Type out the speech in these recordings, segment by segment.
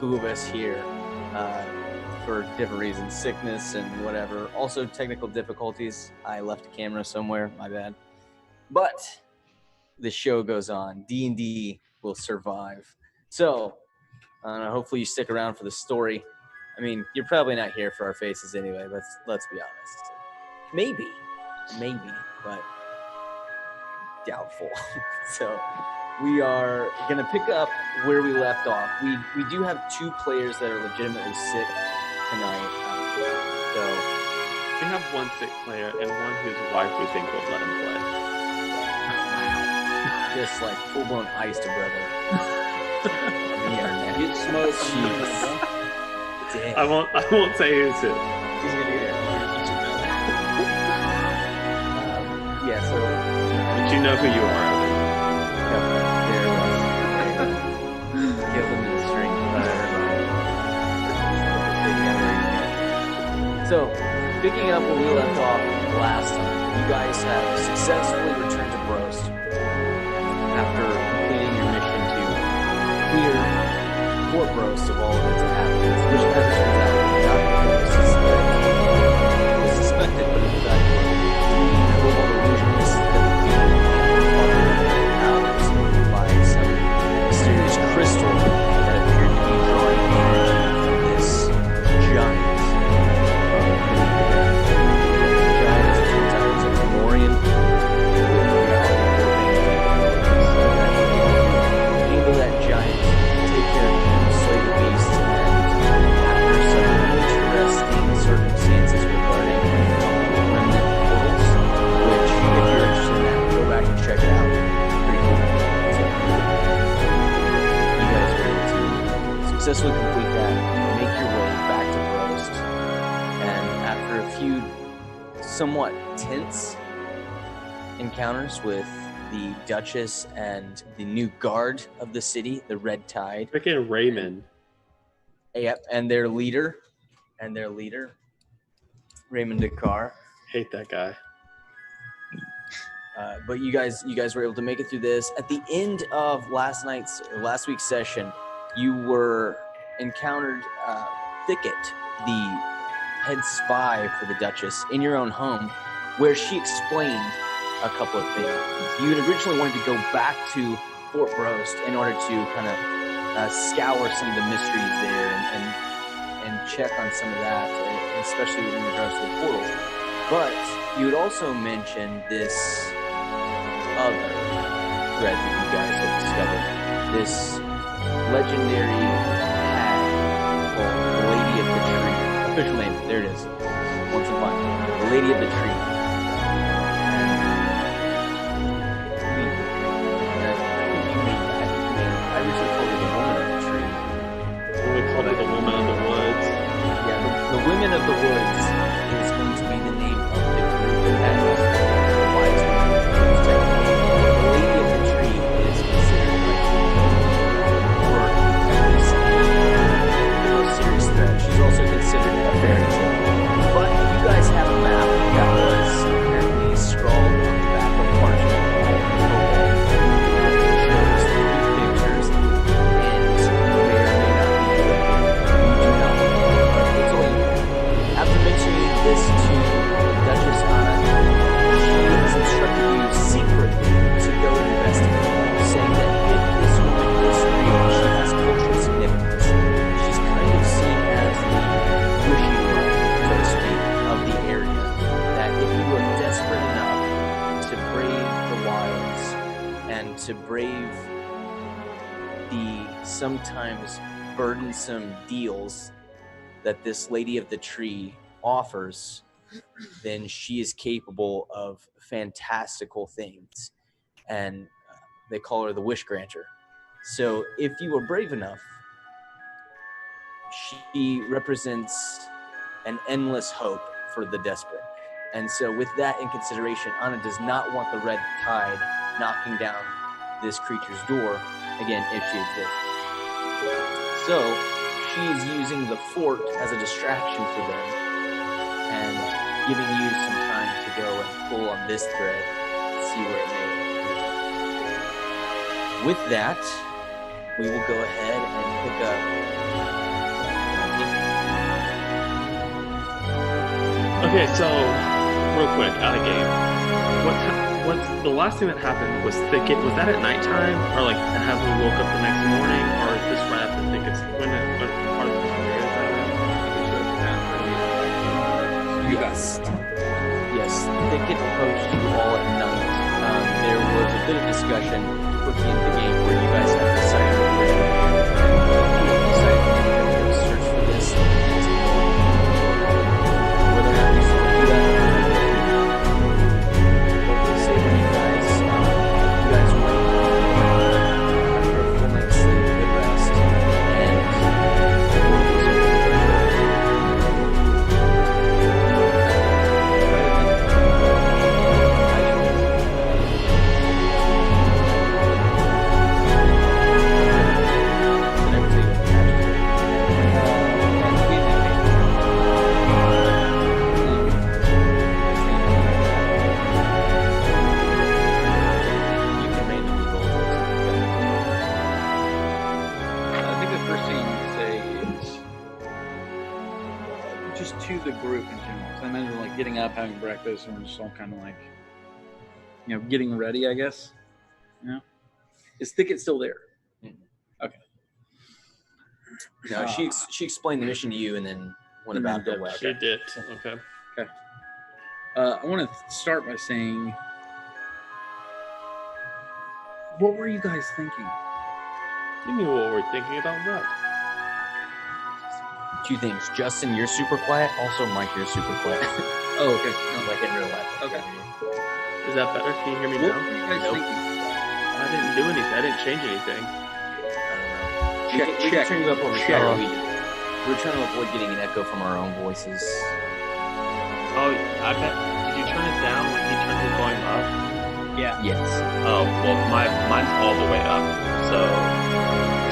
two of us here for different reasons, sickness and whatever. Also, technical difficulties. I left a camera somewhere, my bad. But the show goes on. D&D will survive. So, hopefully you stick around for the story. I mean, you're probably not here for our faces anyway, let's be honest. Maybe, but doubtful. So we are going to pick up where we left off. We do have two players that are legitimately sick tonight. So we have one sick player and one whose wife we think will let him play. Wow. Just like full-blown iced brother. On the internet. Get smoked. Jeez. Damn. I won't say who's who. He's gonna get Yeah, so but you know who you are. there it was. Give them the string. So, picking up where we left off last time, you guys have successfully returned to Brost after completing your mission to clear Fort Brost of all of its inhabitants, which, as it turns out, not was suspected, but in fact, global illusionists by some mysterious crystal that appeared to be drawing energy from this giant. Giant, as it turns out, was a Memorian. Handle that giant, take care of him, slay the beast, and after some interesting circumstances regarding remnant portals, which, if you're interested in that, go back and check it out. Pretty cool. So, you guys were able to successfully complete that, make your way back to Brost, and after a few somewhat tense encounters with the Duchess and the new guard of the city, the Red Tide. Freaking Raymond. Yep, and their leader, Raymond Dakar. Hate that guy. But you guys were able to make it through this. At the end of last week's session, you were encountered Thicket, the head spy for the Duchess, in your own home, where she explained a couple of things. You had originally wanted to go back to Fort Brost in order to kind of scour some of the mysteries there and check on some of that, especially in regards to the portals. But you had also mentioned this other thread that you guys had discovered, this legendary hag called the Lady of the Tree. Official name, there it is. Once and final, the Lady of the Tree. I originally called her the Woman of the Tree. When we called it the Woman of the Woods. Yeah, the Women of the Woods is going to be the name of the group that has the wise women of the woods. The Lady of the Tree is considered like or at least the most serious threat. She's also considered a fairy tale. But you guys have a map that was apparently scrawled on the back of parchment by a kobold. Shows three pictures and may or may not be related. You do not know, but it's all you know. After mentioning this to Duchess Anna, she has instructed you secretly to go and investigate, saying that if this woman is real, she has cultural significance. She's kind of seen as the wishy one, so to speak, of the area. That if you are desperate enough to brave the wilds and to brave the sometimes burdensome deals that this Lady of the Tree offers, then she is capable of fantastical things. And they call her the Wish Granter. So if you are brave enough, she represents an endless hope for the desperate. And so with that in consideration, Anna does not want the Red Tide knocking down this creature's door, again, if she exists. So she is using the fort as a distraction for them and giving you some time to go and pull on this thread, see where it may lead. With that, we will go ahead and pick up. Okay, so real quick, out of game. What's the last thing that happened was Thicket? Was that at nighttime, or like have we woke up the next morning, or is this right after Thicket's? What part of the story is that? Yes. Yes, Thicket approached you all at night. There was a bit of discussion towards the end of the game where you guys have decided what you're going to do. You have decided that you're going to go search for this next morning. Whether or not you still do that, but we'll say when you guys wake after a full night's sleep, good rest, and the group in general. So I imagine we're like getting up, having breakfast, and we're just all kind of like, getting ready, I guess. Is Thicket still there? Okay. No, she explained the mission to you and then went about her way. She did. Okay. I want to start by saying, what were you guys thinking? You knew what we're thinking about what? Two things. Justin, you're super quiet. Also, Mike, you're super quiet. Oh, okay. Like in real life. Okay. Is that better? Can you hear me What now? were you guys thinking? I didn't do anything. I didn't change anything. We can Check. turn you up over Check. We're trying to avoid getting an echo from our own voices. Oh, I bet. Did you turn it down when he turned his volume up? Yeah. Yes. Oh, well, mine's all the way up. So.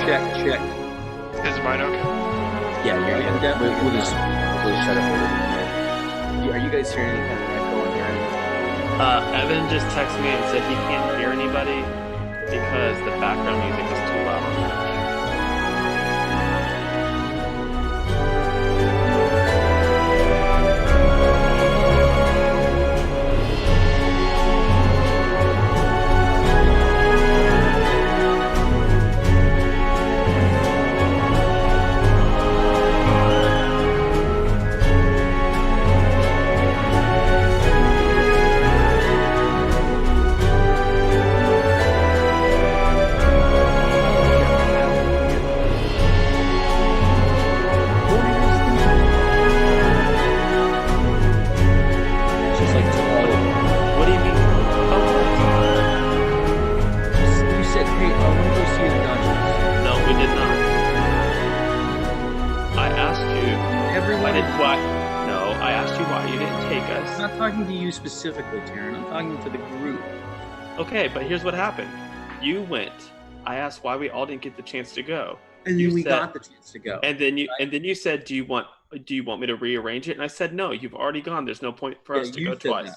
Check. Is mine okay? Yeah, you're good. Yeah. We'll just shut up over here. Are you guys hearing any kind of echo in here? Evan just texted me and said he can't hear anybody because the background music is too loud on the couch. I'm not talking to you specifically, Taryn. I'm talking to the group. Okay, but here's what happened. You went. I asked why we all didn't get the chance to go. And then we got the chance to go. And then you said, "Do you want me to rearrange it?" And I said, "No, you've already gone. There's no point for us to go twice."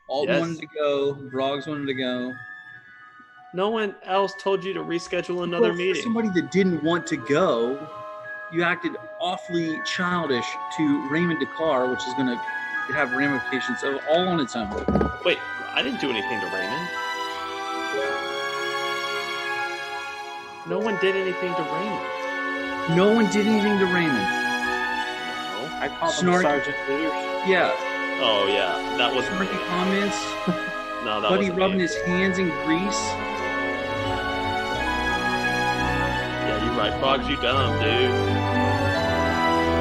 Alton wanted to go. Broggs wanted to go. No one else told you to reschedule another meeting. For somebody that didn't want to go, you acted awfully childish to Raymond Dakar, which is going to have ramifications all on its own. Wait, I didn't do anything to Raymond. No one did anything to Raymond. No one did anything to Raymond. No. I called them Sergeant Leaders. Yeah. Oh, yeah. That was Snarky comments. No, that Buddy wasn't rubbing me. his hands in grease. Yeah, you're right. Boggs, you dumb, dude.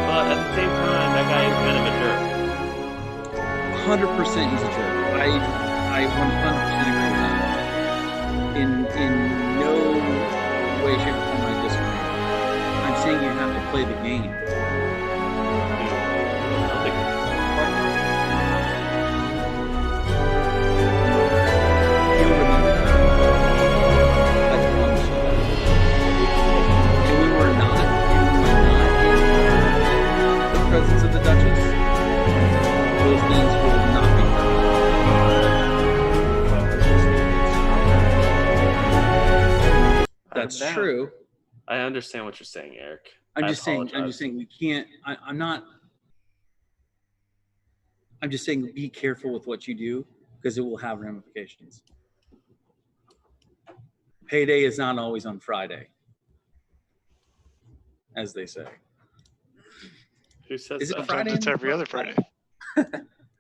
But at the same time, that guy is kind of a jerk. 100% he's a jerk. I 100% agree with that. In no way, shape, or form I disagree. I'm saying you have to play the game. You'll remember that. I promise you that. And we were not in the presence of the Duchess. Those things will not be heard. That's true. I understand what you're saying, Eric. I'm I just saying apologize. we can't. I'm not. I'm just saying be careful with what you do because it will have ramifications. Payday is not always on Friday, as they say. Who says Is it that? Friday? Sometimes it's every other Friday.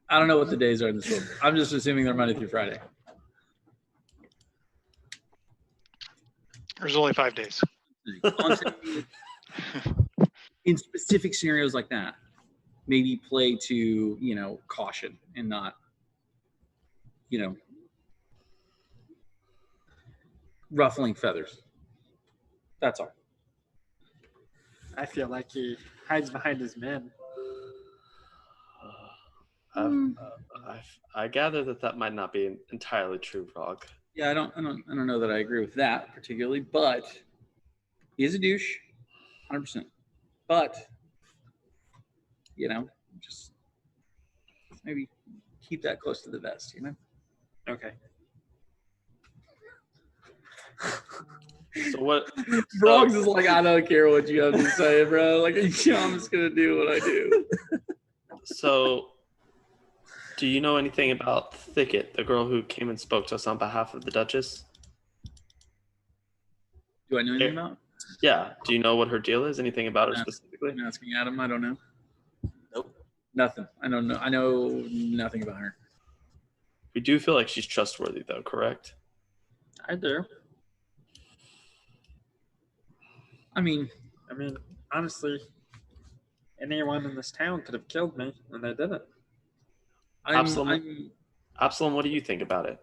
I don't know what the days are in this world. I'm just assuming they're Monday through Friday. There's only 5 days. In specific scenarios like that, maybe play to, caution and not, ruffling feathers. That's all. I feel like he hides behind his men. I gather that might not be entirely true, Frog. Yeah, I don't know that I agree with that particularly, but he is a douche, 100%. But just maybe keep that close to the vest. Okay. So what? Frogs is like, I don't care what you have to say, bro. Like, I'm just gonna do what I do. So, do you know anything about Thicket, the girl who came and spoke to us on behalf of the Duchess? Do I know anything about? Yeah. Do you know what her deal is? Anything about her No. specifically? I'm asking Adam. I don't know. Nope. Nothing. I don't know. I know nothing about her. We do feel like she's trustworthy, though, correct? I do. I mean, honestly, anyone in this town could have killed me, and they didn't. Absalom, what do you think about it?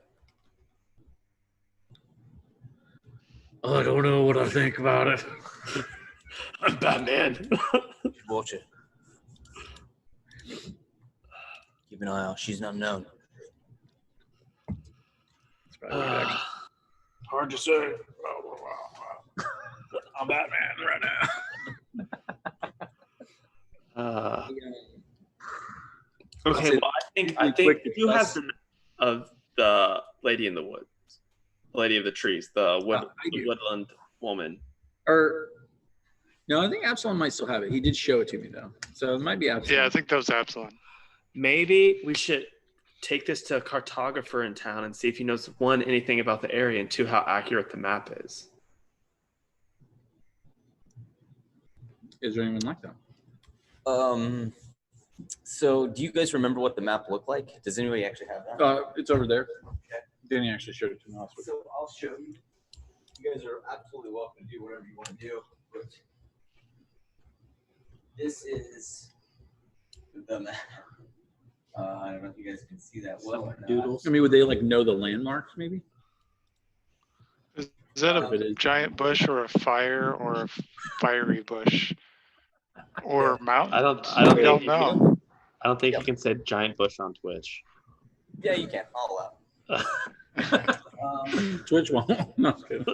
I don't know what I think about it. I'm Batman. Watch it. Keep an eye out. She's not known. It's probably good, actually. Hard to say. I'm Batman right now. Okay, say well, I think quick who has because- of the lady in the woods, the lady of the trees, the I do. woodland woman? No, I think Absalom might still have it. He did show it to me though, so it might be Absalom. Yeah, I think that was Absalom. Maybe we should take this to a cartographer in town and see if he knows, one, anything about the area, and two, how accurate the map is. Is there anyone like that? So do you guys remember what the map looked like? Does anybody actually have that? It's over there. Danny actually showed it to me last week. So I'll show you. You guys are absolutely welcome to do whatever you want to do. But this is the map. I don't know if you guys can see that well or not. I mean, would they know the landmarks maybe? Is that If it a is. giant bush or a fire or a fiery bush? Or mountain? I don't We don't think know. I don't think you can say giant bush on Twitch. Yeah, you can. I'll allow. Twitch one. No, I'm kidding.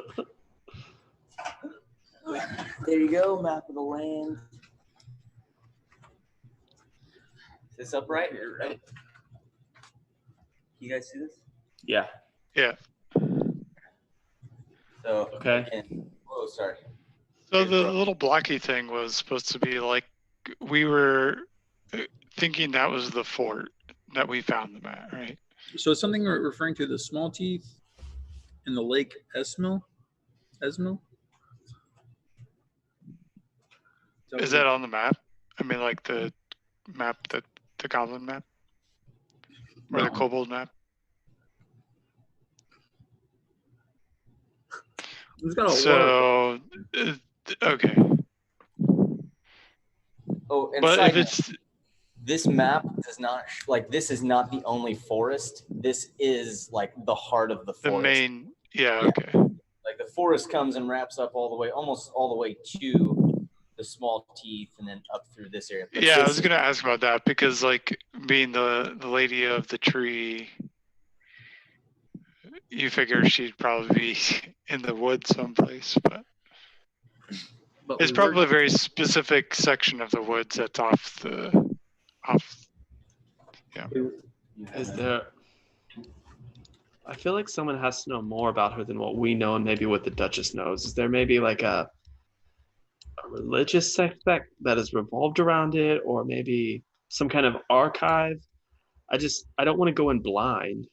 There you go, map of the land. Is this upright? Right. You guys see this? Yeah. Yeah. So Okay. again, oh, sorry. So the little blocky thing was supposed to be like, we were thinking that was the fort that we found them at, right? So it's something we're referring to the small teeth in the lake Esmil? Is that on the map? I mean, like the map, the goblin map? Or the No. kobold map? It's got a water. So, okay. Oh, and But side if note, it's, this map does not this is not the only forest. This is like the heart of the the forest. main, yeah, Yeah. okay. Like the forest comes and wraps up almost all the way to the small teeth and then up through this area. But Yeah, I this was gonna ask about that because, like, being the lady of the tree, you figure she'd probably be in the woods someplace, but But it's we probably were- a very specific section of the woods that's off. Is there? I feel like someone has to know more about her than what we know, and maybe what the Duchess knows. Is there maybe like a a religious sect that is revolved around it, or maybe some kind of archive. I don't want to go in blind.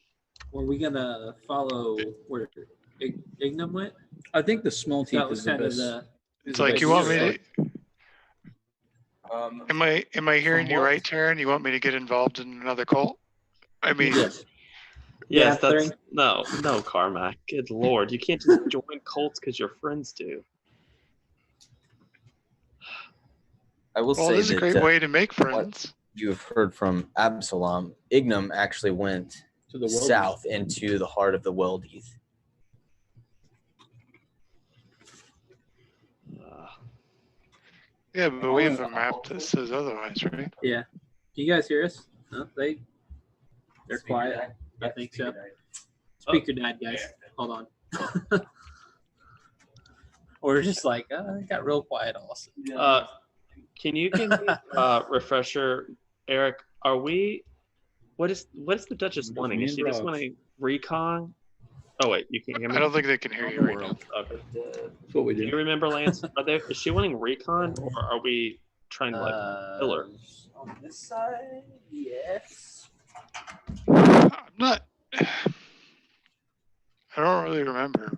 Were we gonna follow where Ignam went? I think the small teeth That was is the kind of best. the. It's like you want me to. Am I hearing From you what? right, Taryn? You want me to get involved in another cult? I mean, Yes. Yes, Yeah, that's no, Carmack. Good lord, you can't just join cults because your friends do. I will well, say this is a that great way to make friends. you have heard from Absalom. Ignam actually went To the world. south into the heart of the Weldeath. Yeah, but we have a map that says otherwise, right? Yeah. Can you guys hear us? No, they're quiet. I think so. Speaker died, guys. Hold on. We're just like, it got real quiet all of a sudden. Can you give me a refresher, Eric? Are we? What is the Duchess Just wanting? me Is and she just Brost. wanting recon? Oh wait, you can't hear me. I don't think they can hear you right now. Okay. That's what we Do you do. remember, Lance? Is she wanting recon, or are we trying to kill her? On this side, yes. I'm not. I don't really remember.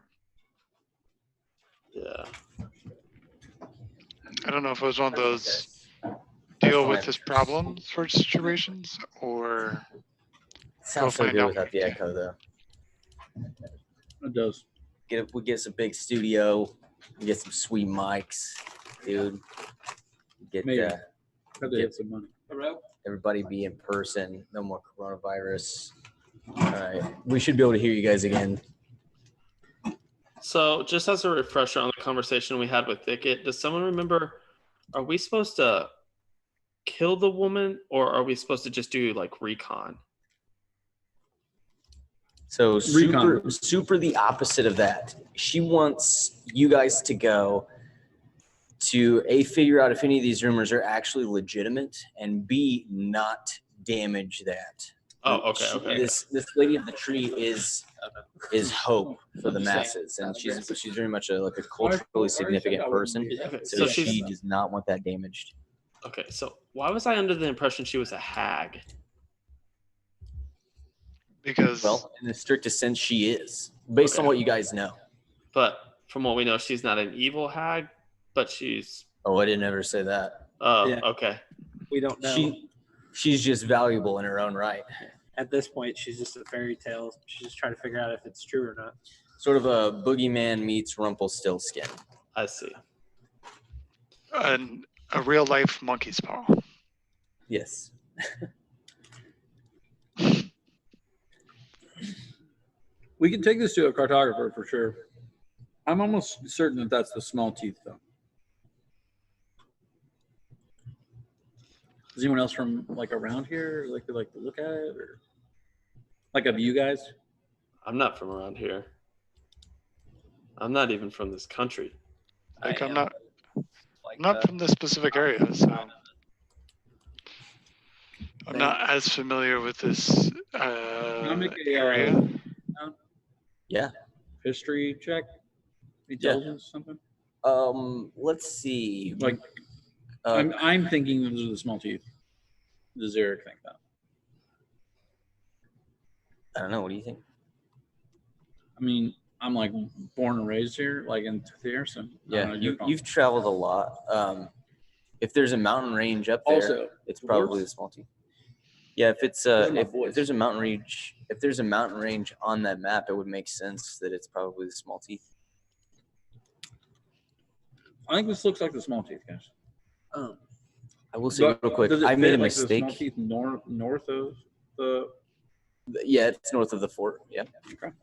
Yeah. I don't know if it was one of those deal with this problem sort of situations, or Sounds so find good out. without the echo, though. It does. We get some big studio. We get some sweet mics, dude. Get Maybe. Have to get some money. everybody be in person. No more coronavirus. All right, we should be able to hear you guys again. So, just as a refresher on the conversation we had with Thicket, does someone remember? Are we supposed to kill the woman, or are we supposed to just do like recon? So Recon. super the opposite of that. She wants you guys to go to A, figure out if any of these rumors are actually legitimate, and B, not damage that. Oh, okay. This lady of the tree is hope for the masses, and she's very much a culturally significant person. Okay, So so she does not want that damaged. Okay, so why was I under the impression she was a hag? Because Well, in the strictest sense, she is, based on Okay. what you guys know. But from what we know, she's not an evil hag, but she's. Oh, I didn't ever say that. Oh, Yeah. okay. We don't know. She's just valuable in her own right. At this point, she's just a fairy tale. She's just trying to figure out if it's true or not. Sort of a boogeyman meets Rumpelstiltskin. I see. a real life monkey's paw. Yes. We can take this to a cartographer for sure. I'm almost certain that that's the small teeth, though. Is anyone else from like around here like to look at it, or like of you guys? I'm not from around here. I'm not even from this country. Like I'm am. not from this specific area, so I'm not as familiar with this Can I make a area. Yeah. history check? Intelligence, something? Let's see. Like I'm thinking those are the small teeth. Does Eric think that? I don't know. What do you think? I mean, I'm like born and raised here, like in here, so Yeah, you've traveled a lot. If there's a mountain range up there, also it's probably horse? the small teeth. Yeah, if it's Those are my if boys. there's a mountain range on that map, it would make sense that it's probably the small teeth. I think this looks like the small teeth, guys. I will say real quick, does it I made a fit, like, the mistake. small teeth north of the. Yeah, it's north of the fort. Yeah. Okay.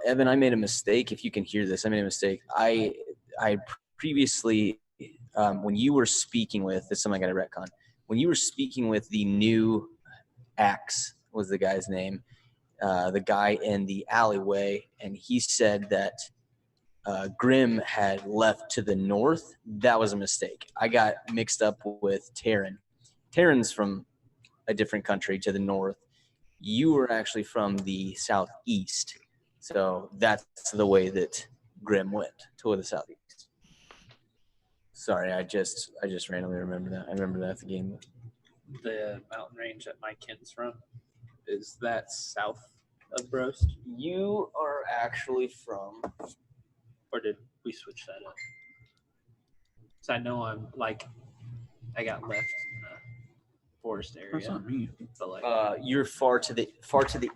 Evan, I made a mistake. If you can hear this, I made a mistake. I previously, when you were speaking with, this is something I got to retcon. When you were speaking with the new Axe was the guy's name, the guy in the alleyway, and he said that Grimm had left to the north. That was a mistake. I got mixed up with Terran. Terran's from a different country to the north. You were actually from the southeast. So that's the way that Grimm went, to the southeast. Sorry, I just randomly remember that. I remember that at the game. The mountain range that my kin's from, is that south of Brost? You are actually from. Or did we switch that up? So I know I'm like, I got left in the forest area. That's not me. But like, You're far to the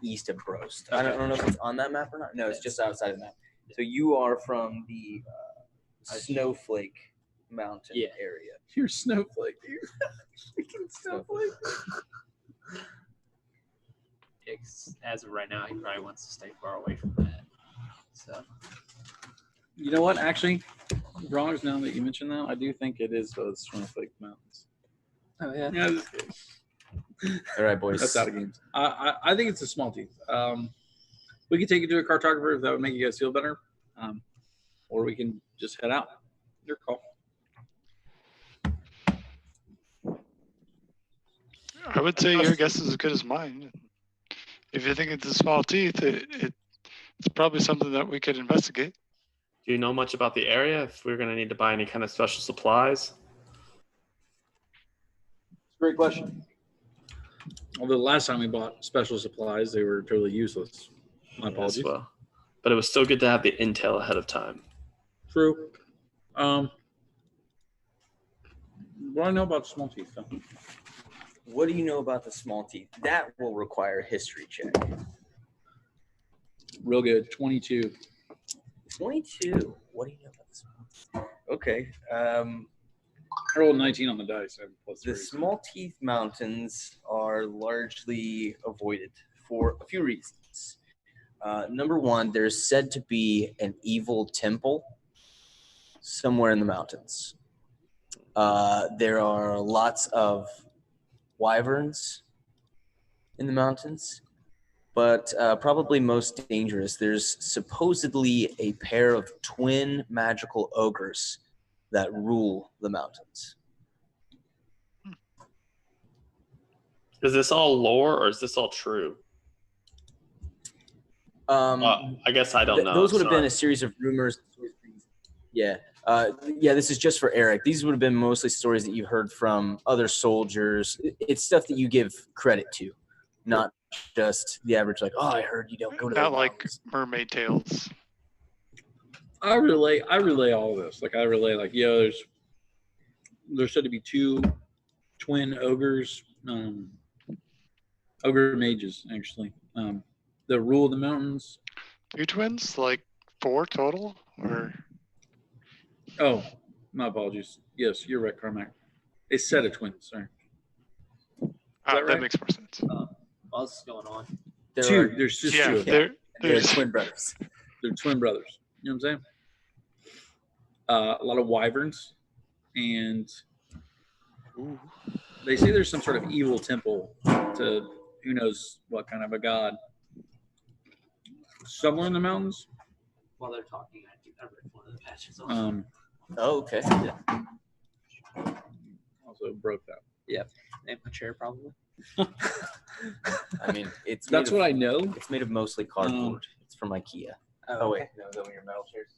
east of Brost. I don't know if it's on that map or not. No, it's just outside of the map. So you are from the Snowflake Mountain area. You're Snowflake, dude. Freaking Snowflake. as of right now, he probably wants to stay far away from that. So You know what? Actually, Bronx, now that you mentioned that, I do think it is those Snowflake Mountains. oh yeah. Yeah, All right, boys. that's out of games. I think it's a small teeth. We could take it to a cartographer if that would make you guys feel better. Or we can just head out. Your call. I would say your guess is as good as mine. If you think it's a small teeth, it's probably something that we could investigate. Do you know much about the area? If we're going to need to buy any kind of special supplies? Great question. Although the last time we bought special supplies, they were totally useless. My As apologies. well. But it was still good to have the intel ahead of time. True. What do I know about small teeth, though? What do you know about the small teeth? That will require a history check. Real good. 22. 22. What do you know about the small teeth? Okay. I rolled 19 on the dice. I have plus The 3. small teeth mountains are largely avoided for a few reasons. Number one, there's said to be an evil temple somewhere in the mountains. There are lots of wyverns in the mountains, but probably most dangerous, there's supposedly a pair of twin magical ogres that rule the mountains. Is this all lore or is this all true? I guess I don't know. Those would have been Sorry. a series of rumors. Yeah. This is just for Eric. These would have been mostly stories that you heard from other soldiers. It's stuff that you give credit to, not just the average, like, oh, I heard you don't go to the Not like mountains. mermaid tales. I relay all of this. Like, I relay, like, there's said to be 2 twin ogres, ogre mages, actually, that rule the mountains. 3 twins? Like 4 total? Or Oh, my apologies. Yes, you're right, Carmack. A set of twins, sorry. that right? makes more sense. What's going on? There 2. are- There's just Yeah, 2 of them. they're there's twin brothers. They're twin brothers. You know what I'm saying? A lot of wyverns, and they say there's some sort of evil temple to who knows what kind of a god somewhere in the mountains. While they're talking, I ripped one of the patches off. Oh, okay. Also broke that. And my chair, probably. I mean, That's what I know. It's made of mostly cardboard. It's from IKEA. Oh, wait. No, is that one of your metal chairs?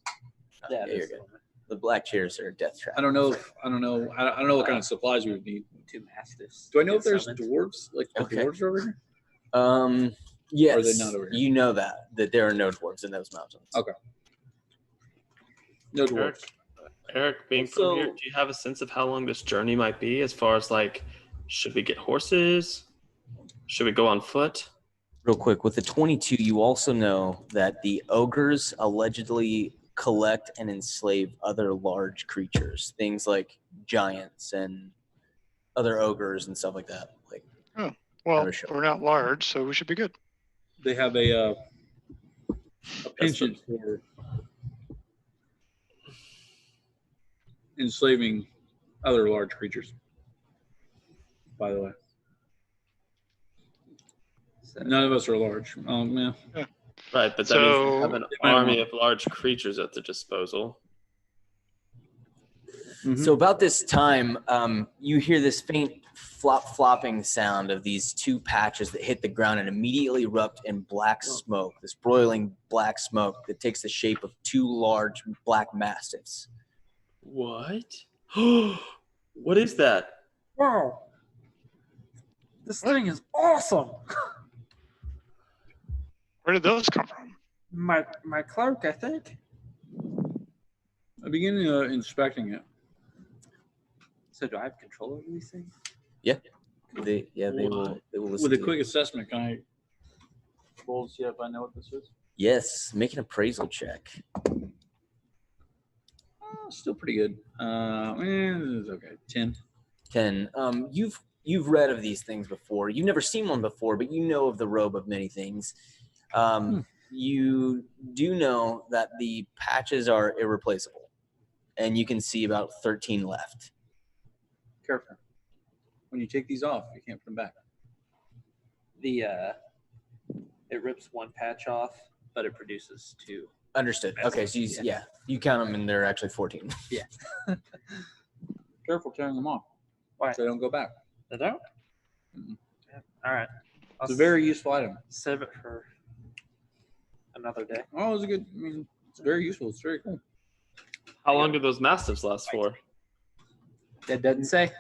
Yeah, there you go. The black chairs are a death trap. I don't know what kind of supplies we would need. 2 mastiffs. Do I know if Get there's summoned. dwarves? Like the Okay. dwarves are over here? Yes. Or are they not over here? You know that there are no dwarves in those mountains. Okay. No Eric, dwarves. Eric, being So- from here, do you have a sense of how long this journey might be as far as like, should we get horses? Should we go on foot? Real quick, with the 22, you also know that the ogres allegedly collect and enslave other large creatures, things like giants and other ogres and stuff like that. Like, well, Never show. we're not large, so we should be good. They have a penchant for enslaving other large creatures. By the way, none of us are large. Yeah. Right, but that means So- they have an might army want- of large creatures at their disposal. So about this time, you hear this faint flopping sound of these 2 patches that hit the ground and immediately erupt in black smoke, this broiling black smoke that takes the shape of 2 large black mastiffs. What? What is that? Wow. This thing is awesome. Where did those come from? My cloak, I think. I begin inspecting it. So do I have control over these things? They will listen With a to quick you. assessment, can I roll to see if I know what this is? Yes, make an appraisal check. Still pretty good. It's okay. 10. 10. You've read of these things before. You've never seen one before, but you know of the robe of many things. You do know that the patches are irreplaceable, and you can see about 13 left. Careful. When you take these off, you can't put them back. It rips one patch off, but it produces 2. Understood. Okay, so you count them, and they're actually 14. Careful tearing them off. Why? So they don't go back. They don't? Mm-mm. Yeah. All right. It's a very useful item. Save it for another day. Oh, it's a good. I mean, it's very useful. It's very cool. How long do those mastiffs last for? It doesn't say.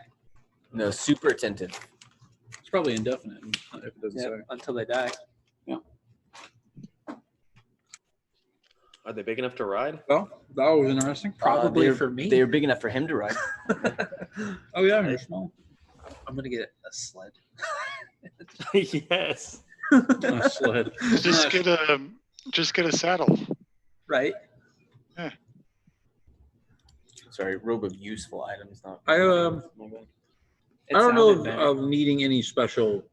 No, super attentive. It's probably indefinite if it doesn't Yeah, say. until they die. Are they big enough to ride? Well, that was interesting. Probably they're- for me. They are big enough for him to ride. Oh yeah, they're small. I'm gonna get a sled. Yes. A sled. Just get a saddle. Right. Sorry, robe of useful items, not. I don't know of needing any special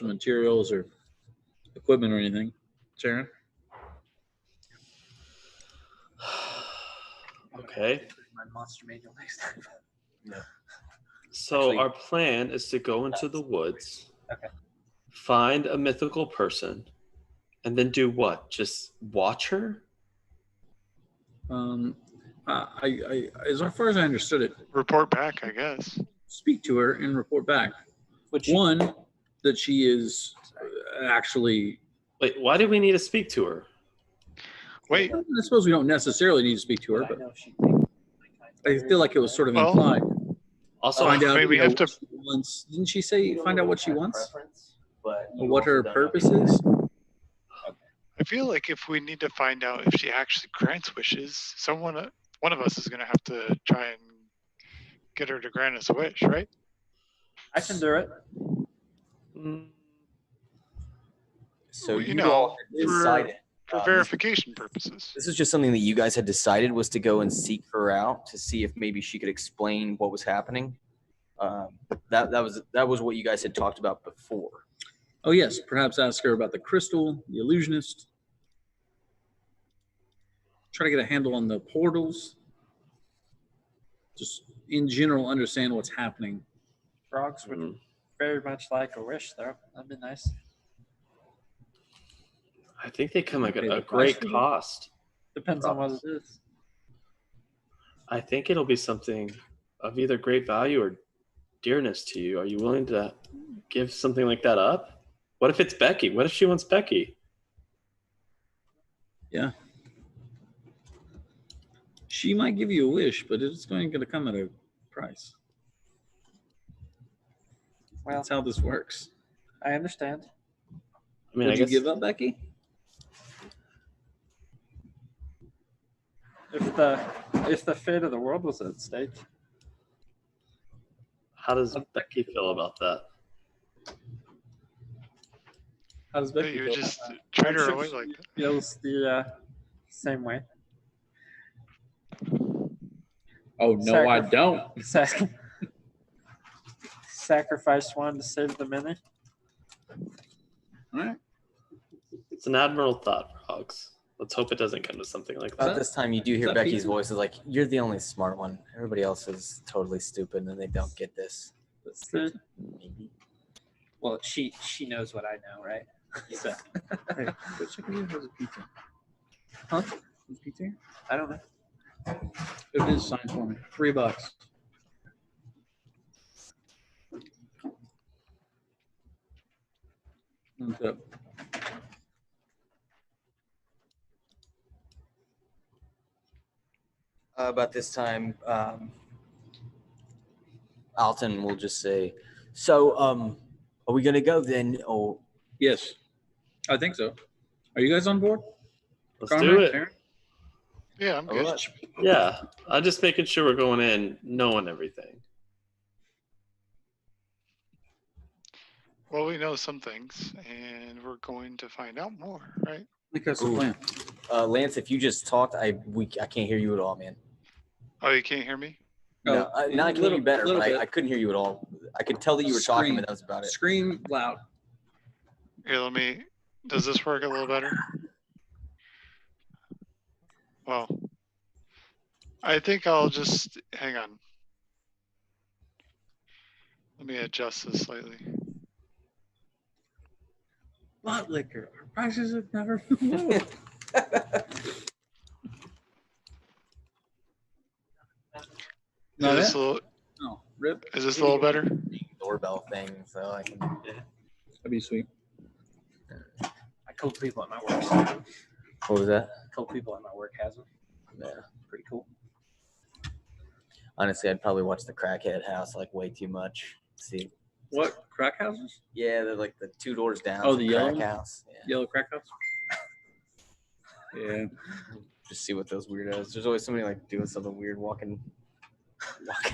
materials or equipment or anything. Sharon? Okay. My monster manual next time. So Actually- our plan is to go into the woods, Okay. find a mythical person, and then do what? Just watch her? I as far as I understood it, Report back, I guess. speak to her and report back. Which One, that she is actually. Wait, why do we need to speak to her? Wait, I suppose we don't necessarily need to speak to her, I but know she. I feel like it was sort of Well, implied. Also, Find out. maybe we have to- what she wants. Didn't she say find out what she wants But or what her purpose is? I feel like if we need to find out if she actually grants wishes, one of us is going to have to try and get her to grant us a wish, right? I can do it. Mm, So You you know, all had decided. For this- verification purposes. This is just something that you guys had decided was to go and seek her out to see if maybe she could explain what was happening. That was what you guys had talked about before. Oh yes, perhaps ask her about the crystal, the illusionist. Try to get a handle on the portals. Just in general, understand what's happening. Frogs would mm. very much like a wish, though. That'd be nice. I think they come at Pay a the price great for them. cost. Depends on what it is. I think it'll be something of either great value or dearness to you. Are you willing to give something like that up? What if it's Becky? What if she wants Becky? Yeah. She might give you a wish, but it's going to come at a price. Well, That's how this works. I understand. I mean, Would I you guess give up, Becky? If the fate of the world was at stake, how does Becky feel about that? How does That Becky you feel? just treat her sure away she like that. feels the same way. Oh no, I Sacrifice. don't. Sacrifice one to save the many. All right. It's an admirable thought, Frogs. Let's hope it doesn't come to something like About that. this time, you do hear that Becky's pizza? voice is like, "You're the only smart one. Everybody else is totally stupid, and they don't get this." See? Maybe. Well, she knows what I know, right? So, Hey, go check it out. There's a pizza. Huh? There's pizza here? I don't know. It is signed for me. $3. What's up? about this time, Alton will just say, "So, are we gonna go then?" Or Yes, I think so. Are you guys on board? Let's Conrad, do it. Taryn? Yeah, I'm all good. right. Yeah, I'm just making sure we're going in knowing everything. Well, we know some things, and we're going to find out more, right? I think that's the Ooh. plan. Lance, if you just talked, I can't hear you at all, man. Oh, you can't hear me? No, now I can hear you better, little but bit. I couldn't hear you at all. I could tell that you were talking, but that was about it. Scream loud. Here, let me. Does this work a little better? Well, I think I'll just hang on. Let me adjust this slightly. Lot liquor. Our prices have never been lower. Is this a little, No, rip. is this a little better? Doorbell thing, so I can. That'd be sweet. A couple people at my work. A What was that? couple people at my work has them. Yeah. Pretty cool. Honestly, I'd probably watch the Crackhead House like way too much. See, What? Crack houses? yeah, they're like the 2 doors down. Oh, from the yellow Crack one? House. Yeah. Yellow crack house? Yeah. Just see what those weirdos. There's always somebody like doing something weird, walking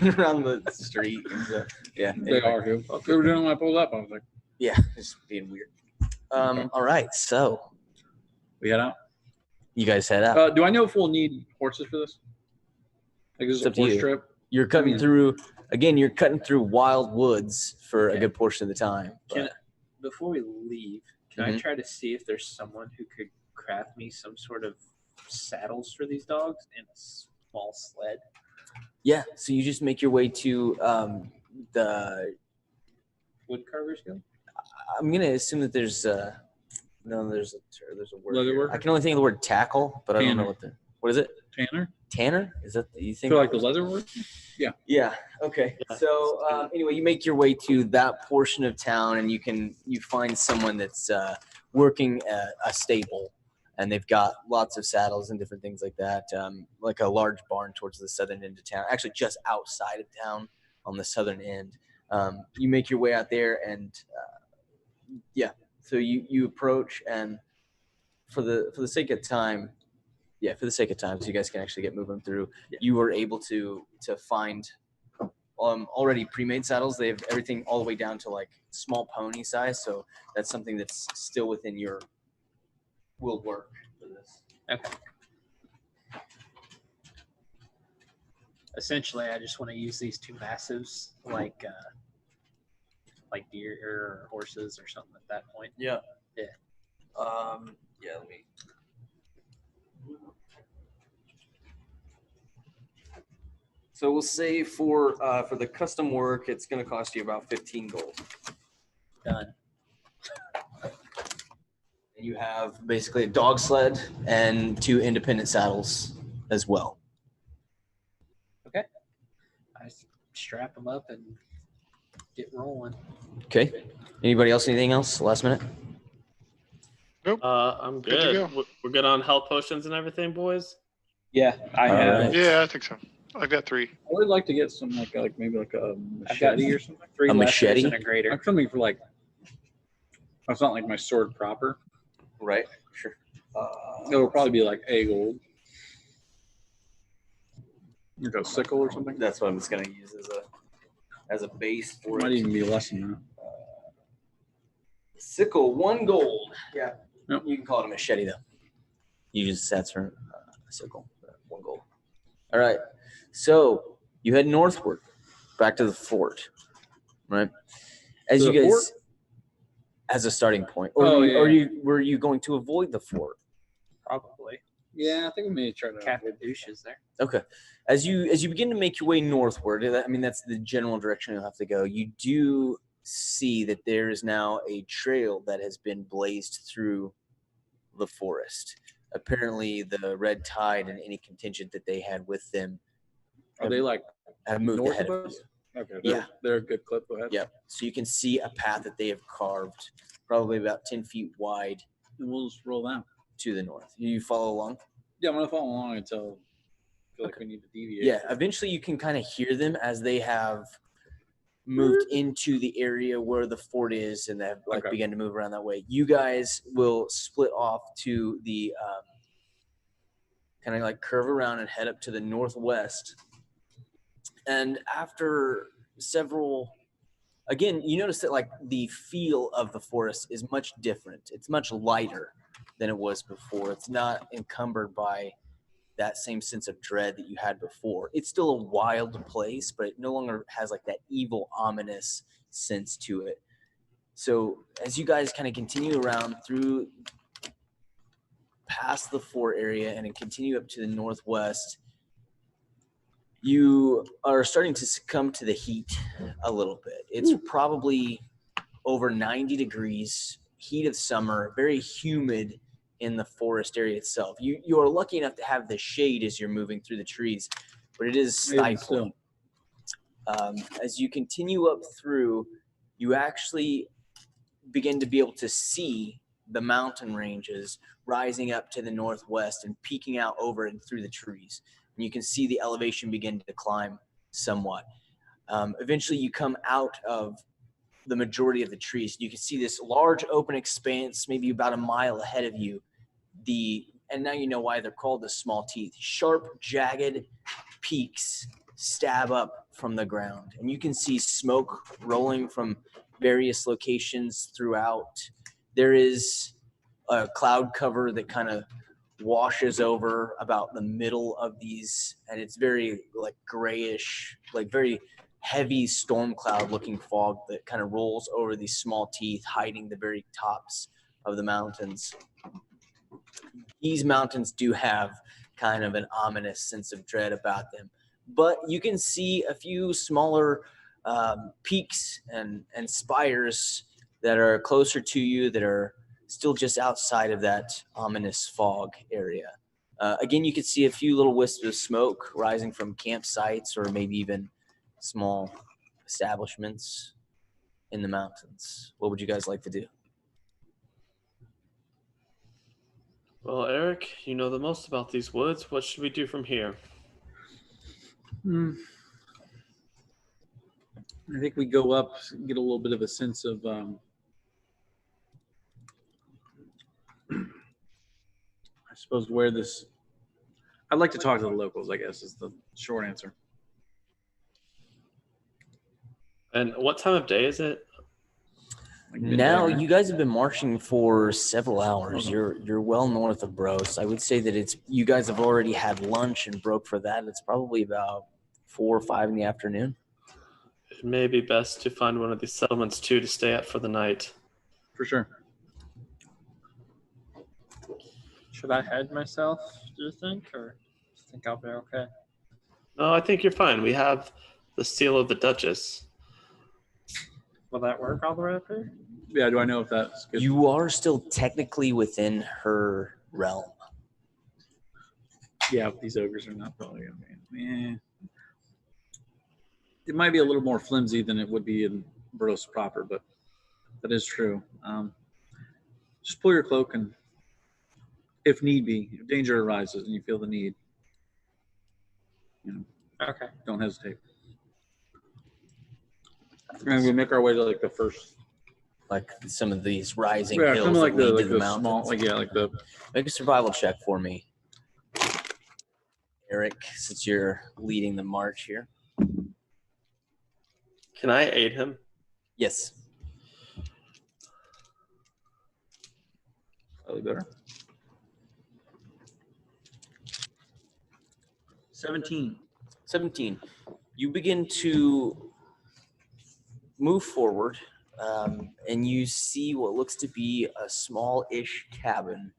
around the street. And stuff. Yeah, They anyway. are. They were doing when I pulled up. I was like, Yeah, just being weird. All right, so we head out. you guys head out. Do I know if we'll need horses for this? Like, this It's is a up to horse you. trip. You're cutting mean- through again. You're cutting through wild woods for a Okay. good portion of the time. Can but- before we leave, can I Mhm. try to see if there's someone who could craft me some sort of saddles for these dogs and a small sled? Yeah, so you just make your way to the. Wood carvers go? I'm gonna assume that there's no, there's a word. Leather here. worker? I can only think of the word tackle, but I don't know Tanner. what is it? Tanner? Tanner? Is that you I think? feel like the leather work? Yeah. Okay. Yeah. So anyway, you make your way to that portion of town, and you find someone that's working a stable, and they've got lots of saddles and different things like that. Like a large barn towards the southern end of town, actually just outside of town on the southern end. You make your way out there, and so you approach, and for the sake of time. Yeah, for the sake of time, so you guys can actually get moving through. Yeah. You were able to find already pre-made saddles. They have everything all the way down to like small pony size. So that's something that's still within your will work for this. Okay. Essentially, I just want to use these two massives like deer or horses or something at that point. Yeah. Yeah. Yeah. Let me. So we'll say for the custom work, it's going to cost you about 15 gold. Done. And you have basically a dog sled and 2 independent saddles as well. I strap them up and get rolling. Okay. Anybody else? Anything else? Last minute. I'm Good to good. go. We're good on health potions and everything, boys. Yeah, I All have. right. Yeah, I think so. I've got 3. I would like to get some like maybe like a I've got machete or something. 3 A lassos machete? and a grater. Like something for like. It's not like my sword proper. Right. Sure. It will probably be like a gold. Like a sickle or something. That's what I'm just gonna use as a base for Might it. even be less than that. Sickle, 1 gold. Yeah. Yep. You can call it a machete though. You just that's for a sickle. 1 gold. All right. So you head northward, back to the fort, right? As To you the guys, fort? as a starting point, or Oh, yeah. were you going to avoid the fort? Probably. Yeah, I think we may try to. Captain Douche is there. Okay. As you begin to make your way northward, I mean that's the general direction you'll have to go. You do see that there is now a trail that has been blazed through the forest. Apparently, the red tide and any contingent that they had with them Are they like have moved north ahead of of us? you. Okay. Yeah. They're a good clip. Go ahead. Yep. So you can see a path that they have carved, probably about 10 feet wide And we'll just roll down. to the north. You follow along. Yeah, I'm gonna follow along until feel like we need to deviate. Yeah, eventually you can kind of hear them as they have moved into the area where the fort is, and they have like began to move around that way. You guys will split off to the kind of like curve around and head up to the northwest. And after several, again, you notice that like the feel of the forest is much different. It's much lighter than it was before. It's not encumbered by that same sense of dread that you had before. It's still a wild place, but it no longer has like that evil, ominous sense to it. So as you guys kind of continue around through past the fort area and then continue up to the northwest, you are starting to succumb to the heat a little bit. It's probably over 90 degrees, heat of summer, very humid in the forest area itself. You are lucky enough to have the shade as you're moving through the trees, but it is stifling. As you continue up through, you actually begin to be able to see the mountain ranges rising up to the northwest and peeking out over and through the trees. And you can see the elevation begin to climb somewhat. Eventually you come out of the majority of the trees. You can see this large open expanse, maybe about a mile ahead of you. And now you know why they're called the small teeth. Sharp, jagged peaks stab up from the ground, and you can see smoke rolling from various locations throughout. There is a cloud cover that kind of washes over about the middle of these, and it's very like grayish, like very heavy storm cloud looking fog that kind of rolls over these small teeth, hiding the very tops of the mountains. These mountains do have kind of an ominous sense of dread about them, but you can see a few smaller peaks and spires that are closer to you that are still just outside of that ominous fog area. Again, you can see a few little wisps of smoke rising from campsites or maybe even small establishments in the mountains. What would you guys like to do? Well, Eric, you know the most about these woods. What should we do from here? I think we go up, get a little bit of a sense of I suppose where this. I'd like to talk to the locals, I guess, is the short answer. And what time of day is it? Like Now, midday, you guys have been marching for several hours. You're well north of Brost. I would say that you guys have already had lunch and broke for that. It's probably about 4 or 5 in the afternoon. It may be best to find one of these settlements too to stay at for the night. for sure. Should I head myself, do you think? Or do you think I'll be okay? No, I think you're fine. We have the seal of the Duchess. Will that work all the way up here? Yeah, do I know if that's good? You are still technically within her realm. Yeah, these ogres are not probably going to be. It might be a little more flimsy than it would be in Brost proper, but that is true. Just pull your cloak, and if need be, if danger arises and you feel the need, Okay. don't hesitate. And we make our way to like the first. Like some of these rising Yeah, hills kind of like that the lead to the small, mountains. like the. Make a survival check for me, Eric, since you're leading the march here. Can I aid him? Yes. Slightly better. 17. 17. You begin to move forward, and you see what looks to be a small-ish cabin,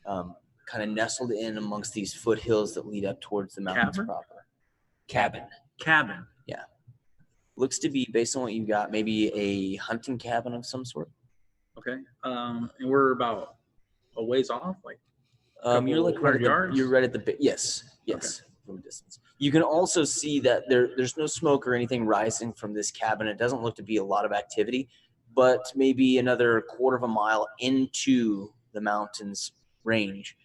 kind of nestled in amongst these foothills that lead up towards the mountains Cavern? proper. Cabin. Cabin. Looks to be, based on what you got, maybe a hunting cabin of some sort. Okay. And we're about a ways off, like. You're like right 100 at yards? you're right at the yes from a distance. You can also see that there's no smoke or anything rising from this cabin. It doesn't look to be a lot of activity, but maybe another quarter of a mile into the mountains range,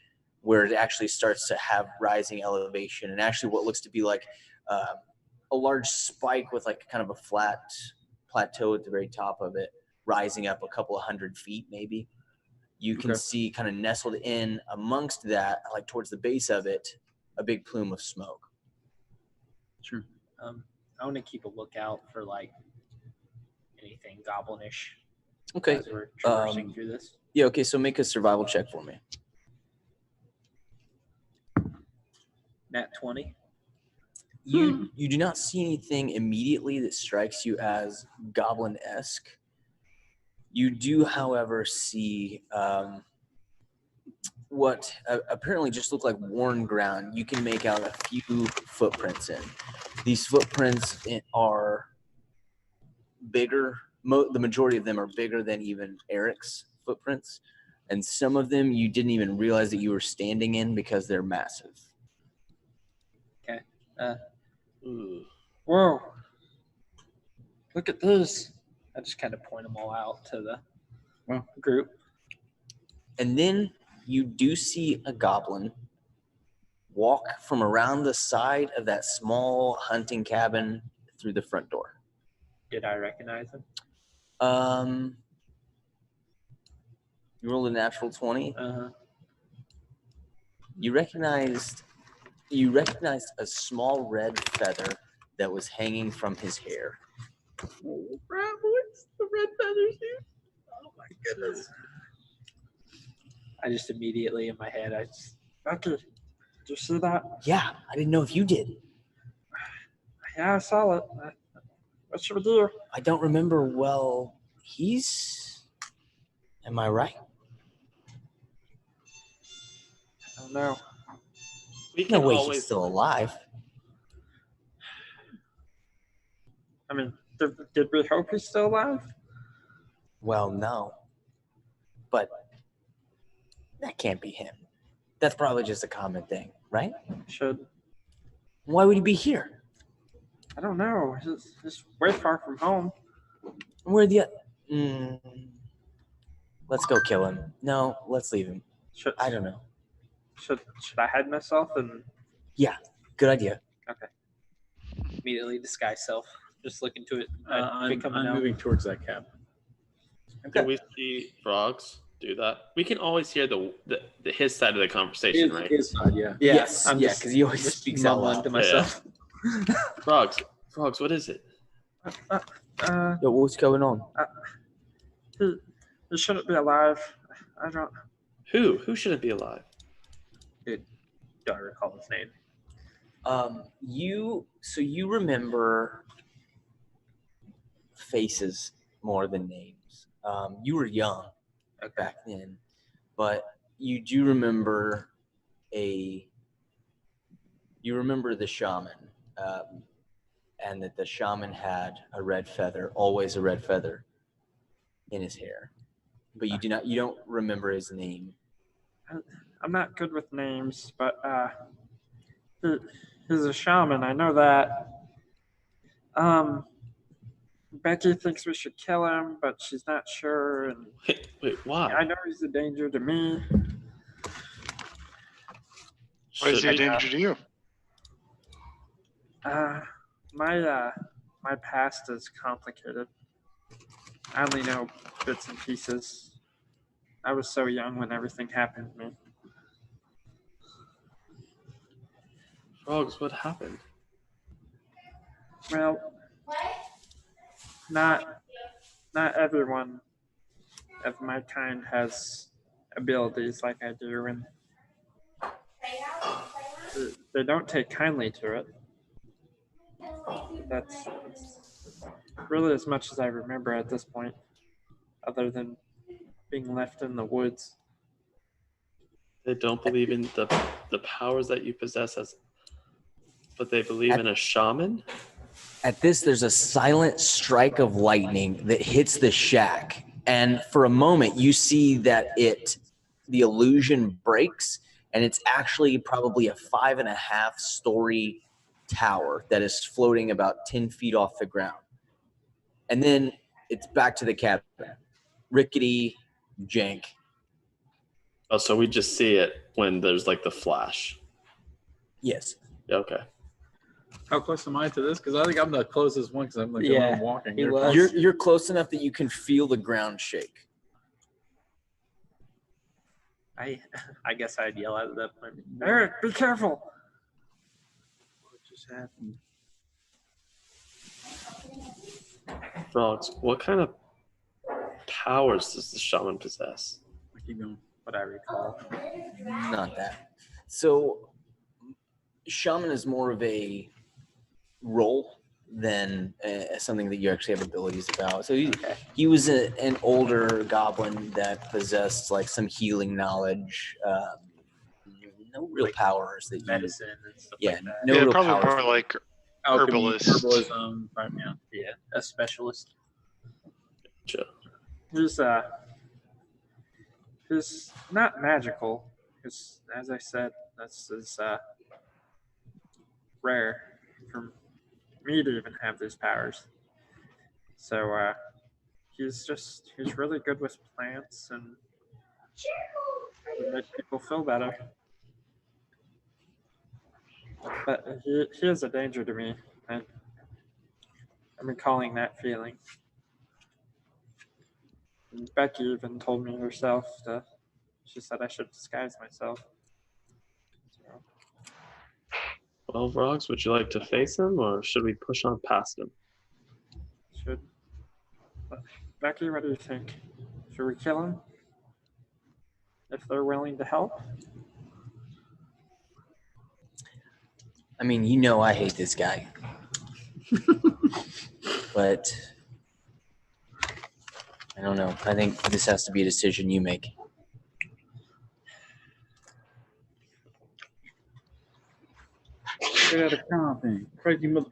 where it actually starts to have rising elevation, and actually what looks to be like a large spike with like kind of a flat plateau at the very top of it, rising up a couple of 100 feet maybe. You can see kind of nestled in amongst that, like towards the base of it, a big plume of smoke. Sure. I want to keep a lookout for like anything goblinish Okay. as we're traversing through this. Yeah, okay, so make a survival check for me. Nat 20. You do not see anything immediately that strikes you as goblin-esque. You do, however, see what apparently just look like worn ground. You can make out a few footprints in. These footprints are bigger. The majority of them are bigger than even Eric's footprints. And some of them you didn't even realize that you were standing in because they're massive. Okay. Ooh. Whoa. Look at this. I just kind of point them all out to the group. And then you do see a goblin walk from around the side of that small hunting cabin through the front door. Did I recognize him? You rolled a natural 20. Uh-huh. You recognized a small red feather that was hanging from his hair. Oh, what's the red feathers here? Oh my goodness. I just immediately in my head, Becky, did you see that? Yeah, I didn't know if you did. Yeah, I saw it. What should we do? I don't remember. Well, am I right? I don't know. We No can way always he's still alive. I mean, did we hope he's still alive? Well, no. But that can't be him. That's probably just a common thing, right? Why would he be here? I don't know. He's way far from home. Where the Let's go kill him. No, let's leave him. I don't know. Should I hide myself and Yeah, good idea. okay. Immediately disguise self. Just look into it. I'm moving towards that cabin. Do we see frogs do that? We can always hear the his side of the conversation, right? His side, yeah. Yes, I'm because he always just speaks out mumbling loud. to myself. Frogs, what is it? Yo, what's going on? He shouldn't be alive. I don't. Who shouldn't be alive? Don't recall his name. You remember faces more than names. You were young back then, but you do remember the shaman, and that the shaman had a red feather, always a red feather in his hair, but you don't remember his name. I'm not good with names, but he's a shaman. I know that. Becky thinks we should kill him, but she's not sure. And Wait, why? I know he's a danger to me. Why is he a Should we- danger to you? My past is complicated. I only know bits and pieces. I was so young when everything happened to me. Frogs, what happened? Well, not everyone of my kind has abilities like I do, and they don't take kindly to it. That's really as much as I remember at this point, other than being left in the woods. They don't believe in the powers that you possess, but they believe in a shaman? At this, there's a silent strike of lightning that hits the shack. And for a moment, you see that the illusion breaks, and it's actually probably a 5.5-story tower that is floating about 10 feet off the ground. And then it's back to the cabin. Rickety, jank, Oh, so we just see it when there's like the flash. Yes. Okay. How close am I to this? Because I think I'm the closest one because I'm like the Yeah, one walking. he You're was. close. You're close enough that you can feel the ground shake. I guess I'd yell out at that point. Eric, be careful. What just happened? Frogs, what kind of powers does the shaman possess? I keep going. What I recall. Not that. So, shaman is more of a role than something that you actually have abilities about. So he was an older goblin that possessed like some healing knowledge. No real Like powers that you. Medicine and stuff Yeah, like that. no yeah, real probably powers. more like Alchemy, Herbalist. herbalism. Right, yeah. Yeah, a specialist. Gotcha. He's not magical, because as I said, that's rare for me to even have those powers. So he's really good with plants and how to make people feel better. But he is a danger to me, and I'm recalling that feeling. And Becky even told me herself she said I should disguise myself. So, Well, Frogs, would you like to face him, or should we push on past him? should Becky, what do you think? Should we kill him? If they're willing to help? I mean, I hate this guy, but I don't know. I think this has to be a decision you make. Get out of comping. Crazy mother.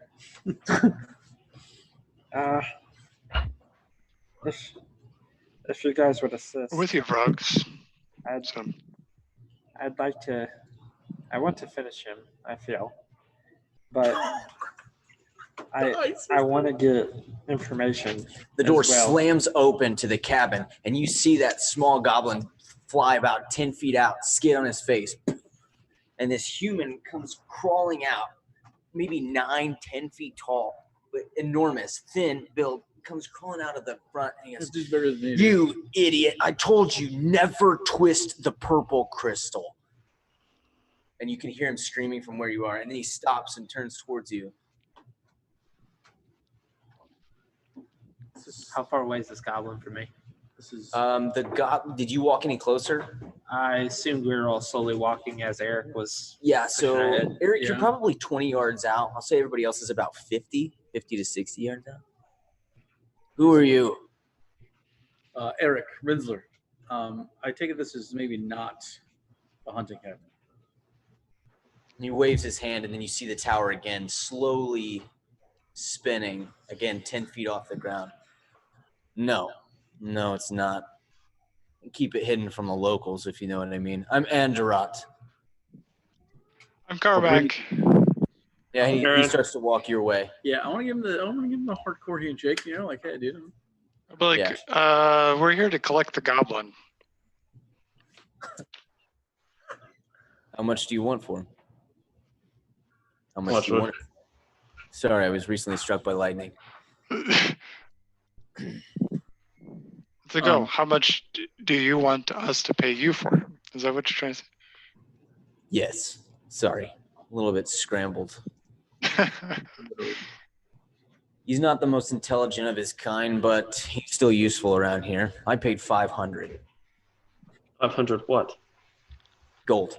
If you guys would assist, We're with you, Frogs. I'd So, I'd like to. I want to finish him. I feel, but I want to get information. The door as well. slams open to the cabin, and you see that small goblin fly about 10 feet out, skid on his face. And this human comes crawling out, maybe 9-10 feet tall, but enormous, thin build, comes crawling out of the front. And he goes, This dude's bigger than me. "You idiot, I told you never twist the purple crystal." And you can hear him screaming from where you are. And then he stops and turns towards you. How far away is this goblin from me? This is Did you walk any closer? I assumed we were all slowly walking as Eric was. Yeah, so Okay. Eric, you're Yeah. probably 20 yards out. I'll say everybody else is about 50 to 60 yards out. Who are you? Eric Rinsler. I take it this is maybe not a hunting cabin. And he waves his hand, and then you see the tower again, slowly spinning, again 10 feet off the ground. No, it's not. Keep it hidden from the locals, if you know what I mean. I'm Andarat. I'm Carmack. Yeah, he starts to walk your way. Yeah, I want to give him the hardcore handshake. Like, hey, dude. I'll be like, Yeah. we're here to collect the goblin. How much do you want for him? How much Much do you for- want? Sorry, I was recently struck by lightning. To go. How much do you want us to pay you for him? Is that what you're trying to Yes. Sorry. A little bit scrambled. say? He's not the most intelligent of his kind, but he's still useful around here. I paid 500 500 what? gold.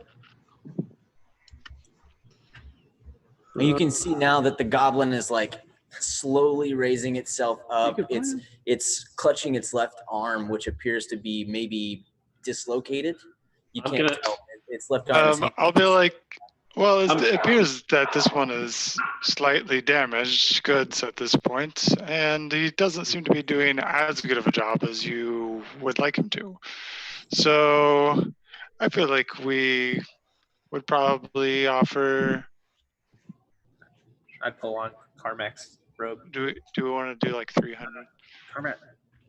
And you can see now that the goblin is like slowly raising itself up. It's clutching its left arm, which appears to be maybe dislocated. You I'm can't gonna- tell. Its left arm is I'll be like, well, it appears that this one is slightly damaged goods at this point, and he doesn't seem to be doing as good of a job as you would like him to. So I feel like we would probably offer. I'd pull on Carmack's robe. Do we want to do like 300? Carmack.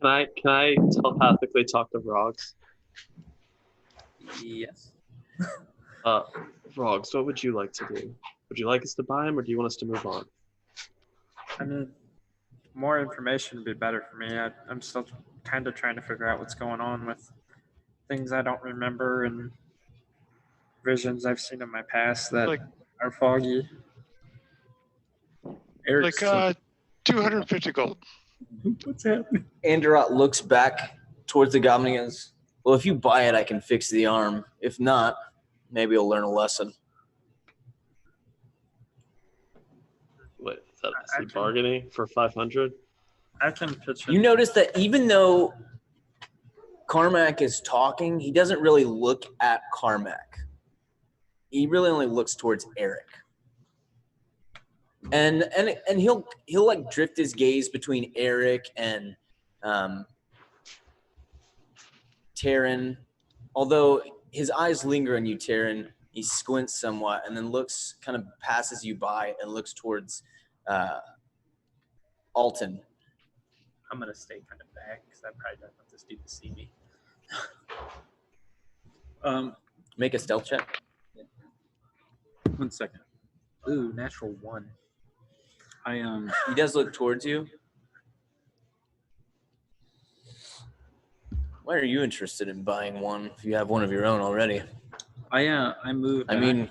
Can I telepathically talk to Frogs? Yes. Frogs, what would you like to do? Would you like us to buy him, or do you want us to move on? I mean, more information would be better for me. I'm still kind of trying to figure out what's going on with things I don't remember and visions I've seen in my past that Like- are foggy. Eric's Like 250 gold. what's happening? Andorot looks back towards the goblin and goes, well, if you buy it, I can fix the arm. If not, maybe you'll learn a lesson. What is that? I Is he can- bargaining for 500? I can pitch You in. notice that even though Carmack is talking, he doesn't really look at Carmack. He really only looks towards Eric. And he'll like drift his gaze between Eric and Taryn. Although his eyes linger on you, Taryn, he squints somewhat and then looks, kind of passes you by and looks towards Alton. I'm gonna stay kind of back because I probably don't want this dude to see me. Make a stealth check. 1 second. Ooh, natural 1. He does look towards you. Why are you interested in buying one if you have one of your own already? I moved. I back. mean,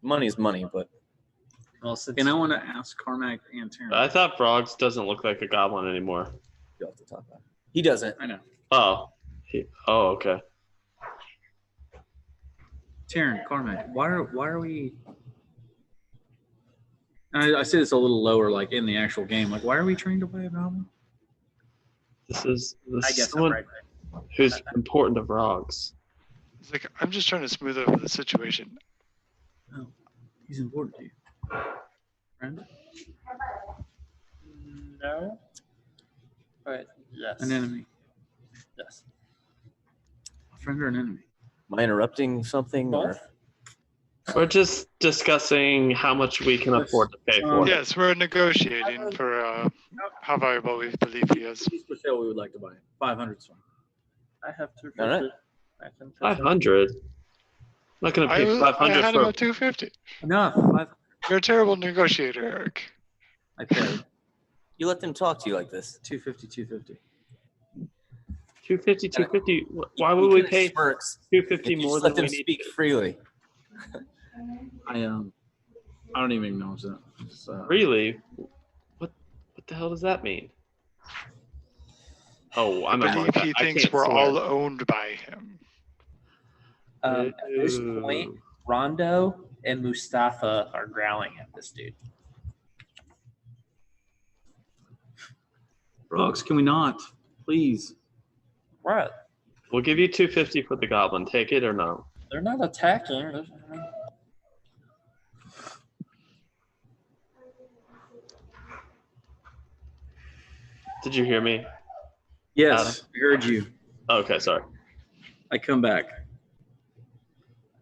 money's money, but Well, since and I want to ask Carmack and Taryn. I thought Frogs doesn't look like a goblin anymore. you'll have to talk about it. He doesn't. I know. Oh. Okay. Taryn, Carmack, why are we? I say this a little lower, like in the actual game. Like, why are we trying to buy a goblin? This is I guess I'm someone right. who's important to Frogs. It's like, I'm just trying to smooth over the situation. He's important to you, friend, No. But yes. an enemy, Yes. a friend or an enemy. Am I interrupting something? Or? We're just discussing how much we can afford to pay for it. Yes, we're negotiating for how valuable we believe he is. He's for sale. We would like to buy it. 500 fine. I have 250. All right. I can pitch in. 500? I'm not going to pay I 500 had him for. at 250. Enough. You're a terrible negotiator, Eric. I paid You let them talk to you like this. 250. 250, 250. Why He would we kinda pay smirks. 250 If you more just than let them we need? speak freely. I don't even acknowledge that. So, Really? What the hell does that mean? Oh, I I'm a believe monk. he I thinks can't we're swear. all owned by him. At this point, Ooh. Rondo and Mustafa are growling at this dude. Brooks, can we not? Please. What? We'll give you 250 for the goblin. Take it or no? They're not attacking. Did you hear me? Yes, I heard you. Okay, sorry. I come back.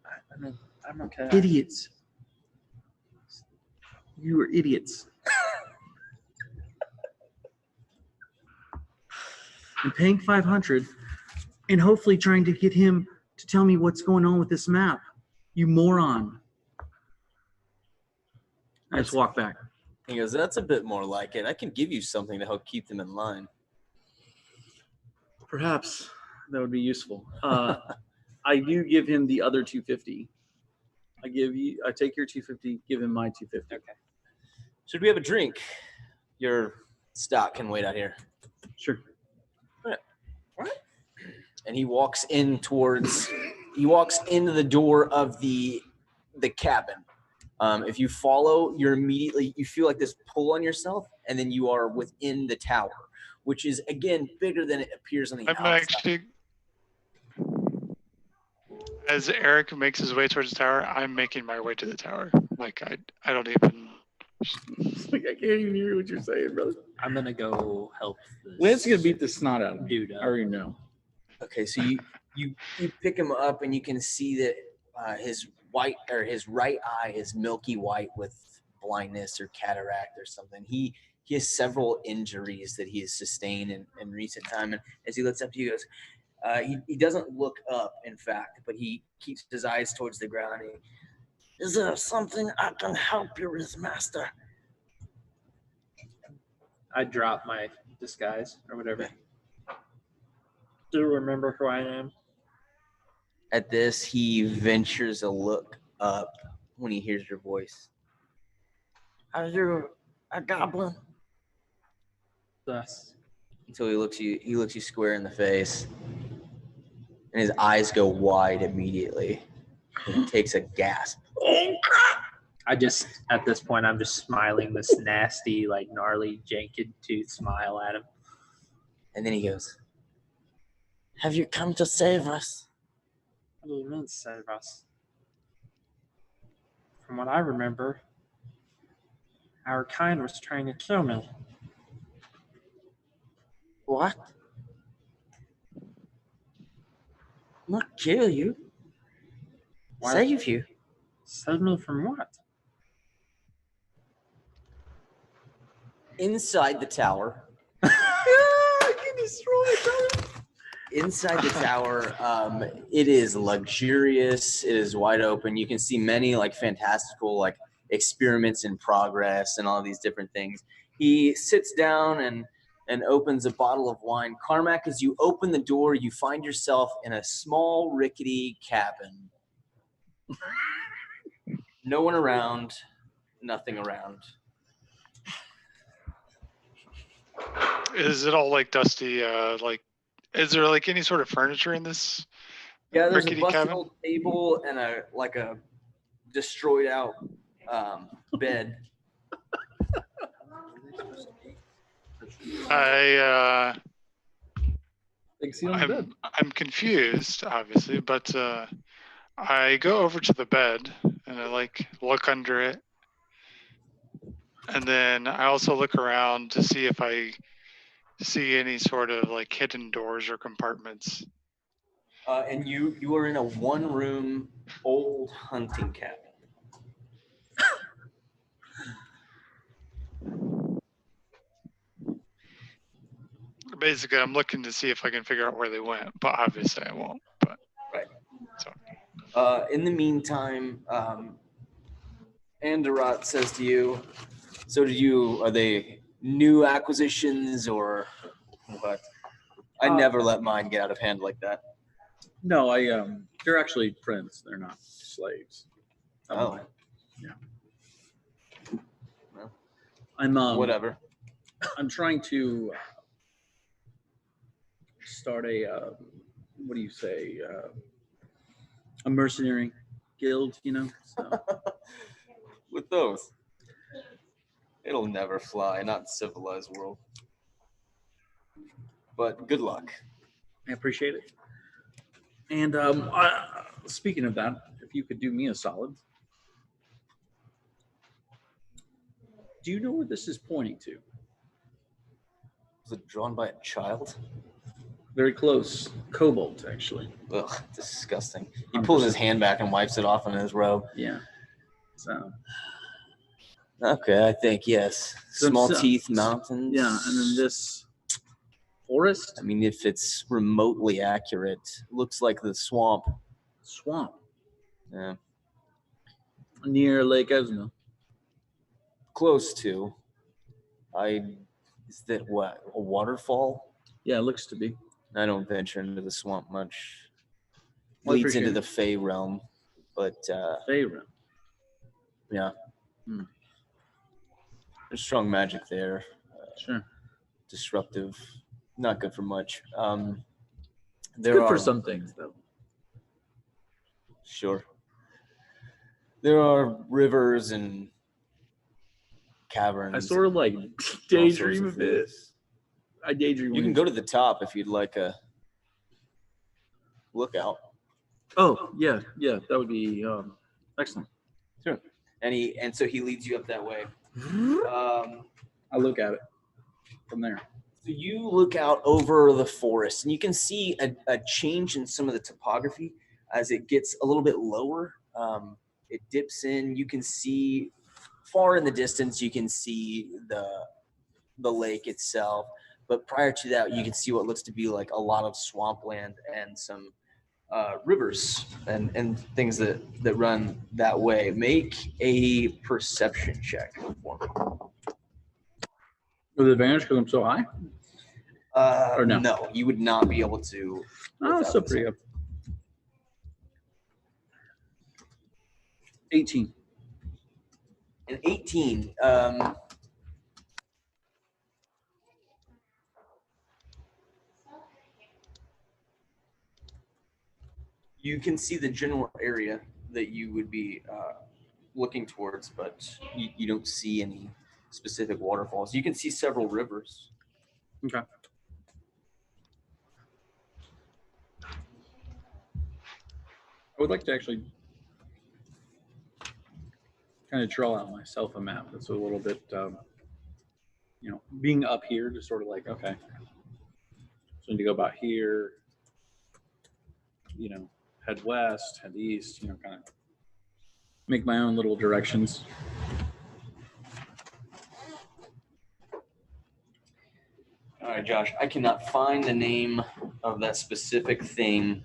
I mean, I'm okay. Idiots. You are idiots. I'm paying 500 and hopefully trying to get him to tell me what's going on with this map. You moron. I just walk back. He goes, that's a bit more like it. I can give you something to help keep them in line. Perhaps that would be useful. I do give him the other 250. I take your 250, give him my 250. Okay. Should we have a drink? Your stock can wait out here. Sure. And he walks into the door of the cabin. If you follow, you feel like this pull on yourself, and then you are within the tower, which is again bigger than it appears on the I'm outside. actually, as Eric makes his way towards the tower, I'm making my way to the tower. Like I don't even. Like, I can't even hear what you're saying, brother. I'm gonna go help this Lance is gonna beat the snot out of me. dude I up. already know. Okay, so you pick him up, and you can see that his right eye is milky white with blindness or cataract or something. He has several injuries that he has sustained in recent time, and as he looks up to you, he goes, He doesn't look up, in fact, but he keeps his eyes towards the ground. Is there something I can help you with, master? I drop my disguise or whatever. Okay. Do you remember who I am? At this, he ventures a look up when he hears your voice. Are you a goblin? Yes. Until he looks you square in the face, and his eyes go wide immediately. And he takes a gasp. I just, at this point, I'm just smiling this nasty, like gnarly, janken tooth smile at him. And then he goes, "Have you come to save us?" What do you mean, save us? From what I remember, our kind was trying to kill me. What? Not kill you. Why? Save you. Save me from what? Inside the tower. Inside the tower, it is luxurious. It is wide open. You can see many like fantastical like experiments in progress and all these different things. He sits down and opens a bottle of wine. Carmack, as you open the door, you find yourself in a small rickety cabin. No one around, nothing around. Is it all like dusty? Like, is there like any sort of furniture in this? Yeah, there's Rickety a busted cabin? old table and a destroyed out bed. I'm confused, obviously, but I go over to the bed and I like look under it, and then I also look around to see if I see any sort of like hidden doors or compartments. And you are in a one-room old hunting cabin. Basically, I'm looking to see if I can figure out where they went, but obviously I won't. But Right. So In the meantime, Anderot says to you, "So are they new acquisitions or what?" I never let mine get out of hand like that. No, they're actually friends. They're not slaves. Oh. Yeah. Well, I'm whatever. I'm trying to start a what do you say? A mercenary guild, you know. So. With those, it'll never fly. Not in civilized world. But good luck. I appreciate it. And speaking of that, if you could do me a solid, do you know where this is pointing to? Was it drawn by a child? Very close. Cobalt, actually. Ugh, disgusting. He pulls his hand back and wipes it off on his robe. Yeah. So. Okay, I think yes. Small teeth, mountains. Yeah, and then this forest. I mean, if it's remotely accurate, looks like the swamp. Swamp. Yeah. Near Lake Esmo. Close to. Is that what? A waterfall? Yeah, it looks to be. I don't venture into the swamp much. Well, Leads into the Fey realm, but Fey realm. Yeah. There's strong magic there. Sure. Disruptive. Not good for much. Good for some things, though. Sure. There are rivers and caverns. I sort of like daydream of this. I daydream. You can go to the top if you'd like a lookout. Oh, yeah, that would be excellent. Sure. And so he leads you up that way. I look at it from there. So you look out over the forest, and you can see a change in some of the topography as it gets a little bit lower. It dips in. You can see far in the distance. You can see the lake itself, But prior to that, you can see what looks to be like a lot of swampland and some rivers and things that run that way. Make a perception check for me. With advantage because I'm so high. Or no? No, you would not be able to. Oh, without it's still this. pretty good. 18. An 18. You can see the general area that you would be looking towards, but you don't see any specific waterfalls. You can see several rivers. Okay. I would like to actually kind of draw out myself a map that's a little bit, being up here, just sort of like, okay, so I need to go about here, head west, head east, kind of make my own little directions. All right, Josh, I cannot find the name of that specific thing.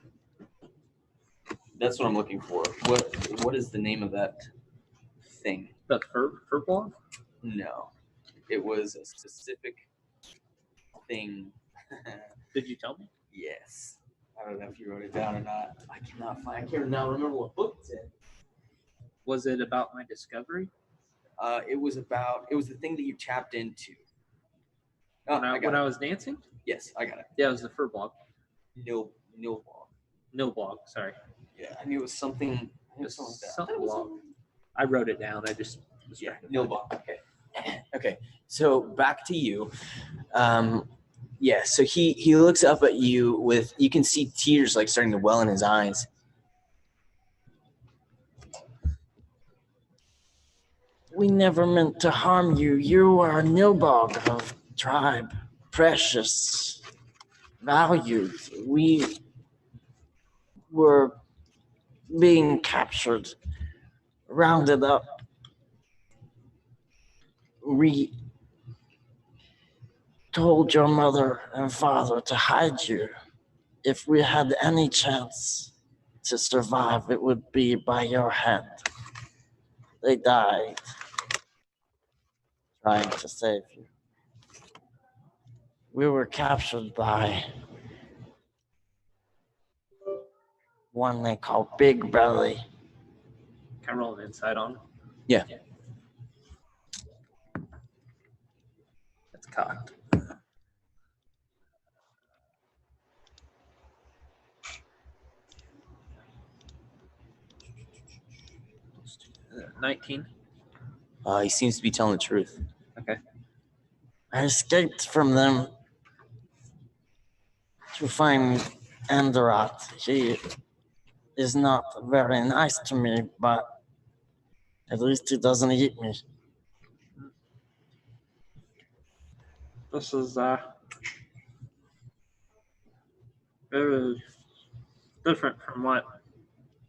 That's what I'm looking for. What is the name of that thing? That fur block? No, it was a specific thing. Did you tell me? Yes. I don't know if you wrote it down or not. I can't now remember what book it's in. Was it about my discovery? It was the thing that you tapped into. Oh, When I was dancing? Yes, I got it. Yeah, it was the fur block. No block. No block, sorry. Yeah, I knew it was something. Just Something like that. something block. I wrote it down. I just no block. Okay. Okay. So back to you. Yeah. So he looks up at you with, you can see tears like starting to well in his eyes. We never meant to harm you. You are a Nilbog of tribe, precious, valued. We were being captured, rounded up. We told your mother and father to hide you. If we had any chance to survive, it would be by your hand. They died trying to save you. We were captured by one they call Big Belly. Can I roll an insight on? Yeah. It's cocked. Uh, 19. He seems to be telling the truth. Okay. I escaped from them to find Enderat. He is not very nice to me, but at least he doesn't eat me. This is very different from what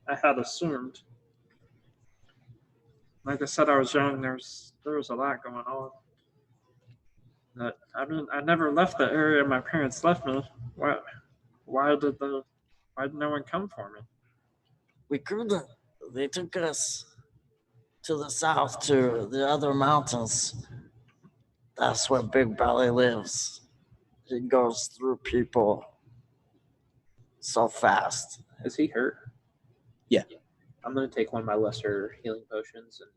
I had assumed. Like I said, I was young. There was a lot going on. But I never left the area my parents left me. Why did no one come for me? We couldn't. They took us to the south to the other mountains. That's where Big Belly lives. He goes through people so fast. Is he hurt? Yeah. I'm gonna take one of my lesser healing potions and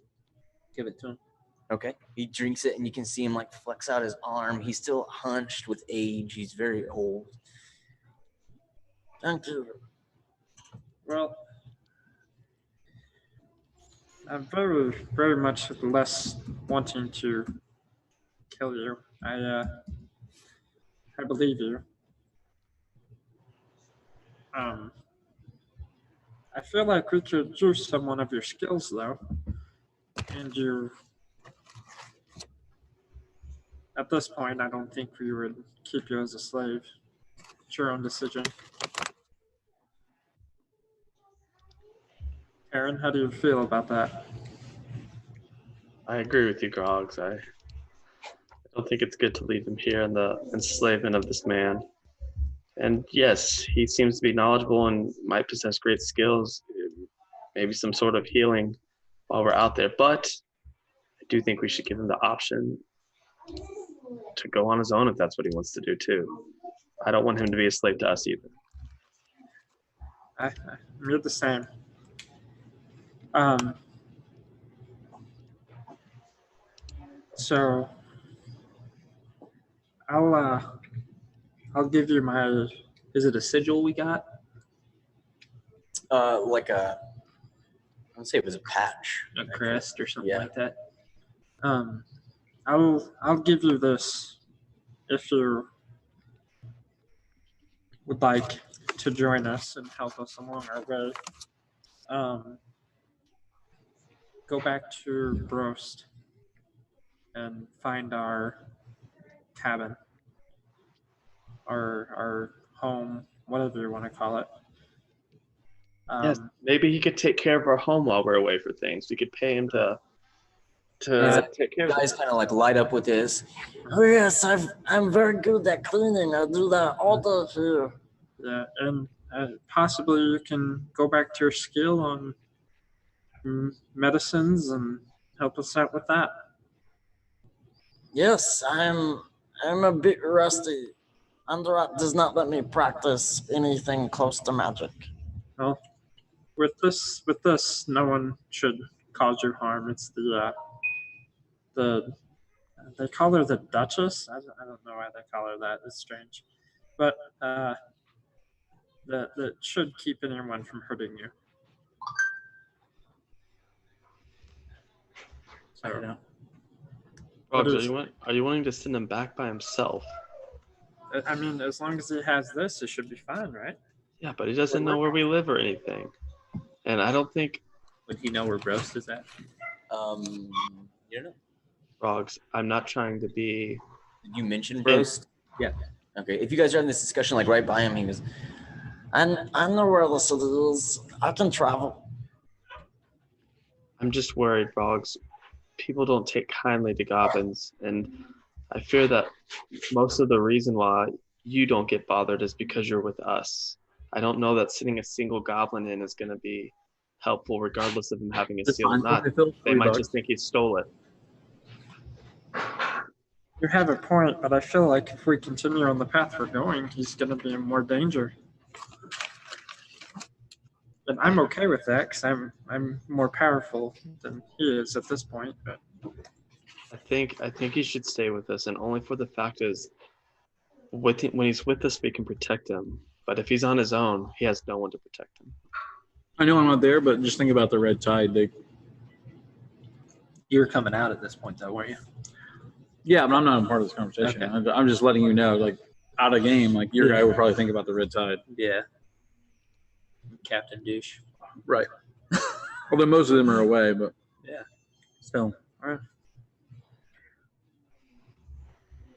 give it to him. Okay. He drinks it and you can see him like flex out his arm. He's still hunched with age. He's very old. Thank you. Well, I'm very, very much less wanting to kill you. I believe you. I feel like we could use some one of your skills though. And at this point, I don't think we would keep you as a slave. It's your own decision. Aaron, how do you feel about that? I agree with you, Grogs. I don't think it's good to leave him here in the enslavement of this man. And yes, he seems to be knowledgeable and might possess great skills, maybe some sort of healing while we're out there. But I do think we should give him the option to go on his own if that's what he wants to do too. I don't want him to be a slave to us either. You're the same. Um, so I'll give you my. Is it a sigil we got? Like I would say it was a patch. A crest or something Yeah. like that. I'll give you this if you would like to join us and help us along our way. Go back to Brost and find our cabin, our home, whatever you want to call it. Yes, maybe he could take care of our home while we're away for things. We could pay him to take care of Guys kind of like light up with his. Oh yes, I'm very good at cleaning. I do that all the here. Yeah, and possibly you can go back to your skill on medicines and help us out with that. Yes, I'm a bit rusty. Underat does not let me practice anything close to magic. Well, with this, no one should cause you harm. It's the they call her the Duchess. I don't know why they call her that. It's strange, but that should keep anyone from hurting you. I don't know. Rogs, is- are you wanting to send him back by himself? I mean, as long as he has this, it should be fine, right? Yeah, but he doesn't know where we live or anything. And I don't think, Would he know where Brost is at? You know. Rogs, I'm not trying to be. Did you mention Brost? Yeah. Okay. If you guys are having this discussion like right by him, he goes, And I know where the city is. I can travel. I'm just worried, Rogs. People don't take kindly to goblins, and I fear that most of the reason why you don't get bothered is because you're with us. I don't know that sending a single goblin in is going to be helpful, regardless of him having a It's seal or fine. not. Phil. They might just think he stole it. You have a point, but I feel like if we continue on the path we're going, he's going to be in more danger. And I'm okay with that because I'm more powerful than he is at this point. But I think he should stay with us, and only for the fact is, when he's with us, we can protect him. But if he's on his own, he has no one to protect him. I know I'm not there, but just think about the red tide. You were coming out at this point, though, weren't you? Yeah, but I'm not a part of this conversation. Okay. I'm just letting you know, like, out of game, like, your guy would probably think about the red tide. Yeah. Captain Douche. Right. Although most of them are away, but. Yeah. So.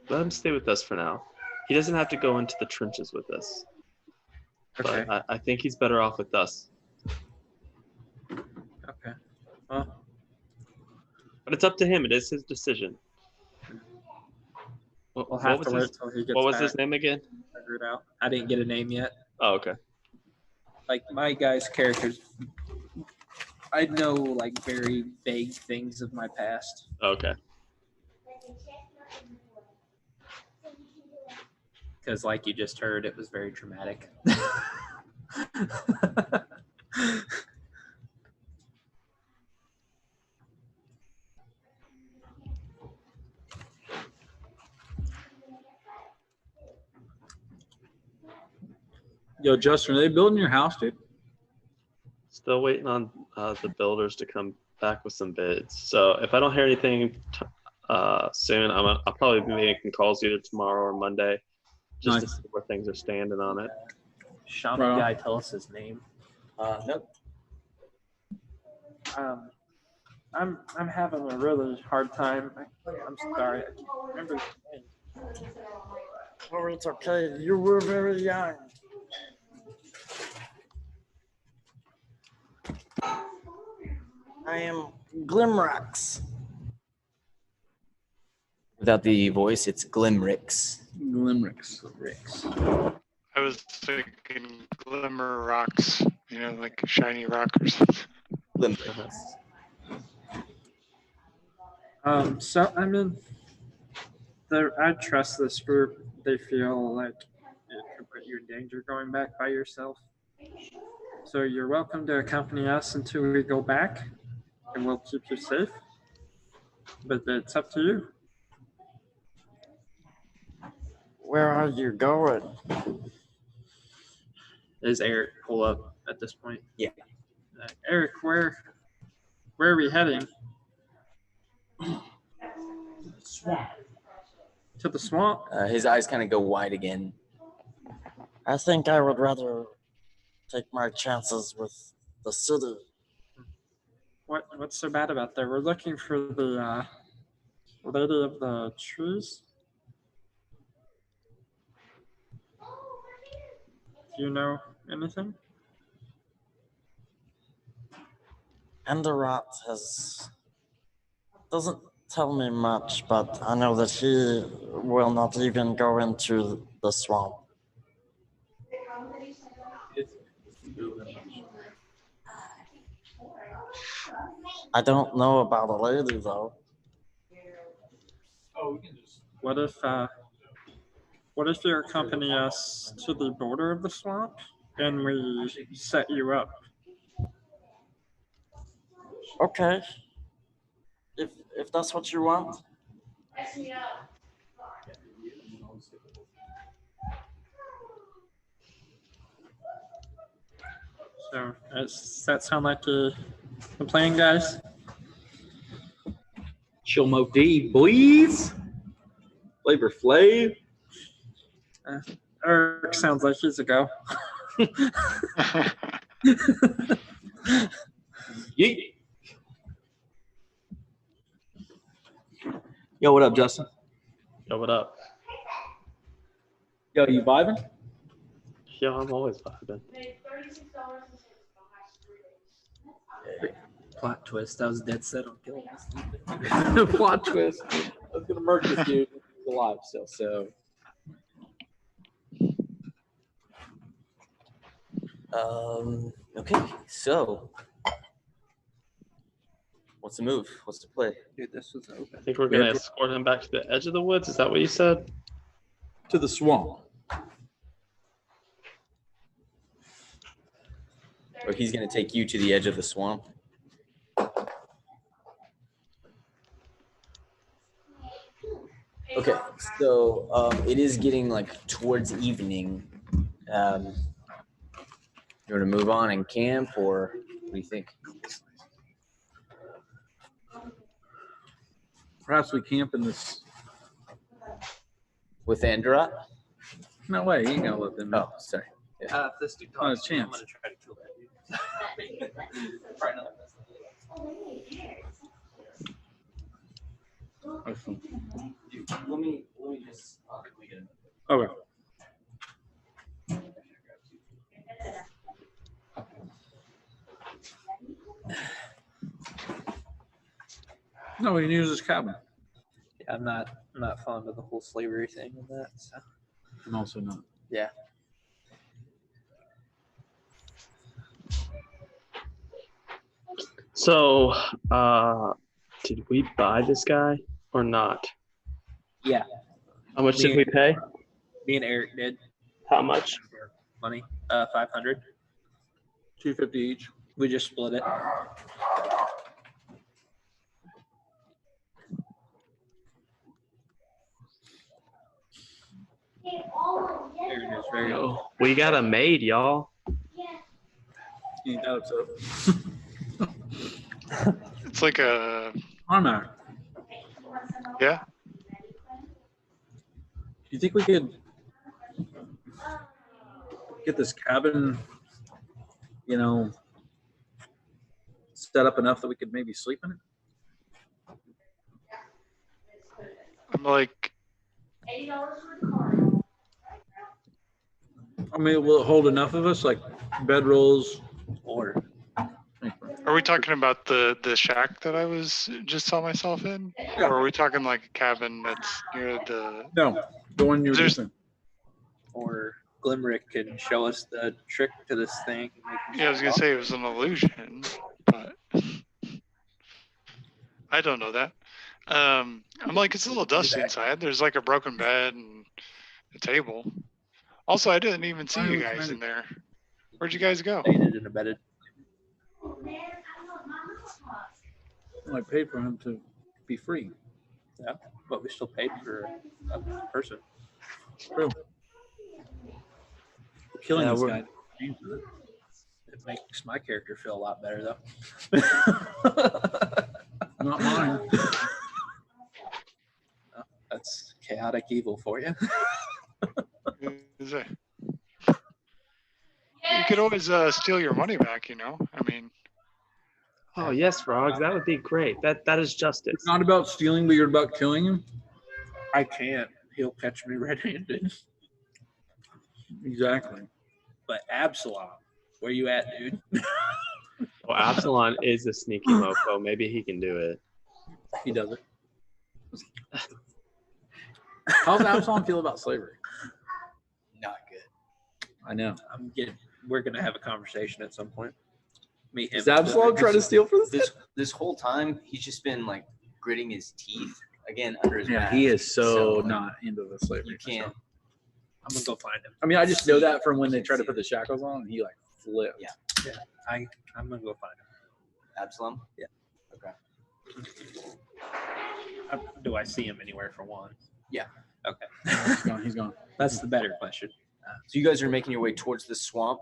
Let him stay with us for now. He doesn't have to go into the trenches with us. okay, But I think he's better off with us. okay. Well, But it's up to him. It is his decision. we'll have to wait till he gets What was back. his name again? Figure it out. I didn't get a name yet. Oh, okay. Like my guy's characters, I know like very vague things of my past. Okay. Because like you just heard, it was very traumatic. Yo, Justin, are they building your house, dude? Still waiting on the builders to come back with some bids. So if I don't hear anything soon, I'll probably be making calls either tomorrow or Monday, just to Nice. see where things are standing on it. Shaman Right on. guy, tell us his name. nope. I'm having a really hard time. I'm sorry. I can't remember his name. Oh, it's okay. You were very young. I am Glimrax. Without the voice, it's Glimricks. Glimricks. Ricks. I was thinking glimmer rocks, like shiny rock or something. Glimricks. So I mean, I trust this group. They feel like it could put you in danger going back by yourself. So you're welcome to accompany us until we go back, and we'll keep you safe. But it's up to you. Where are you going? Is Eric pull up at this point? Yeah. Eric, where are we heading? To the swamp. His eyes kind of go wide again. I think I would rather take my chances with the city. What's so bad about that? We're looking for the lady of the trees. Do you know anything? Enderot doesn't tell me much, but I know that he will not even go into the swamp. I don't know about a lady though. What if you accompany us to the border of the swamp and we set you up? Okay. If that's what you want. So does that sound like a plan, guys? Chill Mo D, boys. Flavor Flav. Eric sounds like he's a go. Yeet. Yo, what up, Justin? Yo, what up? Yo, you vibing? Yo, I'm always vibing. Plot twist. I was dead set on killing this. Plot twist. I was gonna murder this dude. He's alive still. So Okay, so what's the move? What's the play? Dude, this was open. I think we're gonna escort him back to the edge of the woods. Is that what you said? to the swamp. Or he's gonna take you to the edge of the swamp. Okay, so it is getting like towards evening. You want to move on and camp, or what do you think? Perhaps we camp in this. With Androt? No way. You ain't gonna let them know. Oh, sorry. If this dude Not a talks to me, I'm chance. gonna try to kill that dude. Try another Let me just. Okay. No, we can use this cabin. Yeah, I'm not fond of the whole slavery thing and that. So. I'm also not. Yeah. So, did we buy this guy or not? Yeah. How much did we pay? Me and Eric did. How much? Money. 500. $250 each. We just split it. There it is. Very good. Yo, we got a maid, y'all. You ain't that upset. It's like a Armor. yeah. Do you think we could get this cabin, set up enough that we could maybe sleep in it? I'm like, I mean, will it hold enough of us, like bedrolls? Or Are we talking about the shack that I was just saw myself in, Yeah. or are we talking like a cabin that's near the? No, the one you were There's- just in. Or Glimerick can show us the trick to this thing. Yeah, I was gonna say it was an illusion, but I don't know that. I'm like, it's a little dusty inside. There's like a broken bed and a table. Also, I didn't even see Why you are we guys trying to- in there. Where'd you guys go? Baited and abetted. I paid for him to be free. Yeah, but we still paid for a person. True. Killing Yeah, this we're- guy. It makes my character feel a lot better though. Not mine. That's chaotic evil for you. Is it? You could always steal your money back, you know? I mean, Oh yes, Frogs. That would be great. That is justice. It's not about stealing, but you're about killing him. I can't. He'll catch me red-handed. Exactly. But Absalom, where you at, dude? Well, Absalom is a sneaky mofo. Maybe he can do it. He does it. How's Absalom feel about slavery? Not good. I know. We're gonna have a conversation at some point. Meet him. Is Absalom trying to steal from this? This whole time, he's just been like gritting his teeth again under his Yeah, mask. he is so like, not into the slavery. You can't. I'm gonna go find him. I mean, I just know that from when they try to put the shackles on, and he like flipped. Yeah. I'm gonna go find him. Absalom. Yeah. Okay. Do I see him anywhere for one? Yeah. Okay. He's gone. He's gone. That's the better question. So you guys are making your way towards the swamp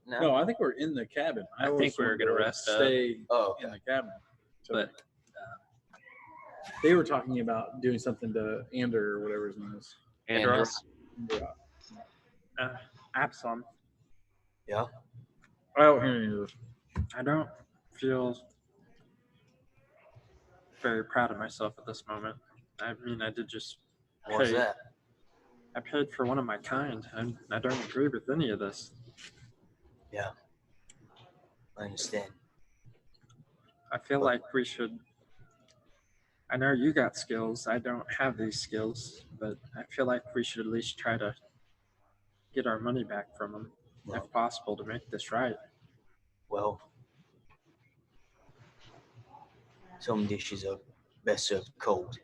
now. No, I think we're in the cabin. I think always we were wanted gonna to rest up. stay Oh, in the cabin. So But they were talking about doing something to Ander or whatever his name is. Andros. Absalom, yeah. I don't hear any of this. I don't feel very proud of myself at this moment. I mean, I did just What's pay. that? I paid for one of my kind, and I don't agree with any of this. Yeah. I understand. I feel like we should. I know you got skills. I don't have these skills, but I feel like we should at least try to get our money back from them, if possible, to make this right. Well, some dishes are best served cold.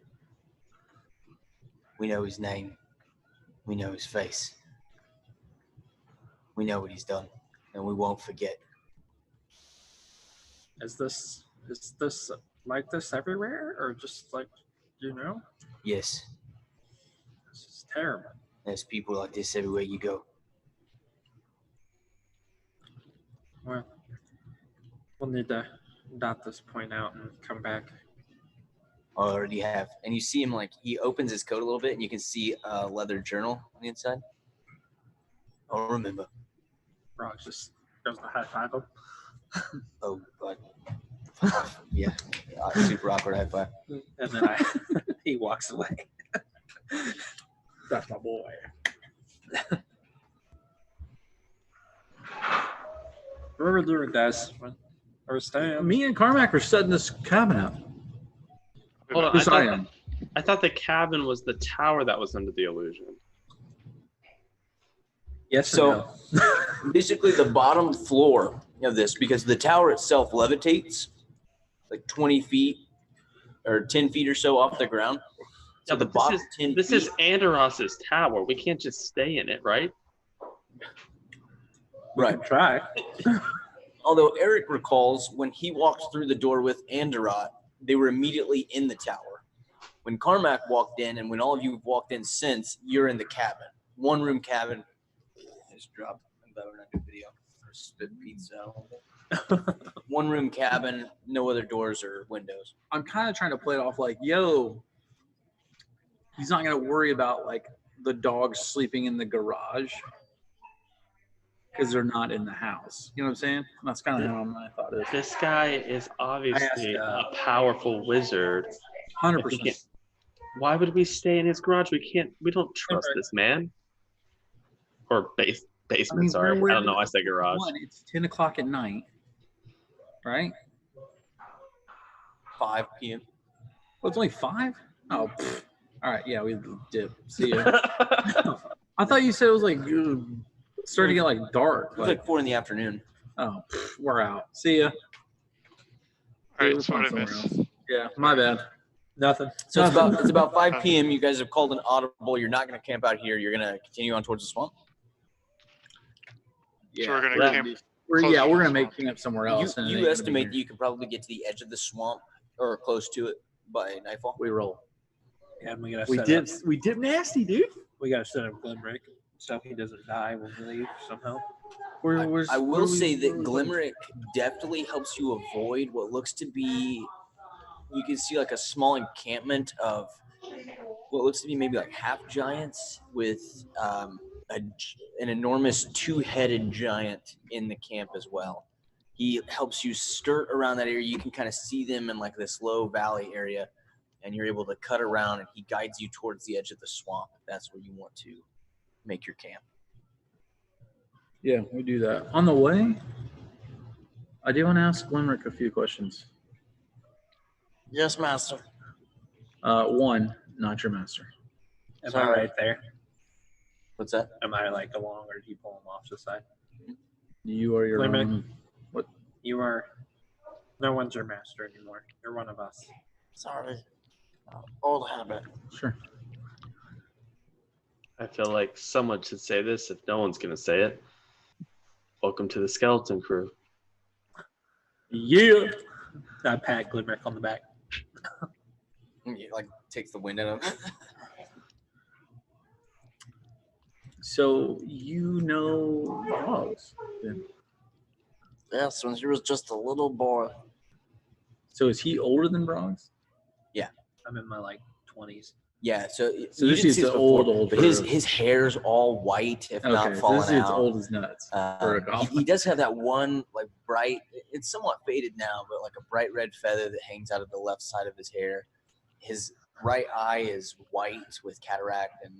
We know his name. We know his face. We know what he's done, and we won't forget. Is this like this everywhere, or just like, you know? Yes, This is terrible. there's people like this everywhere you go. Well, we'll need to dot this point out and come back. I already have. And you see him like, he opens his coat a little bit, and you can see a leather journal on the inside. I'll remember. Rock just goes to high five him. Oh, but yeah, super awkward high five. and then he walks away. That's my boy. What are we doing, guys? Are we staying? Me and Carmack are setting this cabin up. Hold on. Yes, I am. I thought the cabin was the tower that was under the illusion. Yes. So basically the bottom floor of this, because the tower itself levitates like 20 feet or 10 feet or so off the ground. So Yeah, the but bottom 10 this feet, is Andoros's tower. We can't just stay in it, right? right. Try. Although Eric recalls when he walked through the door with Andorot, they were immediately in the tower. When Carmack walked in, and when all of you have walked in since, you're in the cabin. One room cabin. Just dropped. I'm glad we're not doing video. Or spit pizza. One room cabin, no other doors or windows. I'm kind of trying to play it off like, yo, he's not going to worry about like the dogs sleeping in the garage because they're not in the house. You know what I'm saying? That's kind of how my thought is. This guy is obviously I asked, a powerful wizard. 100%. Why would we stay in his garage? We don't trust this man. Or basement, I mean, sorry. we're I don't know why I said garage. One, it's 10 o'clock at night, right? 5 p.m. Well, it's only 5? Oh, pfft. All right. Yeah, we dip. See ya. I thought you said it was like starting to get like dark. It was like 4 in the afternoon. Oh, pfft, we're out. See ya. All right, We'll so what find I somewhere miss. else. Yeah, my bad. Nothing. So it's about 5 p.m. You guys have called an audible. You're not going to camp out here. You're going to continue on towards the swamp. Yeah, So we're gonna we're camp we're closer to gonna the make swamp. camp somewhere else. and it ain't You gonna be estimate here. that you could probably get to the edge of the swamp or close to it by nightfall. We roll. Yeah, and we gotta We set dip. up. We dip nasty, dude. We gotta set up Glimrick so he doesn't die when we leave somehow. I will say that Glimerick definitely helps you avoid what looks to be. You can see like a small encampment of what looks to be maybe like half giants with an enormous 2-headed giant in the camp as well. He helps you skirt around that area. You can kind of see them in like this low valley area, and you're able to cut around, and he guides you towards the edge of the swamp. If that's where you want to make your camp. Yeah, we do that. On the way, I do want to ask Glimerick a few questions. Yes, master. One, not your master. Am I Sorry. right there? What's that? Am I like along, or do you pull him off the side? You are your Glimerick. own. You are. No one's your master anymore. You're one of us. Sorry. Old habit. Sure. I feel like someone should say this if no one's going to say it. Welcome to the skeleton crew. Yeah. I pat Glimerick on the back. He like takes the wind out of it. So you know dogs. Then. Yes, when he was just a little boy. So is he older than Bronx? I'm in my like 20s. Yeah, so So you this didn't is see the this before, old but his hair's all white, if not Okay, so fallen this is out. old as nuts. for a goblin. He does have that one like bright. It's somewhat faded now, but like a bright red feather that hangs out of the left side of his hair. His right eye is white with cataract, and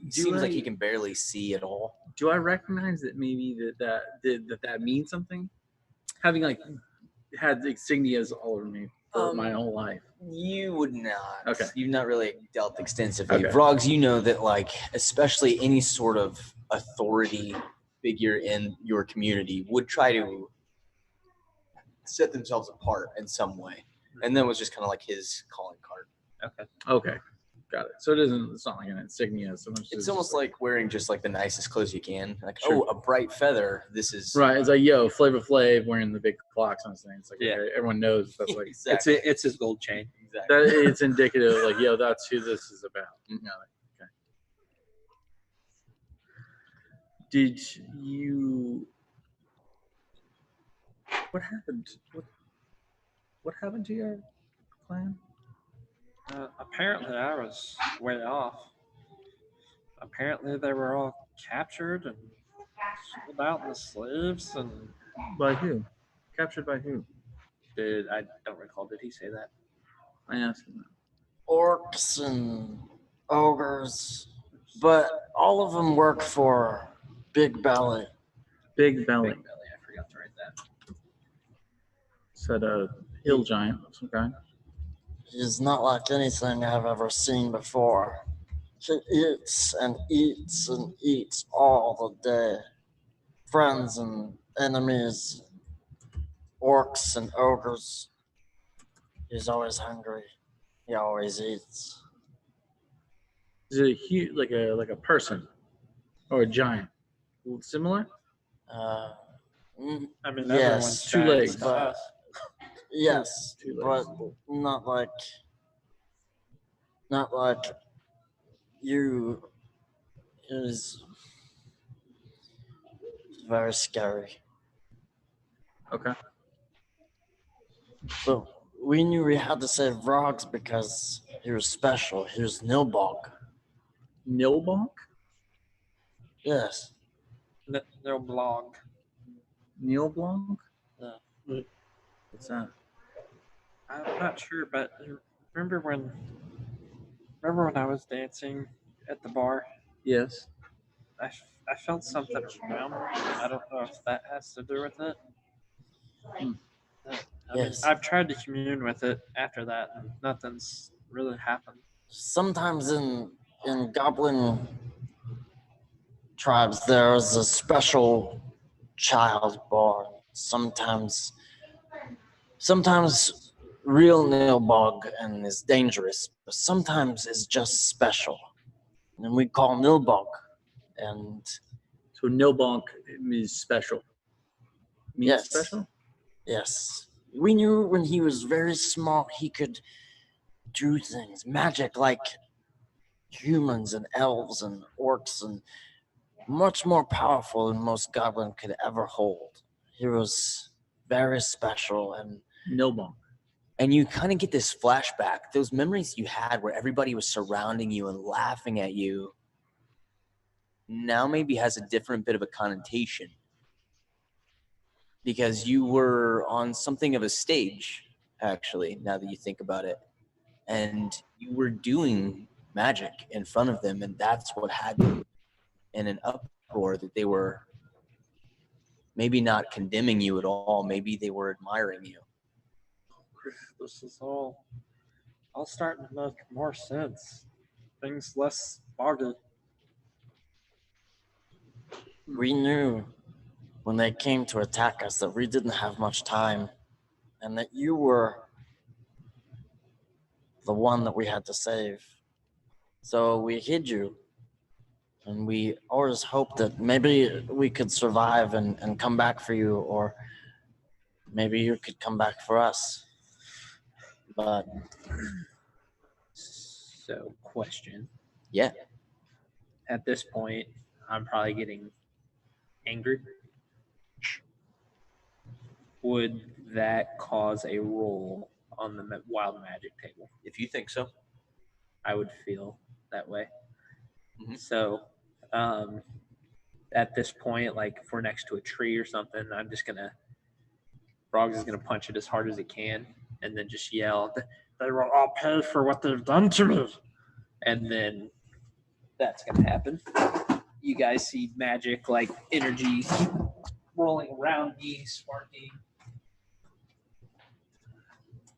he seems like he can barely see at all. Do I recognize that maybe that means something? Having like had insignias all over me for my whole life. You would not. Okay. You've not really dealt extensively. Okay. Vrogs, you know that like especially any sort of authority figure in your community would try to set themselves apart in some way. And that was just kind of like his calling card. Okay, got it. So it's not like an insignia so much. It's almost like wearing just like the nicest clothes you can. Like, Sure. oh, a bright feather. This is right. It's like yo, Flavor Flav wearing the big clocks on his thing. It's like Yeah. okay, everyone knows that's like It's it's his gold chain. exactly. that. It's indicative of like yo, that's who this is about. Mhm. Got it. Okay. Did you? What happened? What happened to your clan? Apparently, I was way off. Apparently, they were all captured and sold out as slaves. And By who? Captured by who? I don't recall. Did he say that? I asked him that. Orcs and ogres, but all of them work for Big Belly. Big belly. Big Belly. I forgot to write that. Said a hill giant of some kind. He's not like anything I've ever seen before. He eats and eats and eats all the day. Friends and enemies, orcs and ogres. He's always hungry. He always eats. Is it a huge, like a person, or a giant? Similar? Mm, I mean, Yes, everyone's 2 giants legs. to us. yes, 2 but legs. not like you. Is very scary. Okay. But we knew we had to save Vrogs because he was special. He was Nilbog. Nilbonk? Yes. They'll blog. Neil Blanc? Yeah. What's that? I'm not sure, but remember when I was dancing at the bar? Yes. I felt something around me. I don't know if that has to do with it. I mean, Yes. I've tried to commune with it after that, and nothing's really happened. Sometimes in goblin tribes, there's a special child born. Sometimes real Nilbog and is dangerous, but sometimes it's just special. And we call Nilbog. And So Nilbonk means special. Means yes, special? yes. We knew when he was very small he could do things, magic like humans and elves and orcs, and much more powerful than most goblin could ever hold. He was very special, and Nilbonk. And you kind of get this flashback, those memories you had where everybody was surrounding you and laughing at you, now maybe has a different bit of a connotation because you were on something of a stage, actually, now that you think about it. And you were doing magic in front of them, and that's what had them in an uproar, that they were maybe not condemning you at all, maybe they were admiring you. This is all starting to make more sense. Things less foggy. we knew when they came to attack us that we didn't have much time, and that you were the one that we had to save. So we hid you, and we always hoped that maybe we could survive and come back for you, or maybe you could come back for us. But So, question. Yeah. At this point, I'm probably getting angry. Would that cause a roll on the wild magic table? If you think so. I would feel that way. Mhm. So, at this point, like if we're next to a tree or something, I'm just gonna Frogs is gonna punch it as hard as he can, and then just yell, "They will all pay for what they've done to me!" And then that's gonna happen. You guys see magic, like energy rolling around me, sparking.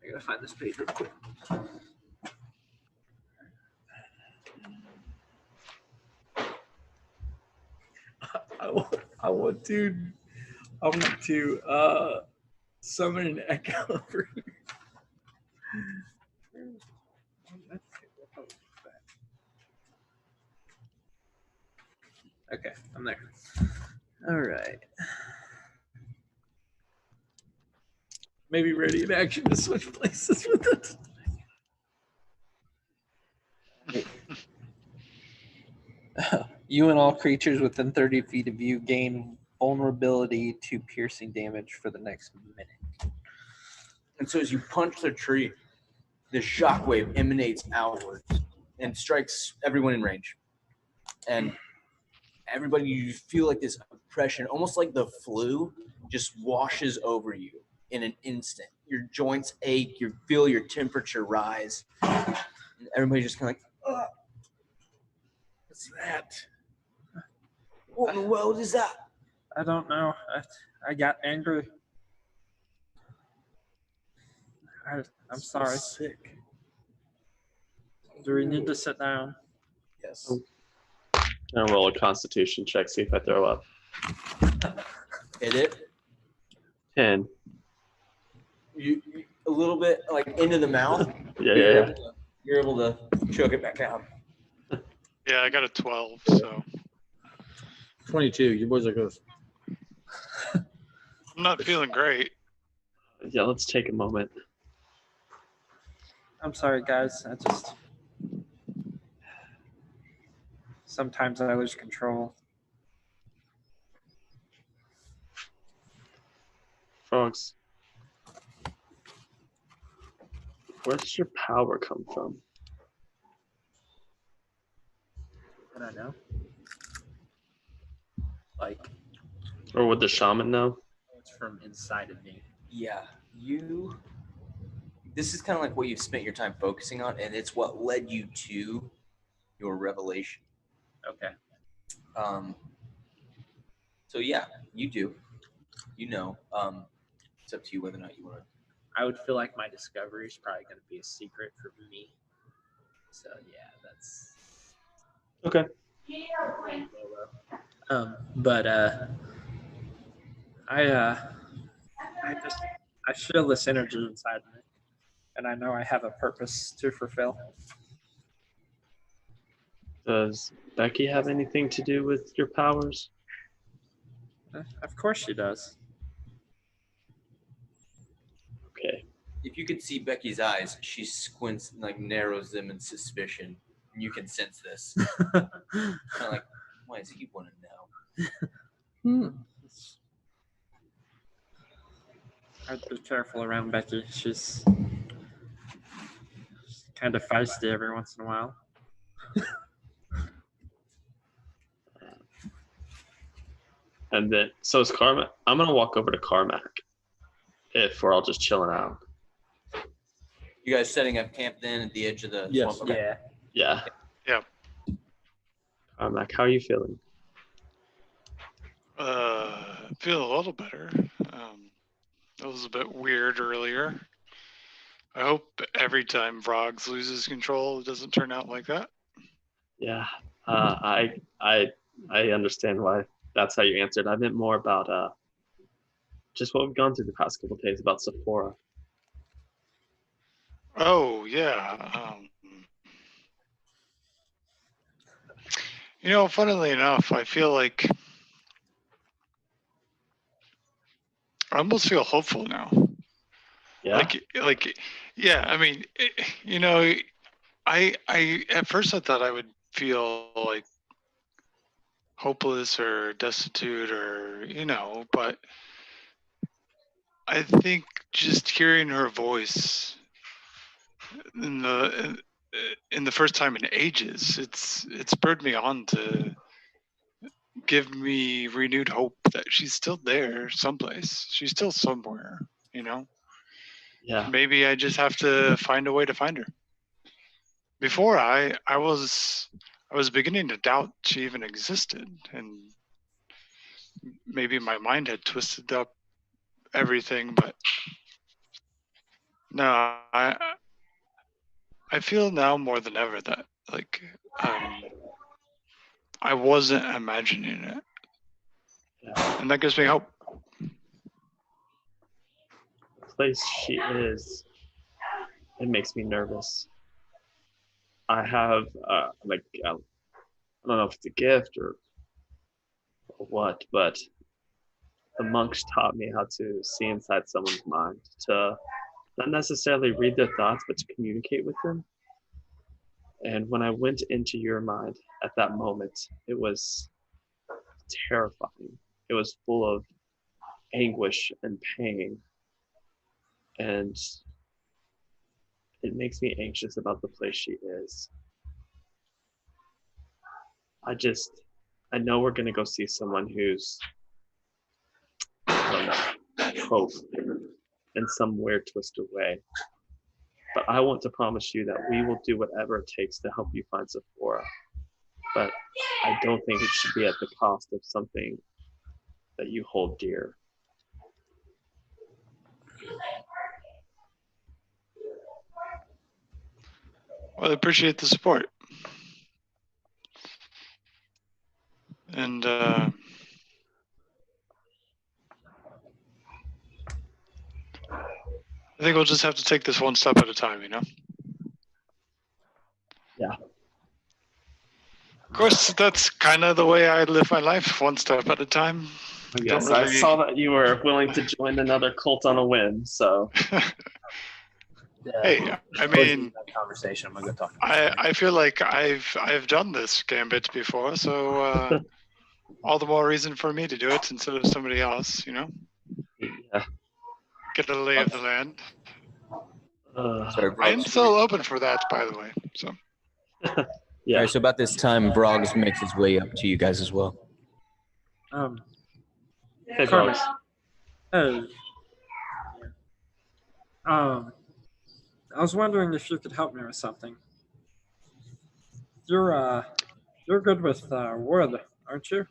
I gotta find this page real quick. I want to summon an echo over here. Okay, I'm there. All right. Maybe ready in action to switch places with it. You and all creatures within 30 feet of you gain vulnerability to piercing damage for the next minute. And so as you punch the tree, the shockwave emanates outwards and strikes everyone in range. And everybody, you feel like this oppression, almost like the flu, just washes over you in an instant. Your joints ache, you feel your temperature rise. And everybody just kind of like, ugh. What's that? What in the world is that? I don't know. I got angry. I'm sorry. Sick. Do we need to sit down? Yes. I'm gonna roll a Constitution check, see if I throw up. Hit it. 10. You a little bit like into the mouth. Yeah. You're able to choke it back down. Yeah, I got a 12, so 22. Your boys are close. I'm not feeling great. Yeah, let's take a moment. I'm sorry, guys. Sometimes I lose control. Frogs. Where does your power come from? I don't know. Like, Or would the shaman know? it's from inside of me. Yeah, this is kind of like what you've spent your time focusing on, and it's what led you to your revelation. Okay. So yeah, you do. You know. It's up to you whether or not you want to I would feel like my discovery is probably going to be a secret for me. So yeah, that's Okay. but I feel this energy inside me, and I know I have a purpose to fulfill. Does Becky have anything to do with your powers? Of course she does. Okay. If you could see Becky's eyes, she squints and like narrows them in suspicion. And you can sense this. Kind of like, why does he want to know? I'd be careful around Becky. She's kind of feisty every once in a while. And then, so is Carmack. I'm gonna walk over to Carmack if we're all just chilling out. You guys setting up camp then at the edge of the Yes. swamp? Okay. Yeah. Yeah. Carmack, how are you feeling? Feel a little better. That was a bit weird earlier. I hope every time Vrogs loses control, it doesn't turn out like that. Yeah. I understand why that's how you answered. I meant more about just what we've gone through the past couple of days about Sephora. Oh yeah. Funnily enough, I feel like I almost feel hopeful now. Yeah. Yeah. I mean, I at first I thought I would feel like hopeless or destitute or but I think just hearing her voice in the first time in ages, it's spurred me on to give me renewed hope that she's still there someplace. She's still somewhere, Yeah. Maybe I just have to find a way to find her. Before I was beginning to doubt she even existed, and maybe my mind had twisted up everything, but no, I feel now more than ever that I wasn't imagining it, and that gives me hope. The place she is, it makes me nervous. I have I don't know if it's a gift or what, but the monks taught me how to see inside someone's mind, to not necessarily read their thoughts, but to communicate with them. And when I went into your mind at that moment, it was terrifying. It was full of anguish and pain. And it makes me anxious about the place she is. I know we're going to go see someone who's, I don't know, hope in some weird, twisted way. But I want to promise you that we will do whatever it takes to help you find Sephora. But I don't think it should be at the cost of something that you hold dear. Well, I appreciate the support. And I think we'll just have to take this one step at a time, Yeah. Of course, that's kind of the way I live my life, one step at a time. Yes, I saw that you were willing to join another cult on a whim, so. Hey, I mean, conversation. I'm gonna go talk. I feel like I've done this gambit before, so all the more reason for me to do it instead of somebody else, Yeah. Get a lay of the land. Sorry, I am Broggs. still open for that, by the way. So. Yeah. All right, so about this time, Broggs makes his way up to you guys as well. Hey, Carmen. Broggs. Hey. I was wondering if you could help me with something. You're good with wood, aren't you?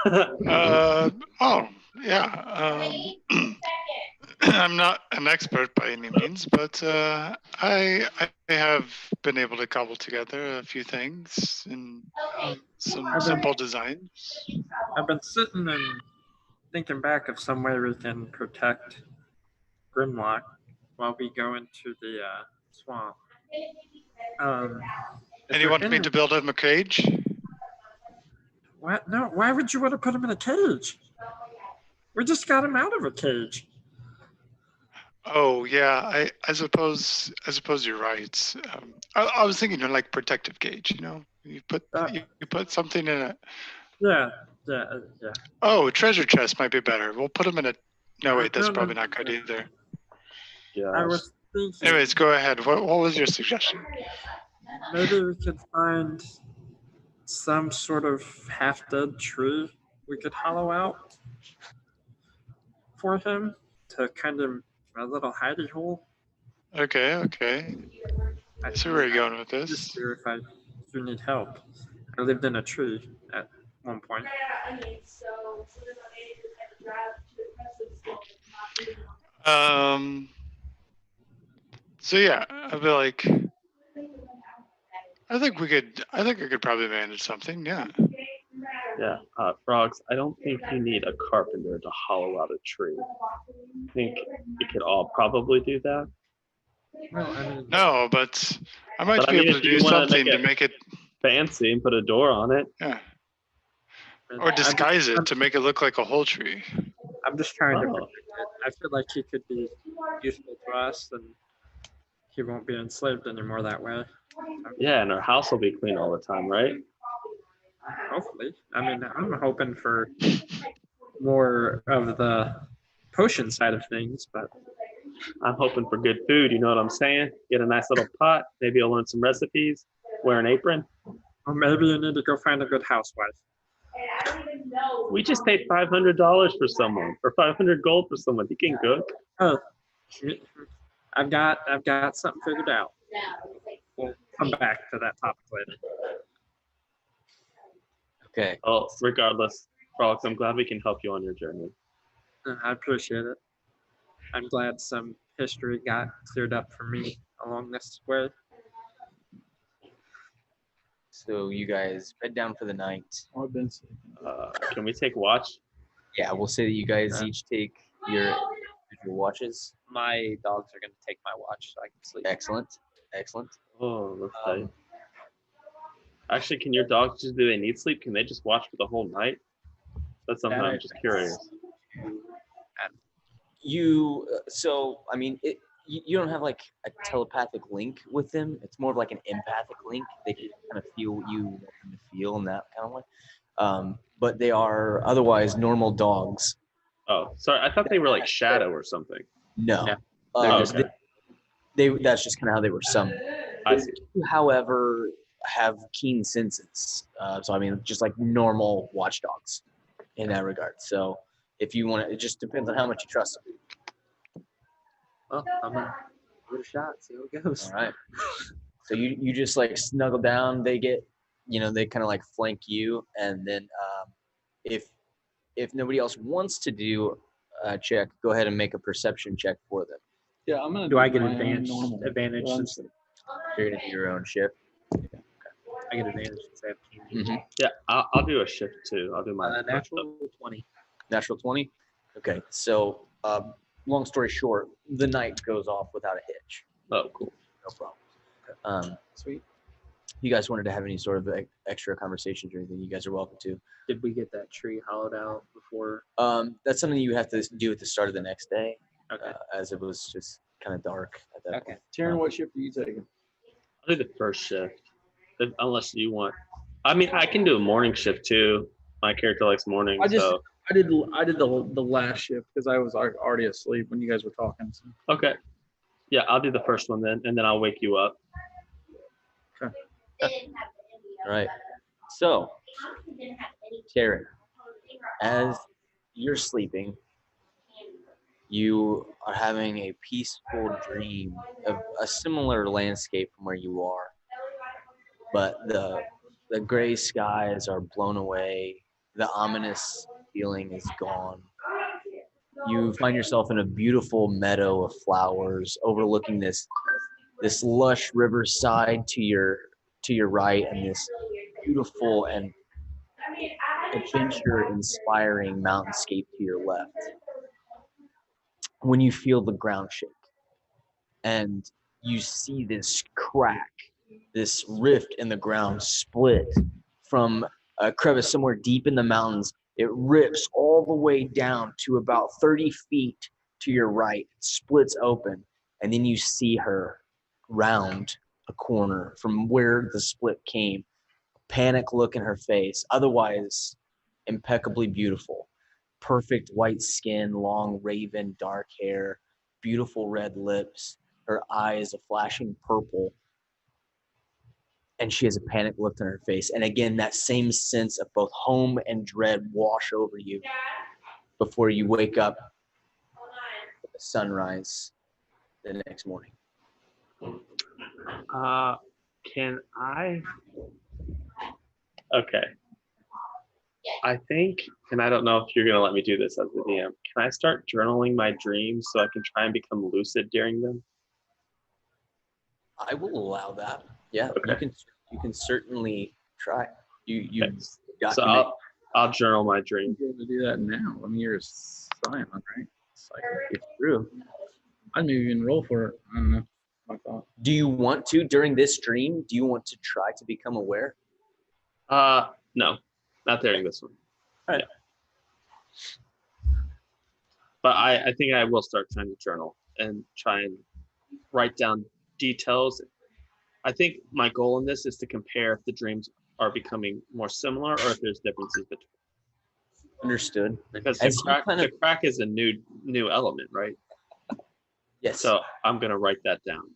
Oh yeah. I'm not an expert by any means, but I have been able to cobble together a few things in some I've been- simple designs. I've been sitting and thinking back of some way we can protect Grimlock while we go into the swamp. Is And you there want me any- to build him a cage? What? No, why would you want to put him in a cage? We just got him out of a cage. Oh yeah, I suppose you're right. I was thinking of like protective cage. You know, you put something in it. Yeah. Oh, treasure chest might be better. We'll put him in a. No wait, that's No, probably not good either. I was thinking Anyways, go ahead. What was your suggestion? maybe we could find some sort of half-dead tree we could hollow out for him to kind of a little hidey hole. Okay. I So where are you going with just this? here if you need help. I lived in a tree at one point. So yeah, I'd be like, I think I could probably manage something. Yeah. Yeah, frogs. I don't think you need a carpenter to hollow out a tree. I think we could all probably do that. Well, I mean, No, but I might But I be mean, able if to you do wanna something make to it- make it, Fancy and put a door on it. yeah, or disguise it to make it look like a whole tree. I'm just trying to Oh. protect it. I feel like he could be useful to us and he won't be enslaved anymore that way. Yeah, and our house will be clean all the time, right? Hopefully. I mean, I'm hoping for more of the potion side of things, but I'm hoping for good food. You know what I'm saying? Get a nice little pot. Maybe you'll learn some recipes. Wear an apron. or maybe you need to go find a good housewife. We just paid $500 for someone, or 500 gold for someone. He can cook. Oh, I've got something figured out. We'll come back to that topic later. Okay. Oh, regardless, frogs. I'm glad we can help you on your journey. I appreciate it. I'm glad some history got cleared up for me along this way. So you guys bed down for the night. I've been sleeping. Can we take watch? Yeah, we'll say that you guys Yeah. each take your watches. My dogs are going to take my watch so I can sleep. Excellent. Oh, that's Um, tight. Actually, can your dogs just do they need sleep? Can they just watch for the whole night? That's something That I'm is- just curious. So I mean, you don't have like a telepathic link with them. It's more of like an empathic link. They can kind of feel what you want them to feel in that kind of way. But they are otherwise normal dogs. Oh, sorry. I thought they were like Shadow or something. No. Yeah. Oh, Just- okay. that's just kind of how they were summoned. I see. However, have keen senses. So I mean, just like normal watchdogs in that regard. So if you want to, it just depends on how much you trust them. Well, I'm going to give it a shot, see how it goes. All right. So you just like snuggle down. They get, they kind of like flank you, and then if nobody else wants to do a check, go ahead and make a perception check for them. Yeah, I'm gonna. Do I get my own advantage? normal. Advantage Well, since You're gonna do your own shift. I get advantage since I have keen. Mm-hmm. Yeah, I'll do a shift too. I'll do my first up. Natural 20. Natural 20. Okay. So long story short, the night goes off without a hitch. Oh, cool. No problem. Sweet. You guys wanted to have any sort of extra conversations or anything, you guys are welcome to. Did we get that tree hollowed out before? That's something you have to do at the start of the next day, Okay. as it was just kind of dark at that Okay. point. Taryn, what shift are you taking? I'll do the first shift, unless you want. I mean, I can do a morning shift too. My character likes morning. I just- so. I did the last shift because I was already asleep when you guys were talking. So. Okay. Yeah, I'll do the first one then, and then I'll wake you up. All right. So, Taryn, as you're sleeping, you are having a peaceful dream of a similar landscape from where you are, but the gray skies are blown away. The ominous feeling is gone. You find yourself in a beautiful meadow of flowers overlooking this lush riverside to your right, and this beautiful and adventure-inspiring mountainscape to your left. When you feel the ground shake and you see this crack, this rift in the ground split from a crevice somewhere deep in the mountains, it rips all the way down to about 30 feet to your right, it splits open, and then you see her round a corner from where the split came. Panic look in her face, otherwise impeccably beautiful. Perfect white skin, long raven dark hair, beautiful red lips, her eyes a flashing purple, and she has a panic look on her face. And again, that same sense of both home and dread wash over you before you wake up at the sunrise the next morning. Can I? Okay. I think, and I don't know if you're going to let me do this as the DM, can I start journaling my dreams so I can try and become lucid during them? I will allow that. Yeah, Okay. you can certainly try. You Okay. document. So I'll journal my dream. You'll be able to do that now. I mean, you're a scion, right? Psychic. It's true. I'd maybe even roll for it. I don't know. I thought. Do you want to, during this dream, do you want to try to become aware? No, not during this one. All right. Yeah. But I think I will start trying to journal and try and write down details. I think my goal in this is to compare if the dreams are becoming more similar or if there's differences between. Understood. Because As the you kind of- crack is a new element, right? Yes. So I'm gonna write that down.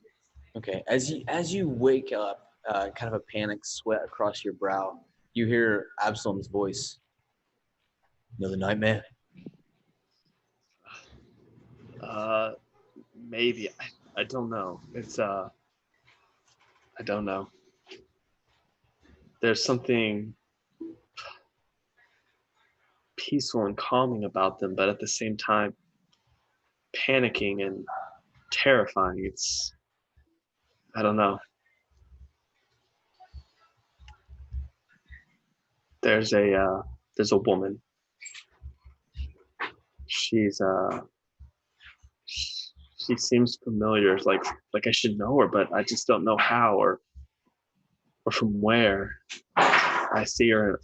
Okay. As you wake up, kind of a panic sweat across your brow, you hear Absalom's voice. Another nightmare? Maybe I don't know. It's I don't know. There's something peaceful and calming about them, but at the same time, panicking and terrifying. It's I don't know. There's a woman. She's she seems familiar, like I should know her, but I just don't know how or from where. I see her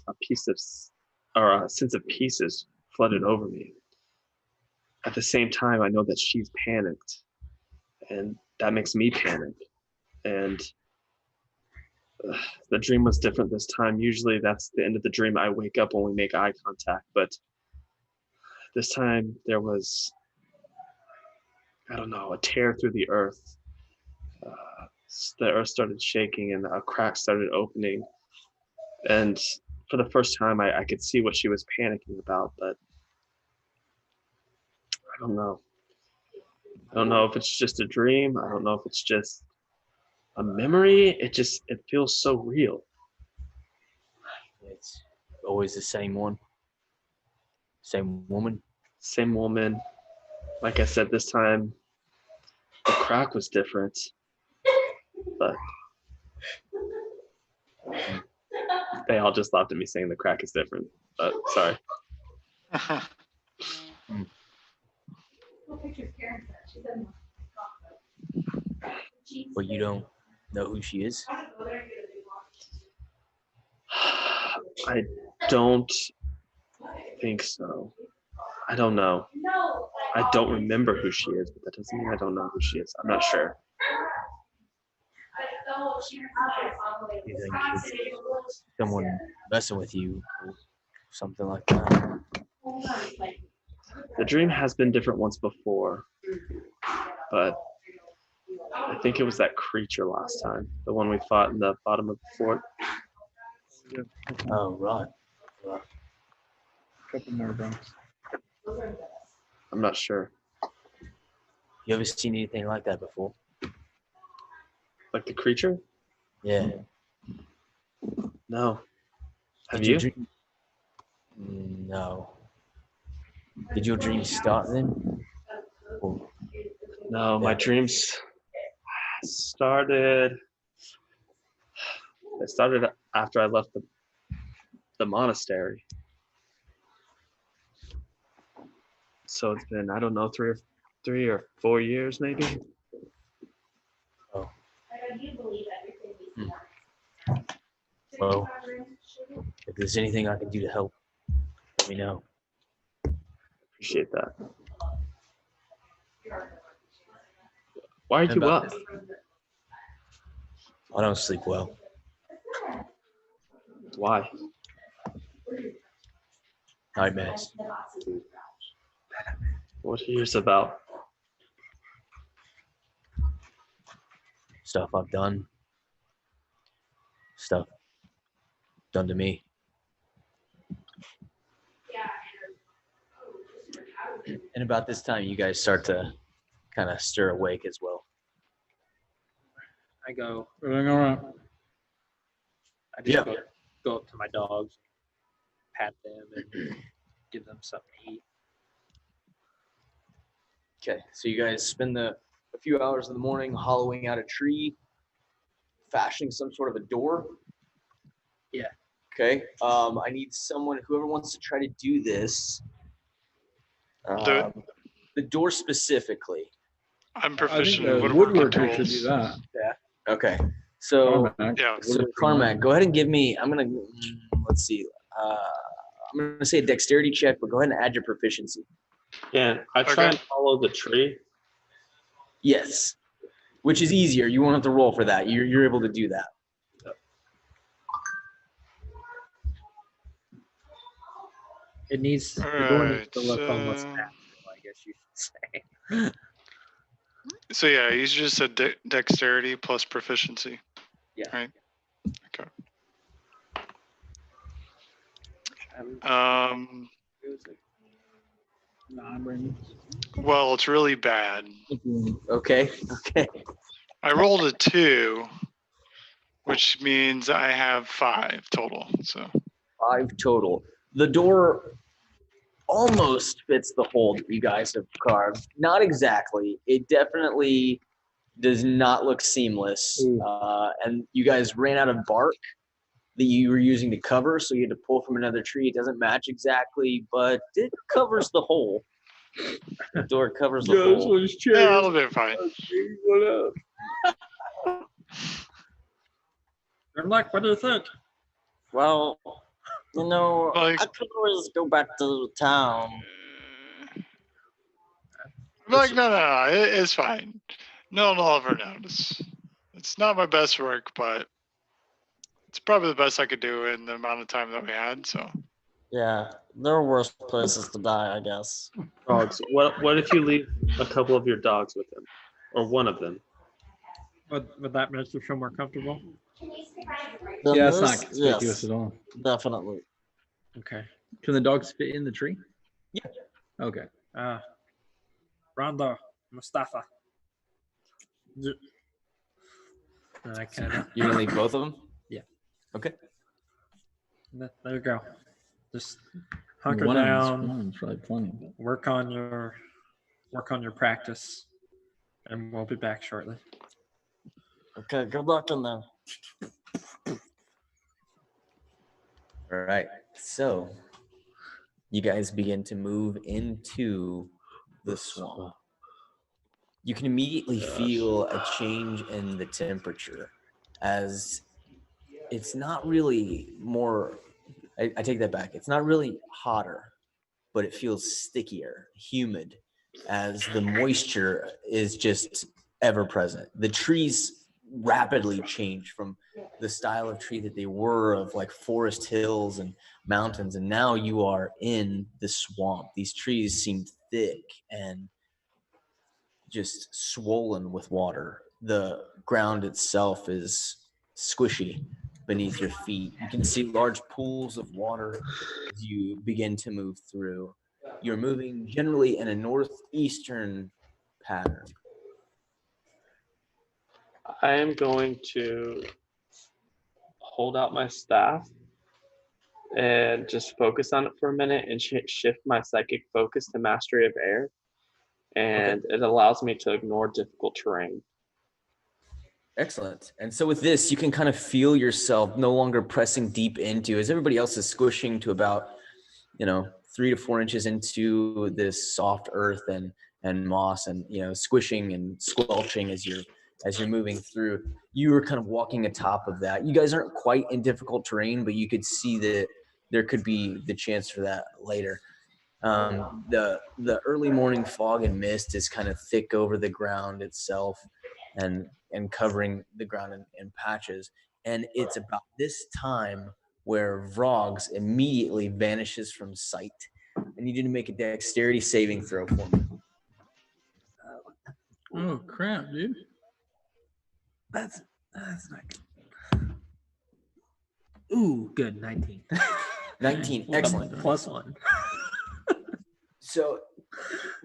a sense of peace is flooded over me. At the same time, I know that she's panicked, and that makes me panic. And the dream was different this time. Usually that's the end of the dream. I wake up when we make eye contact, but this time there was, I don't know, a tear through the earth. The earth started shaking and a crack started opening. And for the first time, I could see what she was panicking about, but I don't know. I don't know if it's just a dream. I don't know if it's just a memory. It feels so real. It's always the same one. Same woman. Same woman. Like I said, this time the crack was different. But they all just laughed at me saying the crack is different. But sorry. Well, you don't know who she is? I don't think so. I don't know. I don't remember who she is, but that doesn't mean I don't know who she is. I'm not sure. You think it's someone messing with you or something like that? The dream has been different once before, but I think it was that creature last time, the one we fought in the bottom of the fort. Oh, right. A couple more broncs. I'm not sure. You ever seen anything like that before? Like the creature? Yeah. No. Have Did you? dream? No. Did your dreams start then? Or- No, my dreams started. It started after I left the monastery. So it's been, I don't know, 3 or 4 years maybe. Oh. Well, if there's anything I can do to help, let me know. Appreciate that. Why are you About up? I don't sleep well. Why? Nightmares. What are yours about? Stuff I've done. Stuff done to me. And about this time, you guys start to kind of stir awake as well. I go. Everything all right? I just Yeah. go up to my dogs, pat them, and give them something to eat. Okay, so you guys spend a few hours in the morning hollowing out a tree, fashioning some sort of a door. Yeah. Okay. I need someone, whoever wants to try to do this. I'll do it. The door specifically. I'm I think proficient the in woodworking woodworker should tools. do that. Okay. So Carmack. Yeah. Carmack, go ahead and give me. I'm gonna let's see. I'm gonna say a dexterity check, but go ahead and add your proficiency. Yeah, I try Okay. and follow the tree. Yes, which is easier. You won't have to roll for that. You're able to do that. It needs the door needs to Alright, look almost natural, I guess you should say. So yeah, you just said dexterity plus proficiency. Yeah. Right. Okay. Nah, Brandon. Well, it's really bad. Okay. Okay. I rolled a 2, which means I have 5 total. So 5 total. The door almost fits the hole that you guys have carved. Not exactly. It definitely does not look seamless. And you guys ran out of bark that you were using to cover, so you had to pull from another tree. It doesn't match exactly, but it covers the hole. The door covers the hole. yeah, that'll be fine. Good luck. What do you think? Well, you know, Like- I could always go back to town. Like no, it's fine. No one will ever notice. It's not my best work, but it's probably the best I could do in the amount of time that we had. So Yeah, there are worse places to die, I guess. Dogs. What if you leave a couple of your dogs with him, or one of them? Would that make you feel more comfortable? Then Yeah, it's not this- conspicuous yes, at all. definitely. Okay. Can the dogs fit in the tree? Yeah. Okay. Rondo, Mustafa. And I kind of You're gonna leave both of them? Yeah. Okay. there you go. Just hunker One of them's- down. one of them's probably plenty. Work on your practice, and we'll be back shortly. Okay, good luck in there. All right. So you guys begin to move into the swamp. You can immediately feel a change in the temperature as it's not really more. I take that back. It's not really hotter, but it feels stickier, humid, as the moisture is just ever present. The trees rapidly change from the style of tree that they were of like forest hills and mountains, and now you are in the swamp. These trees seem thick and just swollen with water. The ground itself is squishy beneath your feet. You can see large pools of water as you begin to move through. You're moving generally in a northeastern pattern. I am going to hold out my staff and just focus on it for a minute and shift my psychic focus to mastery of air. And it allows me to ignore difficult terrain. Excellent. And so with this, you can kind of feel yourself no longer pressing deep into, as everybody else is squishing to about, 3 to 4 inches into this soft earth and moss, and squishing and squelching as you're moving through. You are kind of walking atop of that. You guys aren't quite in difficult terrain, but you could see that there could be the chance for that later. The early morning fog and mist is kind of thick over the ground itself, and covering the ground in patches. And it's about this time where Vrogs immediately vanishes from sight. I need you to make a dexterity saving throw for me. Oh crap, dude! That's not good. Ooh, good. 19. 19, excellent. +1. So,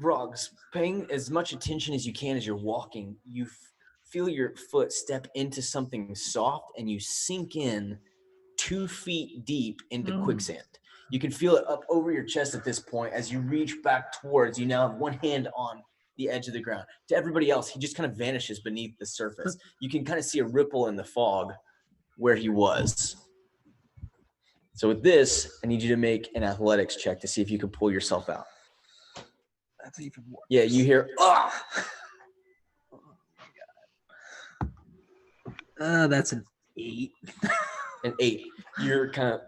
Vrogs, paying as much attention as you can as you're walking, you feel your foot step into something soft, and you sink in 2 feet deep into quicksand. You can feel it up over your chest at this point. As you reach back towards, you now have one hand on the edge of the ground. To everybody else, he just kind of vanishes beneath the surface. You can kind of see a ripple in the fog where he was. So with this, I need you to make an athletics check to see if you can pull yourself out. That's even worse. Yeah, you hear, ah! Oh my god. That's an 8. An 8. You're kind of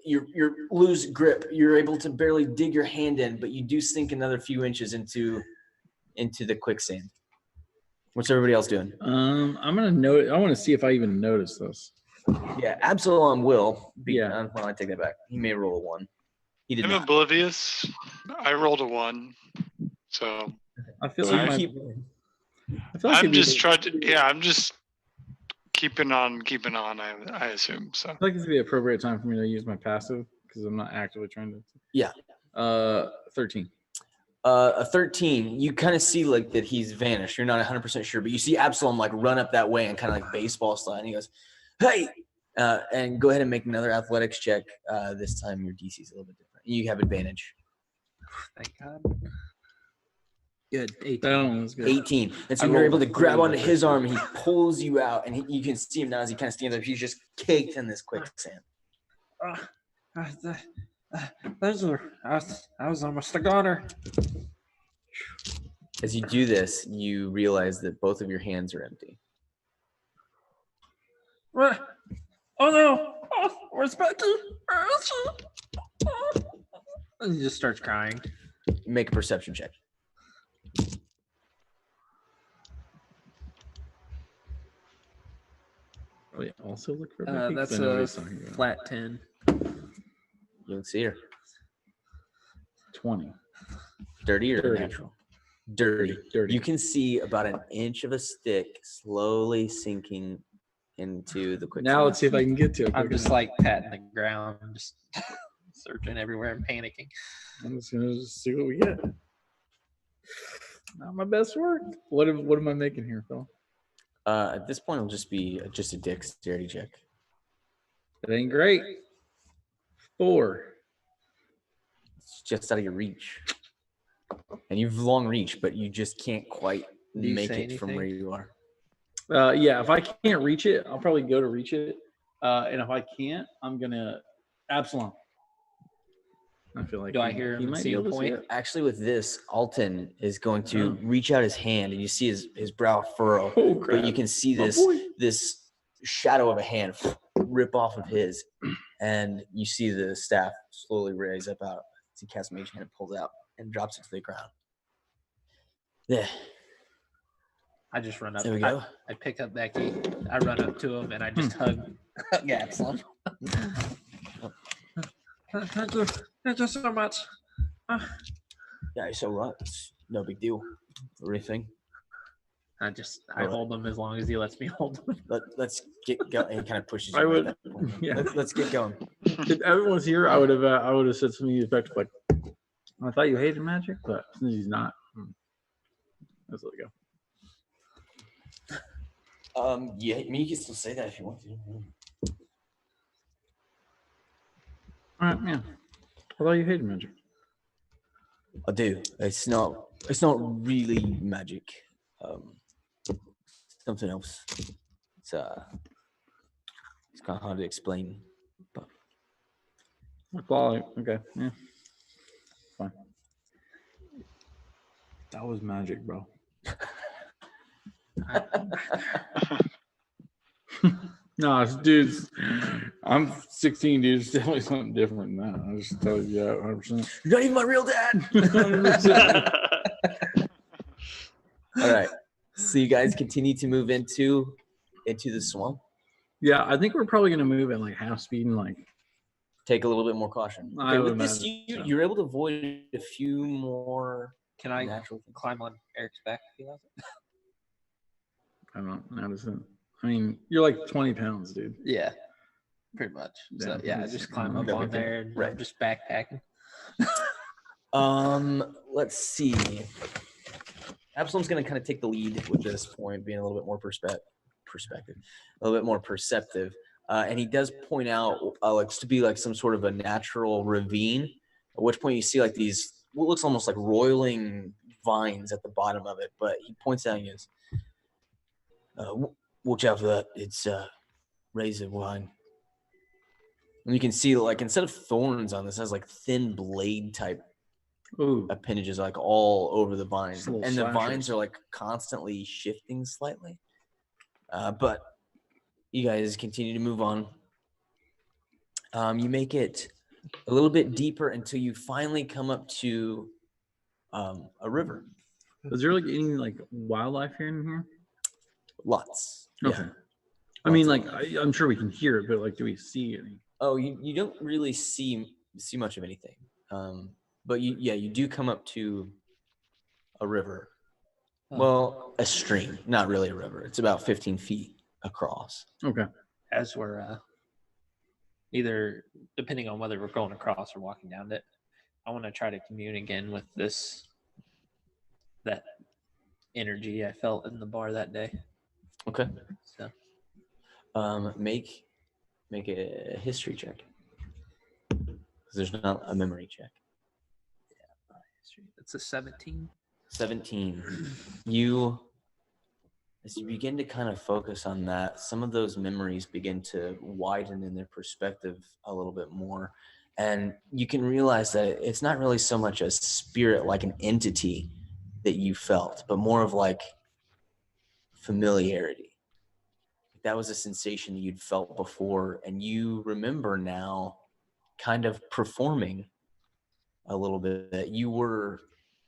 you lose grip. You're able to barely dig your hand in, but you do sink another few inches into the quicksand. What's everybody else doing? I'm gonna note. I want to see if I even notice this. Yeah, Absalom will. Yeah. Well, I take that back. He may roll a 1. He did I'm not. oblivious. I rolled a 1, so I feel So like you my, keep. I feel like I'm it'd be- just trying to. Yeah, I'm just keeping on. I assume so. I feel like this would be the appropriate time for me to use my passive because I'm not actively trying to. Yeah. 13. A 13. You kind of see like that he's vanished. You're not 100% sure, but you see Absalom like run up that way and kind of like baseball style, and he goes, "Hey!" And go ahead and make another athletics check. This time your DC is a little bit different. You have advantage. Thank God. Good. 18. That one was good. 18. And so I you're able to rolled grab a onto his 13. arm, and he pulls you out, and you can see him now as he kind of stands up. He's just caked in this quicksand. I was almost a goner. As you do this, you realize that both of your hands are empty. Oh no! Oh, where's Becky? Where is she? Oh. And he just starts crying. Make a perception check. Oh yeah. Also look for Becky, 'cause That's I know what a he's talking about. flat 10. You don't see her. 20. Dirty or 30. natural? Dirty. Dirty. You can see about an inch of a stick slowly sinking into the quicksand. Now let's see if I can get to it. I'm quick just enough. like patting the ground, just searching everywhere and panicking. I'm just gonna see what we get. Not my best work. What am I making here, Phil? At this point, it'll just be just a dexterity check. It ain't great. 4. It's just out of your reach. And you've long reached, but you just can't quite Do you make say it from anything? where you are. Yeah, if I can't reach it, I'll probably go to reach it. And if I can't, I'm gonna Absalom. I feel like Do I hear he him might see be a able to see point? it. Actually, with this, Alton is going to reach out his hand, and you see his brow furrow. Oh But crap! you can see My this boy. this shadow of a hand rip off of his, and you see the staff slowly raise up out. As he casts mage hand and pulls out and drops it to the ground. Yeah, I just run up. there we go. I pick up Becky. I run up to him and I just hug Absalom. Thank you. Thank you so much. Yeah, it's all right. It's no big deal or anything. I Alright. hold him as long as he lets me hold him. Let's get going. He kind of pushes you I right would- at that point. yeah. Let's get going. If everyone was here, I would have said something to the effect like, "I thought you hated magic, but since he's not, let's let it go." Yeah, I mean, you can still say that if you want to. Yeah. I thought you hated magic. I do. It's not really magic. Something else. It's kind of hard to explain. But Okay. Yeah. Fine. That was magic, bro. No, dudes. I'm 16, dude. It's definitely something different than that. I just tell you that 100%. you're not even my real dad. 100%. All right. So you guys continue to move into the swamp. Yeah, I think we're probably gonna move at like half speed and like. Take a little bit more caution. I Okay, would with this, imagine so. you're able to avoid a few more Can I natural things. climb on Eric's back if he allows it? I don't know. I mean, you're like 20 pounds, dude. Yeah, pretty much. So Yeah, yeah, I it's- just climb up okay. on there and Right. I'm just backpacking. Let's see. Absalom's going to kind of take the lead with this point, being a little bit more perspective, a little bit more perceptive. And he does point out like to be like some sort of a natural ravine, at which point you see like these, what looks almost like roiling vines at the bottom of it. But he points out, he goes, watch out for that. It's razor vine. And you can see like instead of thorns on this, it has like thin blade type Ooh. appendages like all over the vines, Just little and the slashers. vines are like constantly shifting slightly. But you guys continue to move on. You make it a little bit deeper until you finally come up to a river. Is there like any like wildlife here in here? Lots. Okay. Yeah. I mean, Lots like I'm sure we can hear it, but like, do we see any? Oh, you don't really see much of anything. But you do come up to a river. Well, a stream, not really a river. It's about 15 feet across. Okay. As we're either depending on whether we're going across or walking down it, I want to try to commune again with that energy I felt in the bar that day. Okay. So Make a history check. 'Cause there's not a memory check. it's a 17. 17. As you begin to kind of focus on that, some of those memories begin to widen in their perspective a little bit more. And you can realize that it's not really so much a spirit, like an entity that you felt, but more of like familiarity. That was a sensation that you'd felt before, and you remember now kind of performing a little bit that you were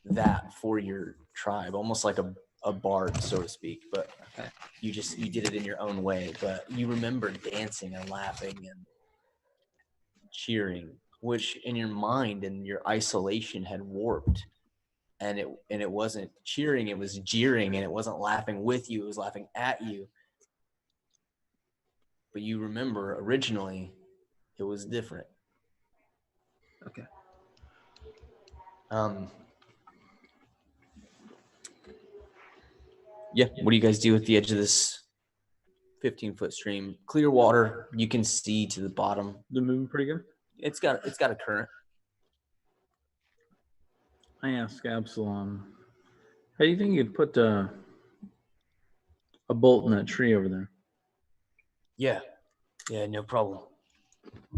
that for your tribe, almost like a bard, so to speak, but Okay. you did it in your own way. But you remember dancing and laughing and cheering, which in your mind and your isolation had warped, and it wasn't cheering, it was jeering, and it wasn't laughing with you, it was laughing at you. But you remember originally it was different. Okay. Yeah, what do you guys do at the edge of this 15-foot stream? Clear water, you can see to the bottom. They're moving pretty good. It's got a current. I asked Absalom, how do you think you'd put a bolt in that tree over there Yeah, no problem.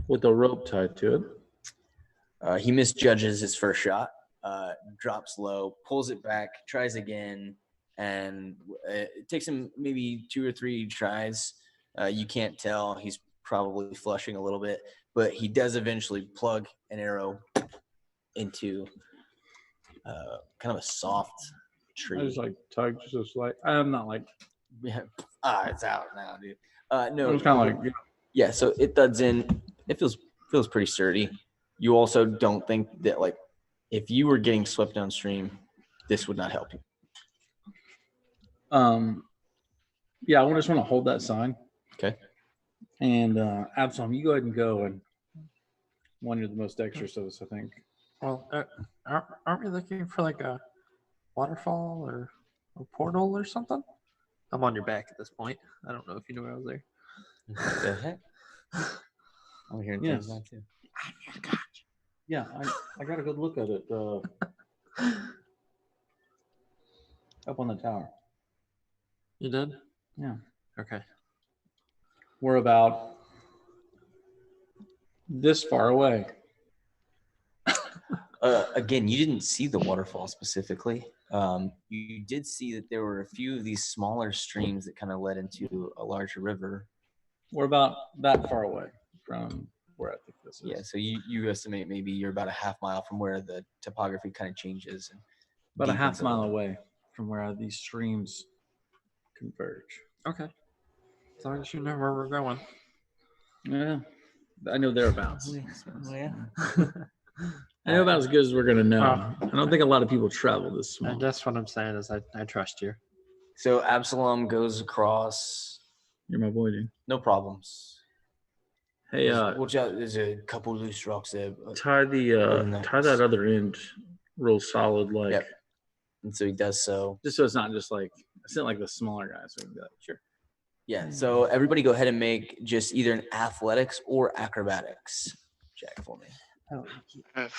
with a rope tied to it? He misjudges his first shot, drops low, pulls it back, tries again, and it takes him maybe 2 or 3 tries. You can't tell. He's probably flushing a little bit, but he does eventually plug an arrow into kind of a soft tree. I just like tugged just like I'm not like Yeah. It's out now, dude. it No, was kind of like yeah. So it thuds in. It feels pretty sturdy. You also don't think that like if you were getting swept downstream, this would not help you. yeah, I just want to hold that sign. Okay. And Absalom, you go ahead and go, and one, you're the most dexterous of us, I think. Well, aren't we looking for like a waterfall or a portal or something? I'm on your back at this point. I don't know if you knew I was there. The heck? I'm hearing Yes. things like that too. Yeah, I got a good look at it. Up on the tower. You did? Yeah. Okay. We're about this far away. Again, you didn't see the waterfall specifically. You did see that there were a few of these smaller streams that kind of led into a larger river. We're about that far away from where I think this is. Yeah, so you estimate maybe you're about a half mile from where the topography kind of changes. And About a half deepens mile little. away from where these streams converge. Okay. As long as you know where we're going. Yeah, I know thereabouts. Yeah. I know about as good as we're gonna know. Wow. I don't think a lot of people travel this small. And that's what I'm saying is I trust you. So Absalom goes across. You're my boy, dude. No problems. Hey, Watch out! There's a couple loose rocks there. tie that other end real solid, like Yep. And so he does so. just so it's not just like it's not like the smaller guys. So we can be like, sure. Yeah. So everybody, go ahead and make just either an athletics or acrobatics check for me.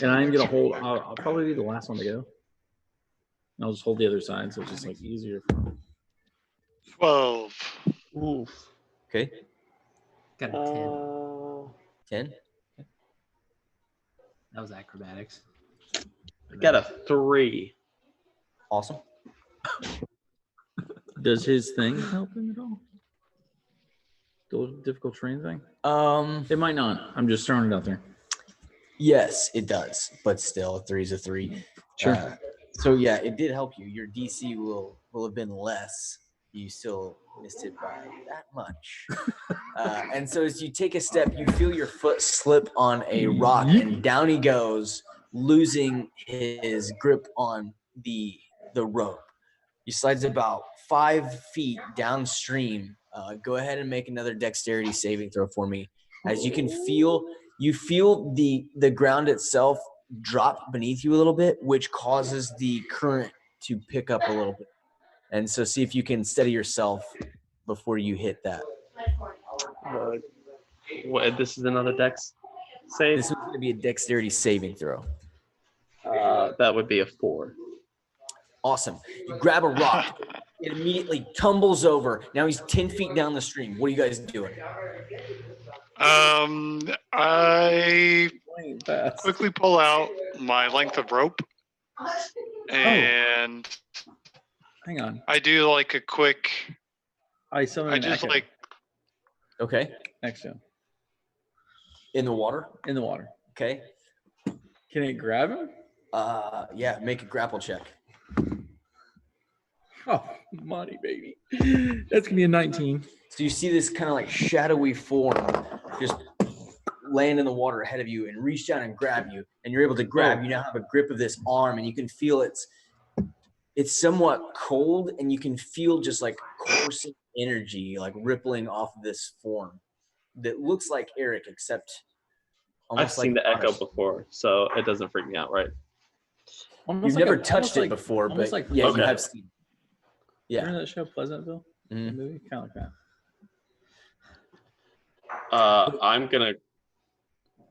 And I'm gonna hold. I'll probably be the last one to go. And I'll just hold the other side, so it's just like easier. 12. Oof. Okay. Got a 10. 10. That was acrobatics. I got a 3. Awesome. Does his thing help him at all? The difficult terrain thing? It might not. I'm just throwing it out there. Yes, it does, but still, a 3 is a 3. Sure. So yeah, it did help you. Your DC will have been less. You still missed it by that much. And so as you take a step, you feel your foot slip on a rock, and down he goes, losing his grip on the rope. He slides about 5 feet downstream. Go ahead and make another dexterity saving throw for me. As you can feel, the ground itself drop beneath you a little bit, which causes the current to pick up a little bit. And so see if you can steady yourself before you hit that. What? This is another dex save? This is going to be a dexterity saving throw. That would be a 4. Awesome. You grab a rock. It immediately tumbles over. Now he's 10 feet down the stream. What are you guys doing? I quickly pull out my length of rope, and Hang on. I do like a quick. I summon I an just echo like. Okay. next to him In the water. in the water. Okay. Can it grab him? Yeah, make a grapple check. Oh, money, baby. That's gonna be a 19. So you see this kind of like shadowy form just land in the water ahead of you and reach down and grab you, and you're able to grab. You now have a grip of this arm, and you can feel it's somewhat cold, and you can feel just like coursing energy like rippling off of this form that looks like Eric, except I've seen the echo before, so it doesn't freak me out, right? You've never touched it before, but yeah, you have seen. Yeah. Remember that show Pleasantville? Mhm. Movie? Kind of like that. I'm gonna.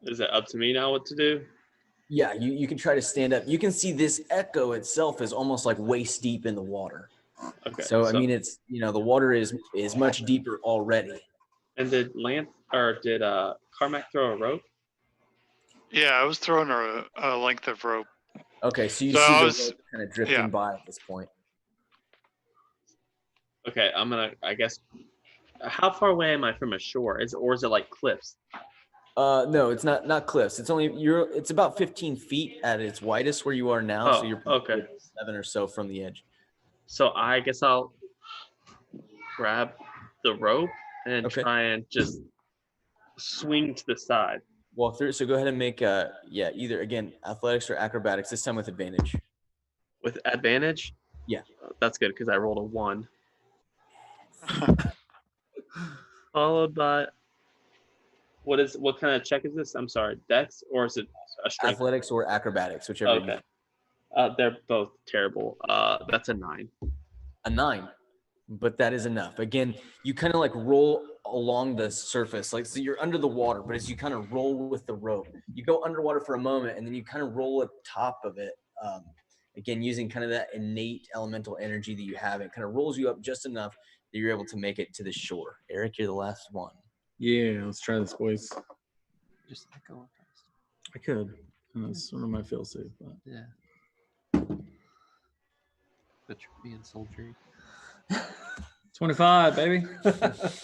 Is it up to me now what to do? Yeah, you can try to stand up. You can see this echo itself is almost like waist deep in the water. Okay. So I mean, it's the water is much deeper already. And did Carmack throw a rope? Yeah, I was throwing a length of rope. Okay, so you So see I the was- rope kind of drifting yeah. by at this point. Okay, I'm gonna. I guess. How far away am I from a shore? Or is it like cliffs? No, it's not cliffs. It's about 15 feet at its widest where you are now. So Oh, you're okay. 7 or so from the edge. So I guess I'll grab the rope and Okay. try and just swing to the side. Walk through. So go ahead and make either again athletics or acrobatics. This time with advantage. With advantage? Yeah. That's good because I rolled a 1. Followed by what kind of check is this? I'm sorry, dex or is it a strength? Athletics or acrobatics, whichever. Okay. They're both terrible. That's a 9. A 9, but that is enough. Again, you kind of like roll along the surface, like so you're under the water, but as you kind of roll with the rope, you go underwater for a moment and then you kind of roll at the top of it. Again, using kind of that innate elemental energy that you have, it kind of rolls you up just enough that you're able to make it to the shore. Eric, you're the last one. Yeah, let's try this, boys. Just go on first. I could. That's sort of my feel safe, but Yeah. But you're being sultry. 25, baby.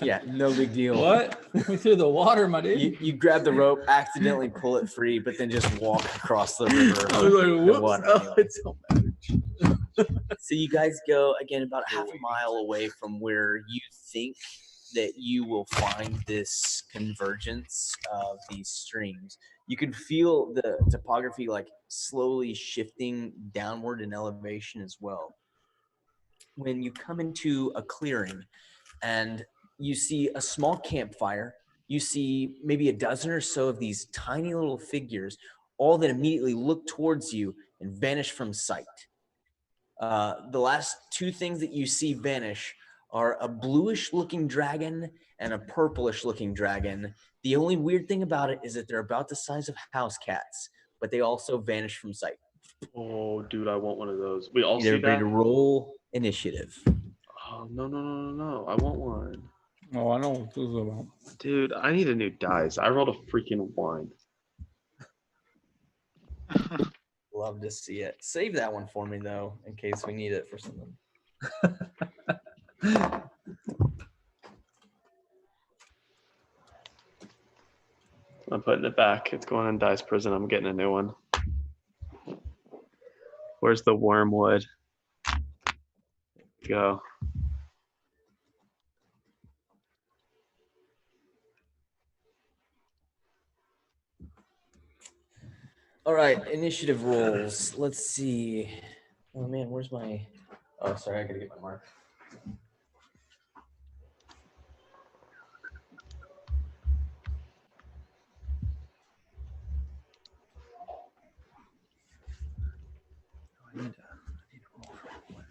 Yeah, no big deal. What? We threw the water, my dude. You grab the rope, accidentally pull it free, but then just walk across the river. I was like, The whoops. water, Oh, anyway. it don't matter. So you guys go again about half a mile away from where you think that you will find this convergence of these streams. You can feel the topography like slowly shifting downward in elevation as well. When you come into a clearing and you see a small campfire, you see maybe a dozen or so of these tiny little figures, all that immediately look towards you and vanish from sight. The last two things that you see vanish are a bluish looking dragon and a purplish looking dragon. The only weird thing about it is that they're about the size of house cats, but they also vanish from sight. Oh, dude, I want one of those. We all Need see everybody that? to roll initiative. Oh, no. I want one. Oh, I know what this is about. Dude, I need a new dice. I rolled a freaking 1. Love to see it. Save that one for me though, in case we need it for something. I'm putting it back. It's going in dice prison. I'm getting a new one. Where's the wormwood? Go. All right, initiative rolls. Let's see. Oh man, where's my? Oh, sorry, I gotta get my mark. I need to roll for one.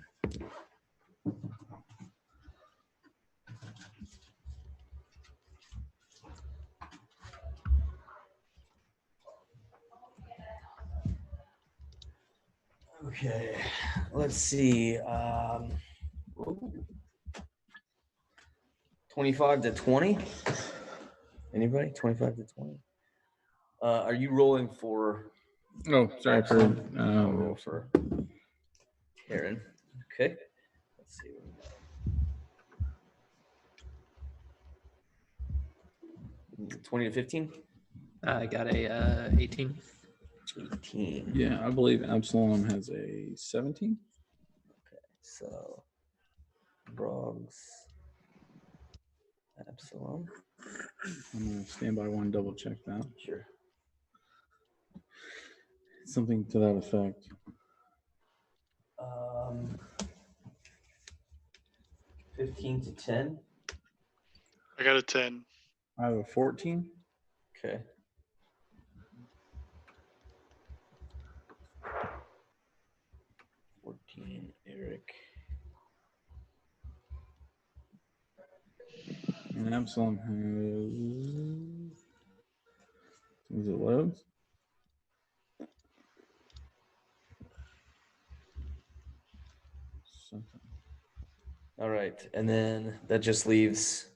Okay, let's see. 25 to 20. Anybody? 25 to 20. Are you rolling for? Oh, sorry for I'll roll for Aaron. Okay. Let's see. 20 to 15. I got a 18. 18. yeah, I believe Absalom has a 17. Okay, so Brogs, Absalom. I'm gonna stand by one, double check that. Sure. Something to that effect. 15 to 10. I got a 10. I have a 14. Okay. Eric. And Absalom has. Is it loads? Something. All right, and then that just leaves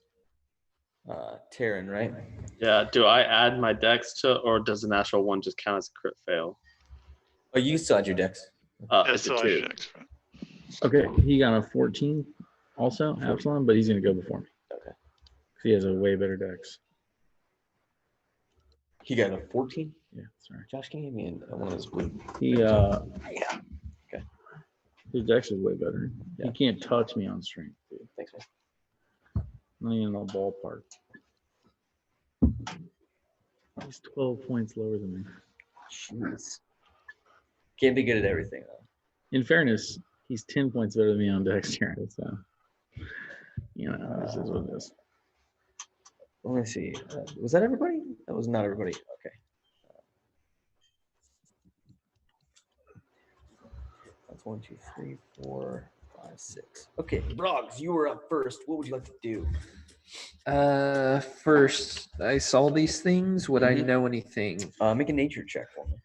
Taryn, right? Yeah, do I add my dex to, or does the natural one just count as a crit fail? Oh, you still had your dex. It's a 2. Okay, he got a 14 also, Absalom, but he's going to go before me. Okay. He has a way better dex. He got a 14. Yeah, sorry. Josh, can you give me one of those blue? He, Yeah. Okay. His dex is way better. Yeah. He can't touch me on strength, dude. Thanks, man. Not even in the ballpark. He's 12 points lower than me. Jeez. Can't be good at everything though. In fairness, he's 10 points better than me on dexterity, so you know, this is what it is. Let me see. Was that everybody? That was not everybody. Okay. That's 1, 2, 3, 4, 5, 6. Okay, Brogs, you were up first. What would you like to do? First, I saw these things. Would I Mhm. know anything? Make a nature check for me.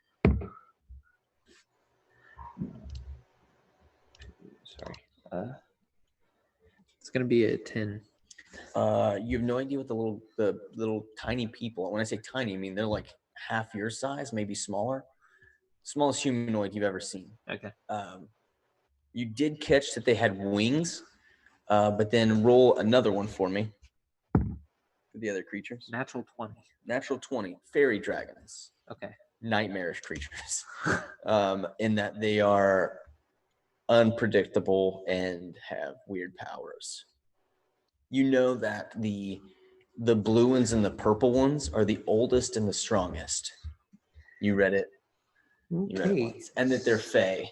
Sorry. It's gonna be a 10. You have no idea what the little tiny people. When I say tiny, I mean they're like half your size, maybe smaller. Smallest humanoid you've ever seen. Okay. You did catch that they had wings, but then roll another one for me. For the other creatures. Natural 20. Natural 20. Fairy dragons. Okay. Nightmarish creatures. In that they are unpredictable and have weird powers. You know that the blue ones and the purple ones are the oldest and the strongest. You read it. You read it Okay. once. And that they're fae.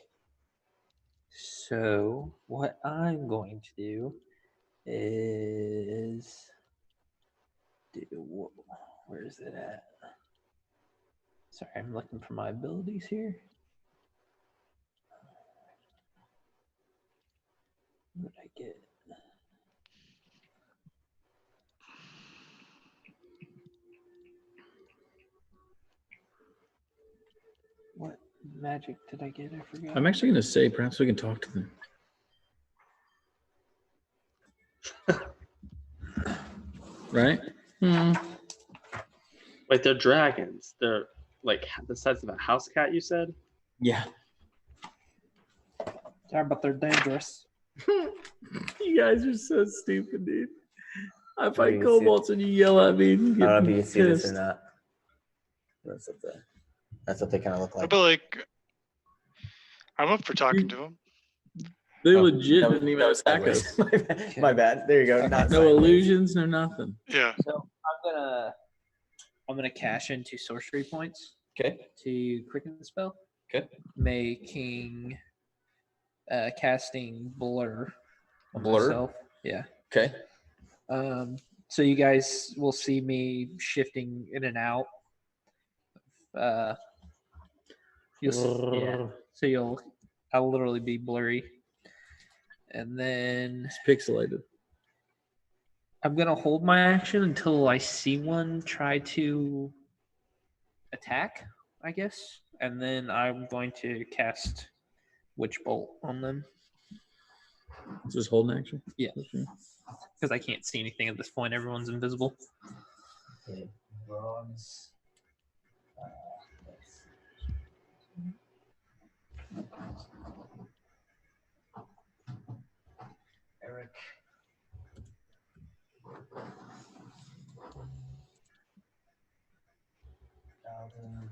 So what I'm going to do is where is it at? Sorry, I'm looking for my abilities here. What did I get? What magic did I get? I forgot. I'm actually going to say perhaps we can talk to them. Right? Wait, they're dragons. They're like the size of a house cat, you said? Yeah. Yeah, but they're dangerous. You guys are so stupid, dude. I Maybe fight you see kobolds and you yell at me. And I don't know if you get can see this or pissed. not. That's what they kind of look like. But like, I'm up for talking to him. They Oh, legit that was- didn't even that was attack sideways. us. My bad. My bad. There you go. Not No sideways. illusions, no nothing. Yeah. So I'm gonna cash in 2 sorcery points Okay. to quicken the spell, Okay. making casting blur on Blur? myself. Yeah. Okay. So you guys will see me shifting in and out. Yeah. So I'll literally be blurry, and then It's pixelated. I'm gonna hold my action until I see one try to attack, I guess, and then I'm going to cast Witch Bolt on them Just holding action. Yeah. Okay. because I can't see anything at this point. Everyone's invisible. Okay. Bronze. Eric. Alvin.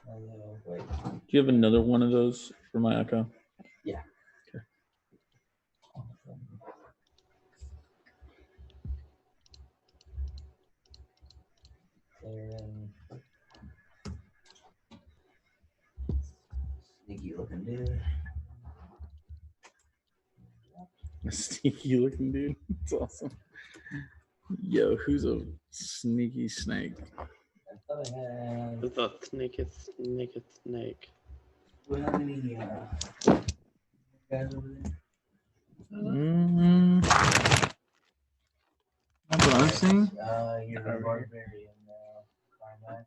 Hello. Wait. Do you have another one of those for my echo? Yeah. Okay. Aaron. Sneaky looking dude. A sneaky looking dude. That's awesome. Yo, who's a sneaky snake? I thought I had. The naked snake. Do we have any guys over there? That's what I'm seeing. You're the barbarian now. Carmack.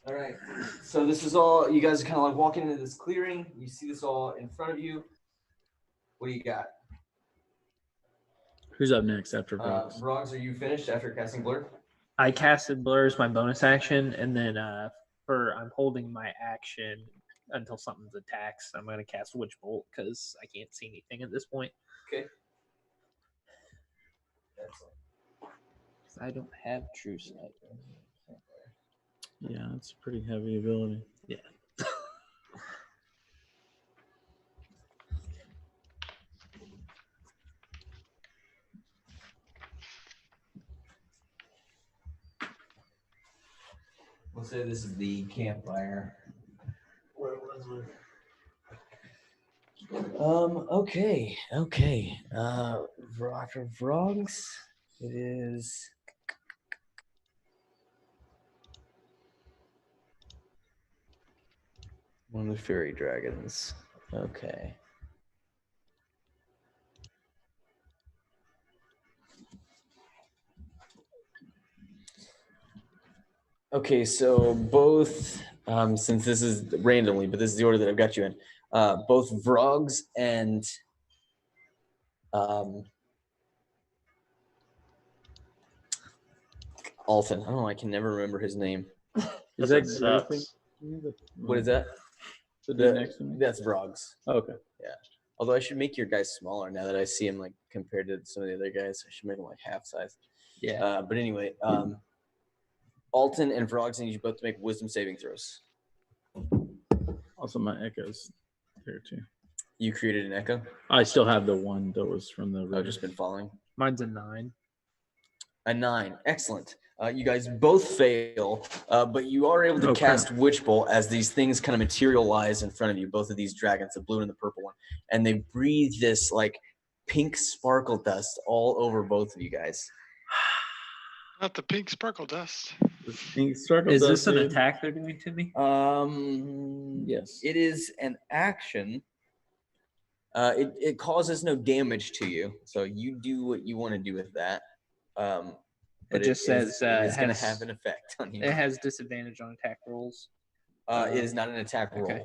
All right. So this is all. You guys are kind of like walking into this clearing. You see this all in front of you. What do you got? Who's up next after Brost? Rogs, are you finished after casting blur? I casted blur as my bonus action, and then I'm holding my action until something's attacks. I'm gonna cast Witch Bolt because I can't see anything at this point. Okay. Excellent. 'Cause I don't have True Sight. Yeah, it's a pretty heavy ability. Yeah. We'll say this is the campfire. Where was it? Okay. After Vrogs, it is One of the fairy dragons. Okay. Okay, so both, since this is randomly, but this is the order that I've got you in, both Vrogs and Alton. I don't know, I can never remember his name. Is That that sucks. Griffin? What is that? The dude next to me? That's Vrogs. Oh, okay. Although I should make your guys smaller now that I see him like compared to some of the other guys. I should make them like half size. Yeah. But anyway, Alton and Vrogs need you both to make wisdom saving throws. Also, my echo's there too. You created an echo? I still have the one that was from the. I've just been following. Mine's a 9. A 9. Excellent. You guys both fail, but you are able to Oh, cast Witch Bolt as these things kind of materialize in front of you, both of these dragons, the blue and the purple one. And they breathe this like pink sparkle dust all over both of you guys. Not the pink sparkle dust. Pink circle Is dust, this an dude. attack they're doing to me? Yes. It is an action. It causes no damage to you, so you do what you want to do with that. But It just says, it's going to has- have an effect on you. It has disadvantage on attack rolls. It is not an attack roll. Okay.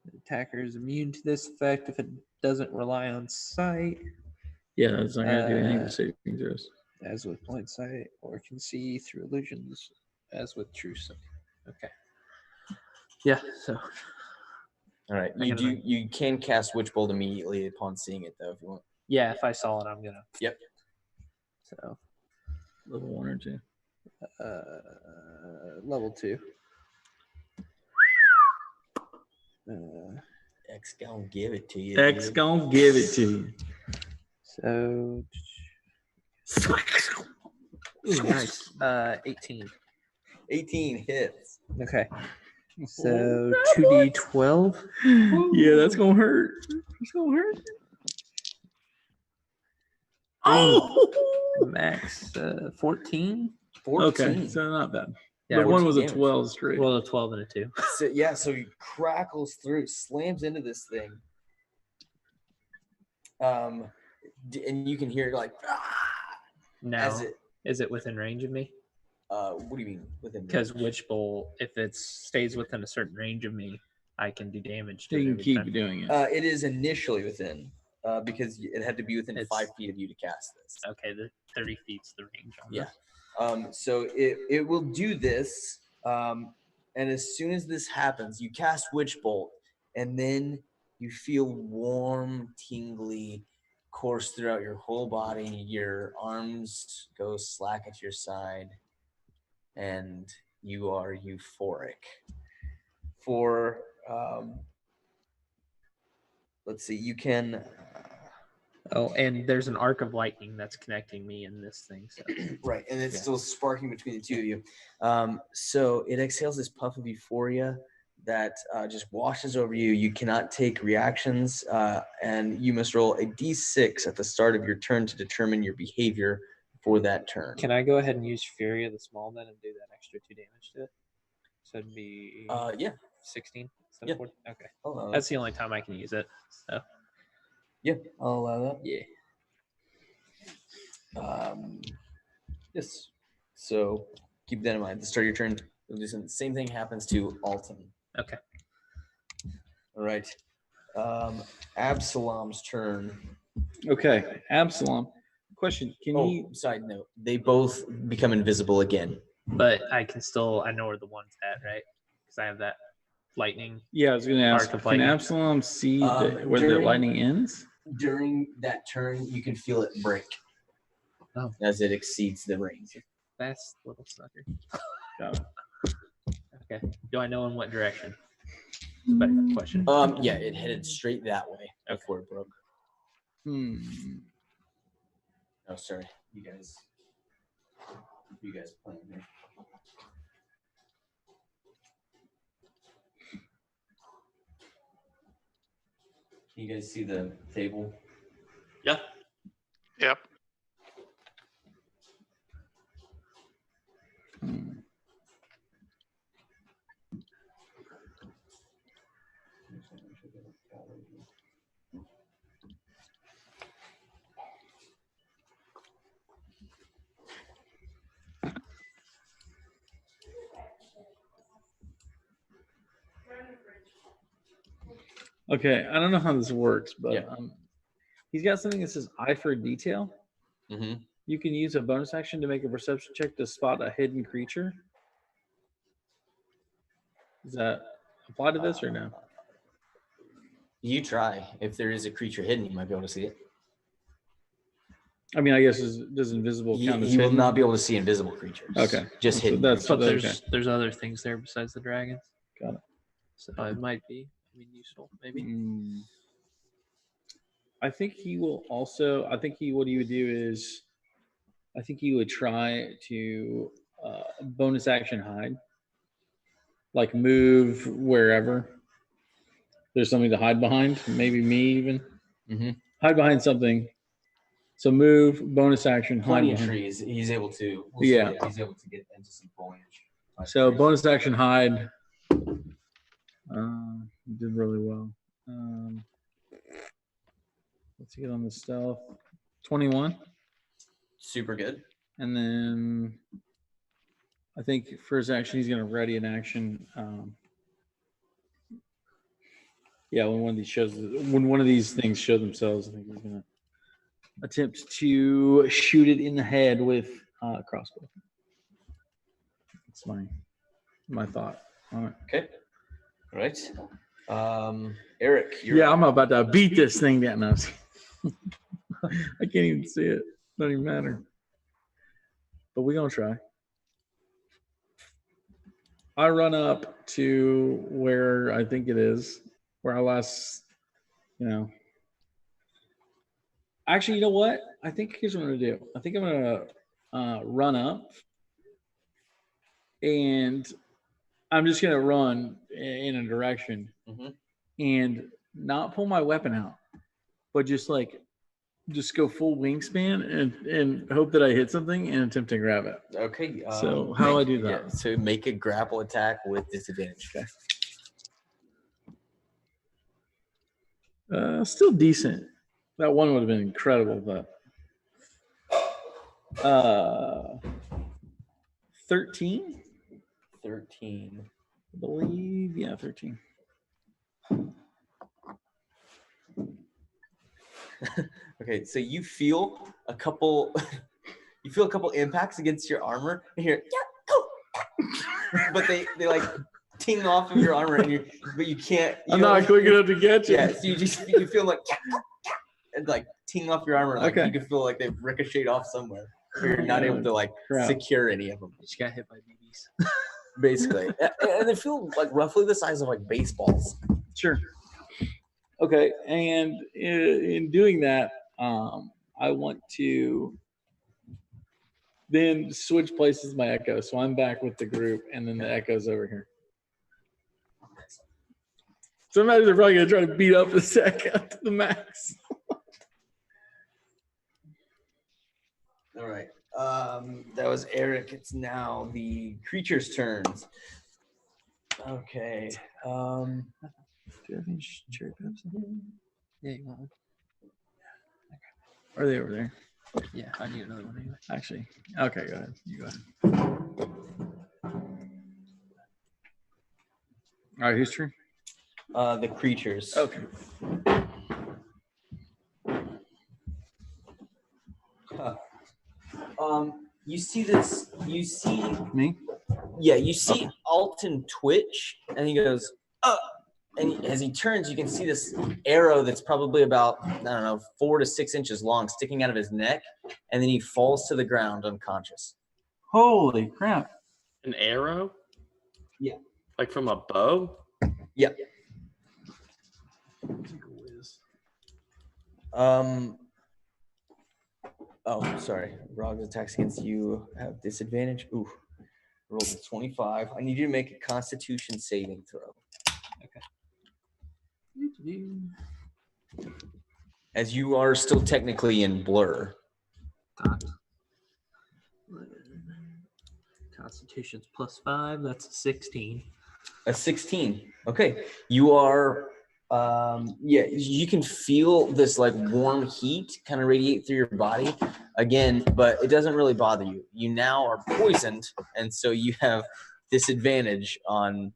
The attacker is immune to this effect if it doesn't rely on sight, Yeah, it's not gonna do any of the saving throws. as with blind sight, or can see through illusions, as with true sight. Okay. Yeah. So All right. I gotta know. You can cast Witch Bolt immediately upon seeing it, though, if you want. yeah, if I saw it, I'm gonna. Yep. So Level 1 or 2. level 2. X gonna give it to you. X dude. gonna give it to you. So. Ooh, nice. 18. 18 hits. Okay. So 2d12. Yeah, that's gonna hurt. It's gonna hurt. Oh. Max 14. 14. Okay, so not bad. Yeah, the one 14 was a damage. 12 straight. Roll a 12 and a 2. So, yeah, so he crackles through, slams into this thing. And you can hear it like, Now, as it, is it within range of me? what do you mean? Within Because range? Witch Bolt, if it stays within a certain range of me, I can do damage to You it can every keep time. doing it. It is initially within, because it had to be within It's- 5 feet of you to cast this. Okay, the 30 feet's the range on Yeah. this. So it will do this, and as soon as this happens, you cast Witch Bolt, and then you feel warm, tingly course throughout your whole body. Your arms go slack at your side, and you are euphoric. For let's see, you can. Oh, and there's an arc of lightning that's connecting me and this thing. So Right, and it's Yeah. still sparking between the two of you. So it exhales this puff of euphoria that just washes over you. You cannot take reactions, and you must roll a d6 at the start of your turn to determine your behavior for that turn. can I go ahead and use Fury of the Small then and do that extra 2 damage to it? So it'd be Yeah. 16 instead Yeah. of 14? Okay. I'll allow that. That's the only time I can use it. So Yeah, I'll allow that. yeah. Yes. So keep that in mind. At the start of your turn, you'll do the same thing happens to Alton. Okay. All right. Absalom's turn. Okay, Absalom. Question: Can Oh, you? side note, they both become invisible again. But I can still, I know where the one's at, right? Because I have that lightning. Yeah, I was going to ask. Arc of Can lightning. Absalom see where the during- lightning ends? During that turn, you can feel it break. Oh. As it exceeds the range. Fast little sucker. Got it. Okay. Do I know in what direction? That's a better question. Yeah, it headed straight that way before it broke. Oh, sorry. You guys playing here. Can you guys see the table? Yeah. Yep. Okay, I don't know how this works, but Yeah. he's got something that says eye for detail. Mm-hmm. You can use a bonus action to make a perception check to spot a hidden creature. Does that apply to this or no? You try. If there is a creature hidden, you might be able to see it. I mean, I guess does invisible count as He will hidden? not be able to see invisible creatures. Okay. Just So hidden. that's But okay. there's other things there besides the dragons. Got it. So it might be, useful maybe. I think he will also. I think what he would do is, I think he would try to bonus action hide, like move wherever there's something to hide behind. Maybe me even hide behind something. So move, bonus action, hide Plenty of behind. trees. He's able to. Yeah. He's able to get into some foliage. So bonus action hide. He did really well. Let's get on the stealth. 21. Super good. And then I think for his action, he's going to ready an action. Yeah, when one of these things show themselves, I think he's going to attempt to shoot it in the head with a crossbow. That's my thought on it. Okay. All right. Eric. Yeah, I'm about to beat this thing down. No, I can't even see it. Doesn't even matter. But we're going to try. I run up to where I think it is, where I last, Actually, you know what? I think here's what I'm going to do. I think I'm going to run up, and I'm just going to run in a direction and not pull my weapon out, but just go full wingspan and hope that I hit something and attempt to grab it. Okay. So how do I do that? Yeah, so make a grapple attack with disadvantage. Okay. Still decent. That one would have been incredible, but 13? 13. I believe, yeah, 13. Okay, so you feel a couple impacts against your armor, and you're but they like ting off of your armor, but you can't. I'm not quick enough to get you. Yeah, so you feel like and like ting off your armor, like you can feel like they've ricocheted off somewhere. You're not able to secure any of them. You just got hit by BBs. Basically, and they feel like roughly the size of like baseballs. Sure. Okay, and in doing that, I want to then switch places with my echo. So I'm back with the group, and then the echo's over here. So imagine they're probably going to try to beat up this echo to the max. All right. That was Eric. It's now the creature's turns. Okay. Do you have any cherry pips? Yeah, you want one? Are they over there? Yeah, I need another one anyway. Actually, okay, go ahead. You go ahead. All right, whose turn? The creatures. Okay. You see this? You see me? Yeah, you see Alton twitch, and he goes, and as he turns, you can see this arrow that's probably about, 4 to 6 inches long sticking out of his neck, and then he falls to the ground unconscious. Holy crap. An arrow? Yeah. Like from a bow? Yeah. Oh, sorry. Rog's attacks against you have disadvantage. Ooh. Rolled a 25. I need you to make a Constitution saving throw. As you are still technically in blur. Constitution's +5. That's a 16. A 16. Okay. You are, you can feel this like warm heat kind of radiate through your body again, but it doesn't really bother you. You now are poisoned, and so you have disadvantage on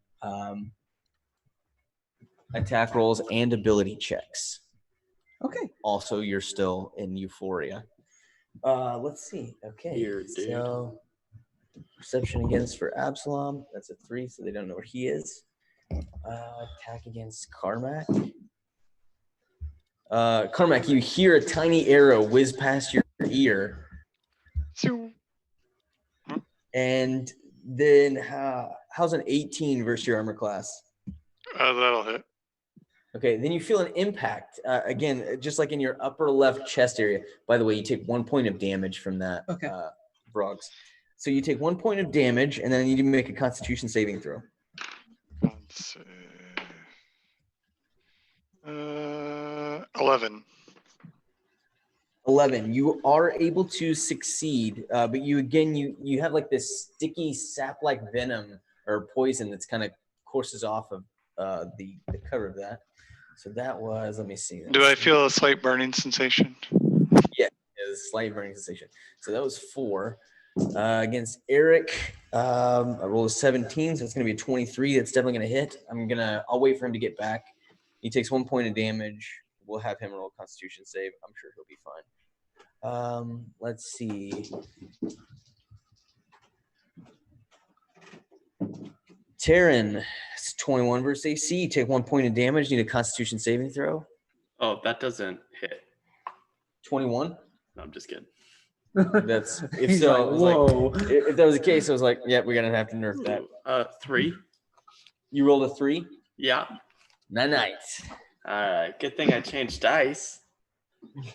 attack rolls and ability checks. Okay. Also, you're still in euphoria. Let's see. Okay. Weird, dude. So perception against for Absalom. That's a 3, so they don't know where he is. Attack against Carmack. Carmack, you hear a tiny arrow whiz past your ear. So, And then how's an 18 versus your armor class? that'll hit. Okay, then you feel an impact. Again, just like in your upper left chest area. By the way, you take 1 point of damage from that, Okay. Brogs. So you take 1 point of damage, and then you need to make a Constitution saving throw. Let's see. 11. 11. You are able to succeed, but you have like this sticky sap-like venom or poison that's kind of courses off of the cover of that. So that was, let me see. Do I feel a slight burning sensation? Yeah, a slight burning sensation. So that was 4. Against Eric, I rolled a 17, so it's going to be a 23. That's definitely going to hit. I'll wait for him to get back. He takes 1 point of damage. We'll have him roll a Constitution save. I'm sure he'll be fine. Let's see. Taryn, it's 21 versus AC. You take 1 point of damage. Need a Constitution saving throw. Oh, that doesn't hit. 21. No, I'm just kidding. That's if He's so. like, I was whoa. like, if that was the case, I was like, yeah, we're gonna have to nerf that. 3. You rolled a 3. Yeah. Nice. All right. Good thing I changed dice.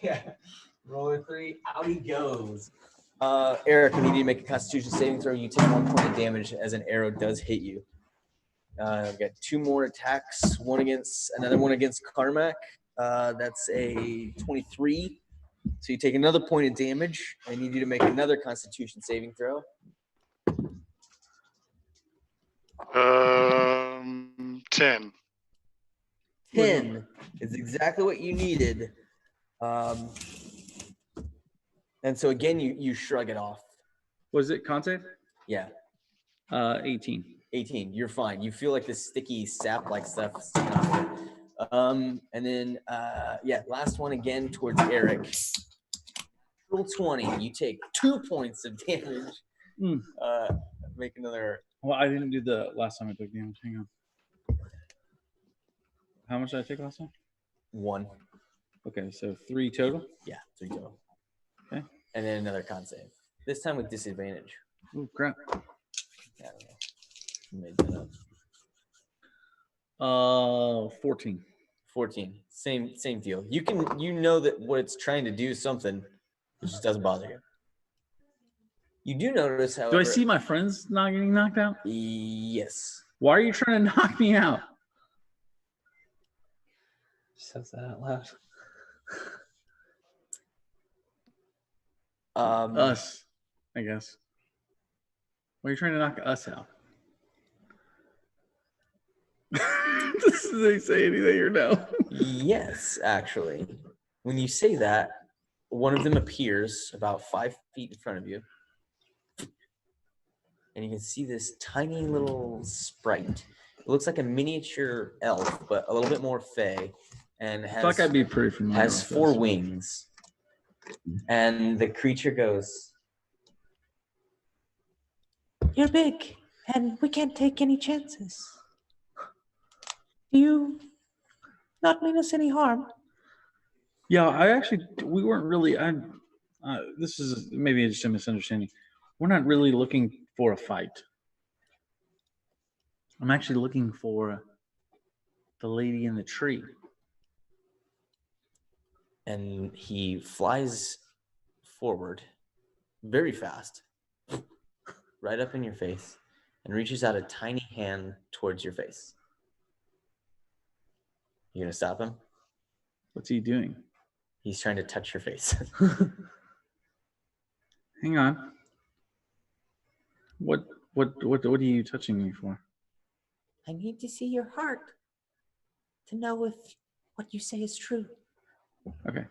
Yeah. Roll a 3. Out he goes. Eric, you need to make a Constitution saving throw. You take 1 point of damage as an arrow does hit you. I've got 2 more attacks. Another one against Carmack. That's a 23. So you take another point of damage. I need you to make another Constitution saving throw. 10. 10 is exactly what you needed. And so again, you shrug it off. Was it con save? Yeah, 18. 18. You're fine. You feel like this sticky sap-like stuff sticking off of it. And then, last one again towards Eric. Roll 20. You take 2 points of damage. Make another. Well, I didn't do the last time I took damage. Hang on. How much did I take last time? 1. Okay, so 3 total. Yeah, 3 total. Okay. And then another con save. This time with disadvantage. Oh crap. Yeah, I don't know. Made that up. 14. 14. Same deal. You know that what it's trying to do is something. It just doesn't bother you. You do notice, however. Do I see my friends not getting knocked out? Yes. Why are you trying to knock me out? Says that out loud. Us, I guess. Why are you trying to knock us out? Does they say anything or no? Yes, actually. When you say that, one of them appears about 5 feet in front of you. And you can see this tiny little sprite. It looks like a miniature elf, but a little bit more fey. And I feel like I'd be pretty familiar. has with 4 this. wings. And the creature goes, You're big, and we can't take any chances. Do you not mean us any harm? Yeah, we weren't really. This is maybe just a misunderstanding. We're not really looking for a fight. I'm actually looking for the lady in the tree. and he flies forward very fast, right up in your face, and reaches out a tiny hand towards your face. You gonna stop him? What's he doing? He's trying to touch your face. Hang on. What are you touching me for? I need to see your heart to know if what you say is true. Okay,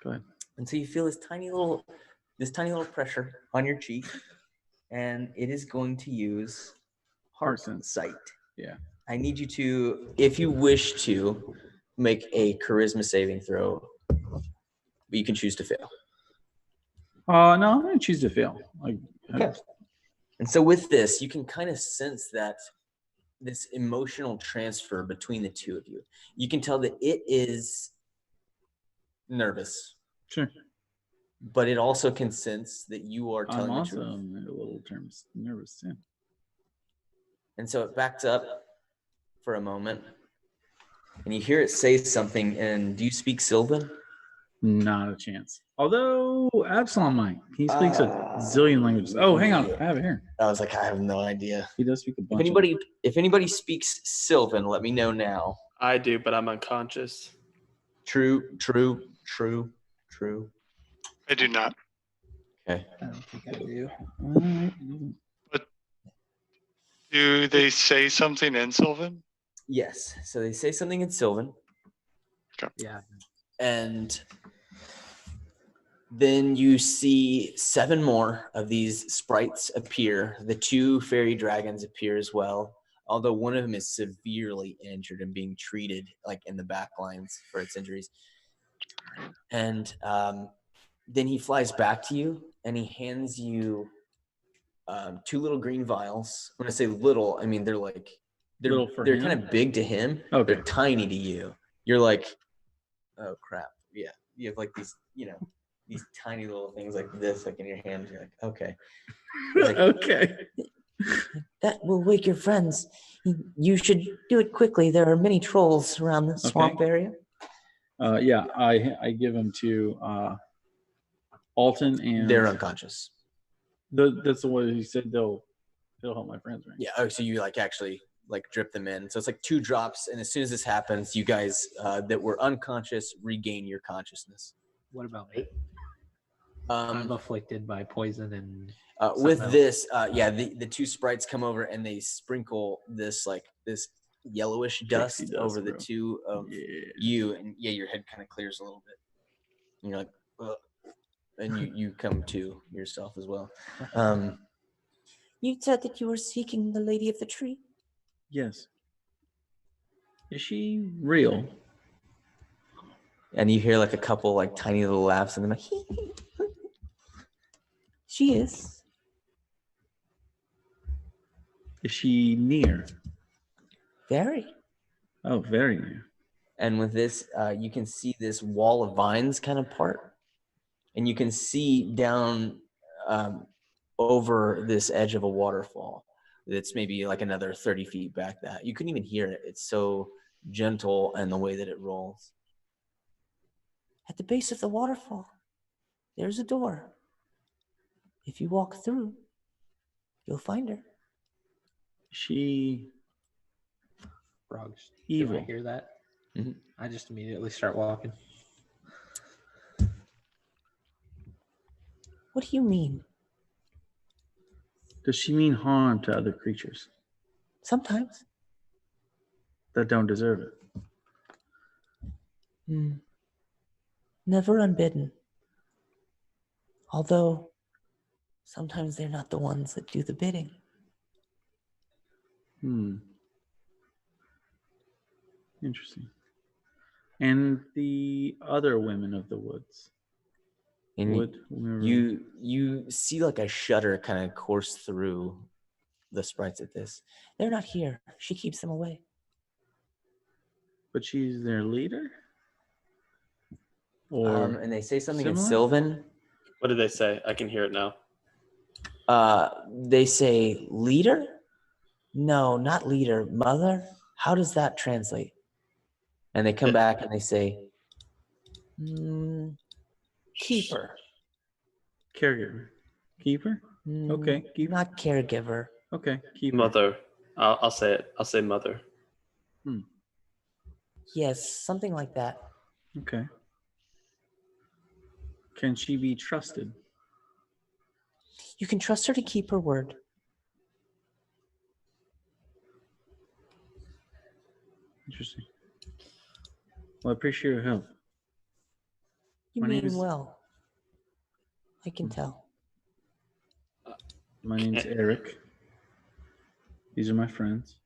go ahead. And so you feel this tiny little pressure on your cheek, and it is going to use heart Sense. sight. Yeah. I need you to, if you wish to, make a charisma saving throw, but you can choose to fail. No, I'm gonna choose to fail. Okay. And so with this, you can kind of sense that this emotional transfer between the two of you. You can tell that it is nervous, Sure. but it also can sense that you are telling I'm the also truth. a little nervous too. And so it backs up for a moment, and you hear it say something. And do you speak Sylvan? Not a chance. Although Absalom might. He speaks a zillion languages. Oh, hang on. I have it here. I was like, I have no idea. He does speak a bunch. If anybody speaks Sylvan, let me know now. I do, but I'm unconscious. True. I do not. Okay. I don't think I do. But do they say something in Sylvan? Yes. So they say something in Sylvan. Yeah. And then you see 7 more of these sprites appear. The 2 fairy dragons appear as well, although one of them is severely injured and being treated like in the back lines for its injuries. And then he flies back to you and he hands you 2 little green vials. When I say little, I mean they're like they're kind of big to him. Okay. They're tiny to you. You're like, oh crap. Yeah. You have like these, these tiny little things like this, like in your hand. You're like, okay. Like, Okay. That will wake your friends. You should do it quickly. There are many trolls around the swamp area. Yeah, I give them to Alton and they're unconscious. That's the one he said they'll help my friends, right? Yeah. Oh, so you like actually like drip them in. So it's like 2 drops, and as soon as this happens, you guys that were unconscious regain your consciousness. What about me? I'm I'm afflicted by poison and with something this, the 2 sprites come over and they sprinkle this like this yellowish dust over the 2 of you, and your head kind of clears a little bit. And you're like, ugh. And you come to yourself as well. You said that you were seeking the Lady of the Tree. Yes. Is she real? And you hear like a couple like tiny little laughs, and then like, She is. Is she near? Very. Oh, very near. and with this, you can see this wall of vines kind of part, and you can see down over this edge of a waterfall that's maybe like another 30 feet back. That you couldn't even hear it. It's so gentle and the way that it rolls. At the base of the waterfall, there's a door. If you walk through, you'll find her. She frogs. evil. Do I hear that? Mhm. I just immediately start walking. What do you mean? Does she mean harm to other creatures Sometimes. that don't deserve it? Never unbidden. Although, sometimes they're not the ones that do the bidding. Interesting. And the other women of the woods. And Whenever- you see like a shudder kind of course through the sprites at this. They're not here. She keeps them away. But she's their leader? Or And they say something in similar? Sylvan. What did they say? I can hear it now. They say leader? No, not leader. Mother? How does that translate? And they come back and they say, keeper. Caregiver. Keeper? Okay, keeper. Not caregiver. Okay, keeper. Mother. I'll say it. I'll say mother. Yes, something like that. Okay. Can she be trusted? You can trust her to keep her word. Interesting. Well, I appreciate your help. You My name mean is- well. I can tell. My name's Eric. These are my friends.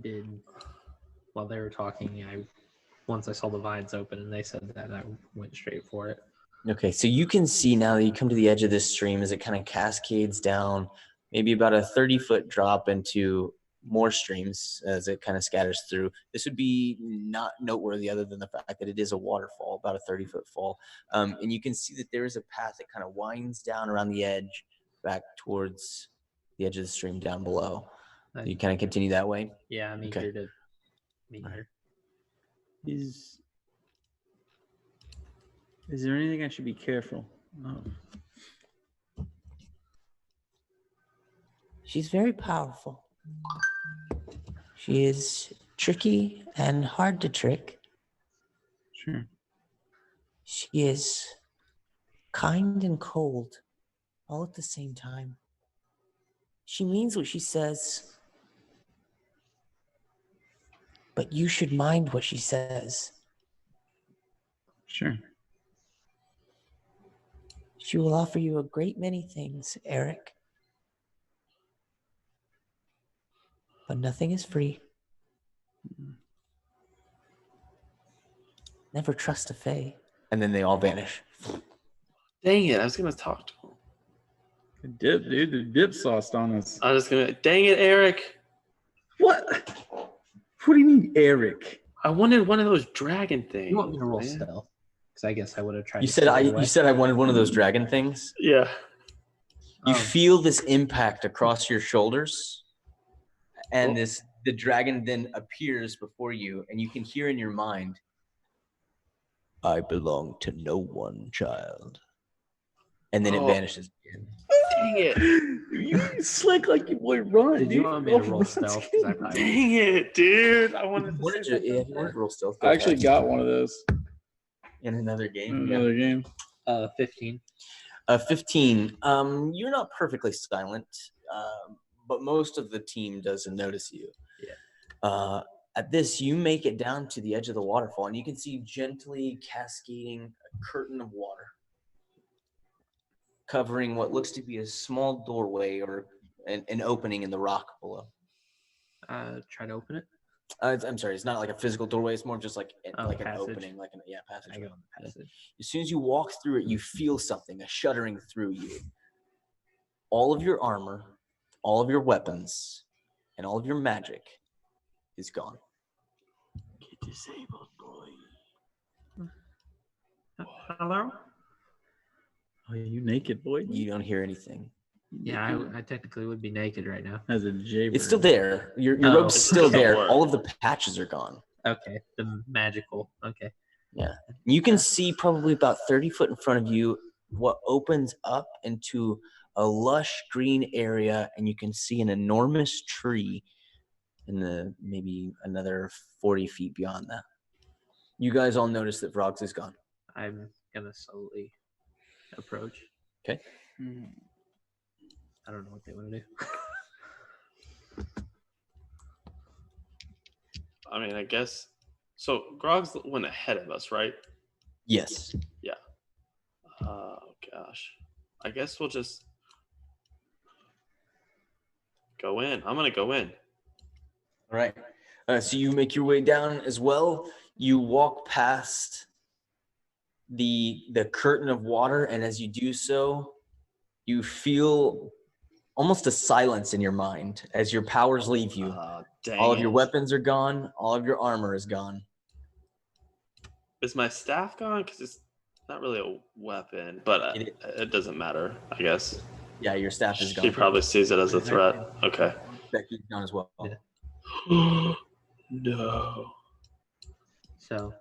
did while they were talking. Once I saw the vines open and they said that, I went straight for it. Okay, so you can see now that you come to the edge of this stream as it kind of cascades down, maybe about a 30-foot drop into more streams as it kind of scatters through. This would be not noteworthy other than the fact that it is a waterfall, about a 30-foot fall. And you can see that there is a path that kind of winds down around the edge back towards the edge of the stream down below. You kind of continue that way? Yeah, I'm eager to meet her. Is there anything I should be careful of? She's very powerful. She is tricky and hard to trick. Sure. She is kind and cold all at the same time. She means what she says, but you should mind what she says. Sure. She will offer you a great many things, Eric. But nothing is free. Never trust a fae. And then they all vanish. Dang it, I was going to talk to him. Good dip, dude. The dip sauced on us. I was going to, dang it, Eric. What? What do you mean, Eric? I wanted one of those dragon things. You want me to roll man. stealth? Because I guess I would have tried. You to said steal I away. wanted one of those dragon things. Yeah. You feel this impact across your shoulders, and the dragon then appears before you, and you can hear in your mind, "I belong to no one, child," and then it vanishes again. Dang it. You slick like your boy Ron. Did you want me to roll stealth? 'Cause I probably Dang it, dude. I wanted to What say did you? Yeah, if you want to roll stealth, go I actually ahead. got one of those In another game. in another game. 15. 15. You're not perfectly silent, but most of the team doesn't notice you. Yeah. At this, you make it down to the edge of the waterfall, and you can see gently cascading a curtain of water, covering what looks to be a small doorway or an opening in the rock below. Try to open it. I'm sorry, it's not like a physical doorway. It's more just like an passage. opening, passage. I go in the passage. As soon as you walk through it, you feel something, a shuddering through you. All of your armor, all of your weapons, and all of your magic is gone. Get disabled, boy. Hello? Oh, you naked, boy? You don't hear anything. Yeah, I technically would be naked right now. As a jaybird. It's still there. Your Oh. robe's still there. All of the patches are gone. Okay, the magical. Okay. You can see probably about 30 foot in front of you what opens up into a lush green area, and you can see an enormous tree in the maybe another 40 feet beyond that. You guys all notice that Vrogs is gone. I'm gonna slowly approach. Okay. I don't know what they want to do. I mean, I guess. So Grog's went ahead of us, right? Yes. Oh, gosh. I guess we'll just go in. I'm going to go in. All right. So you make your way down as well. You walk past the curtain of water, and as you do so, you feel almost a silence in your mind as your powers leave you. Dang All of your it. weapons are gone. All of your armor is gone. Is my staff gone? Because it's not really a weapon, but it doesn't matter, I guess. Yeah, your staff is gone. She probably sees it as a threat. Okay. Becky's gone as well. Yeah. No. So,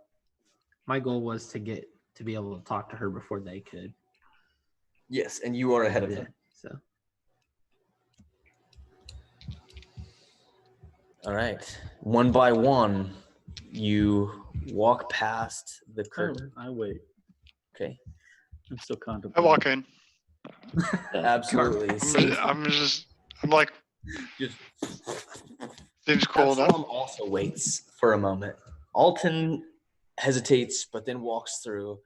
my goal was to be able to talk to her before they could. Yes, and you are ahead of them. So, All right. One by one, you walk past the curtain. I wait. Okay. I'm still I contemplating. walk in. Absolutely. I'm like, Just seems cool enough. Absalom also waits for a moment. Alton hesitates, but then walks through.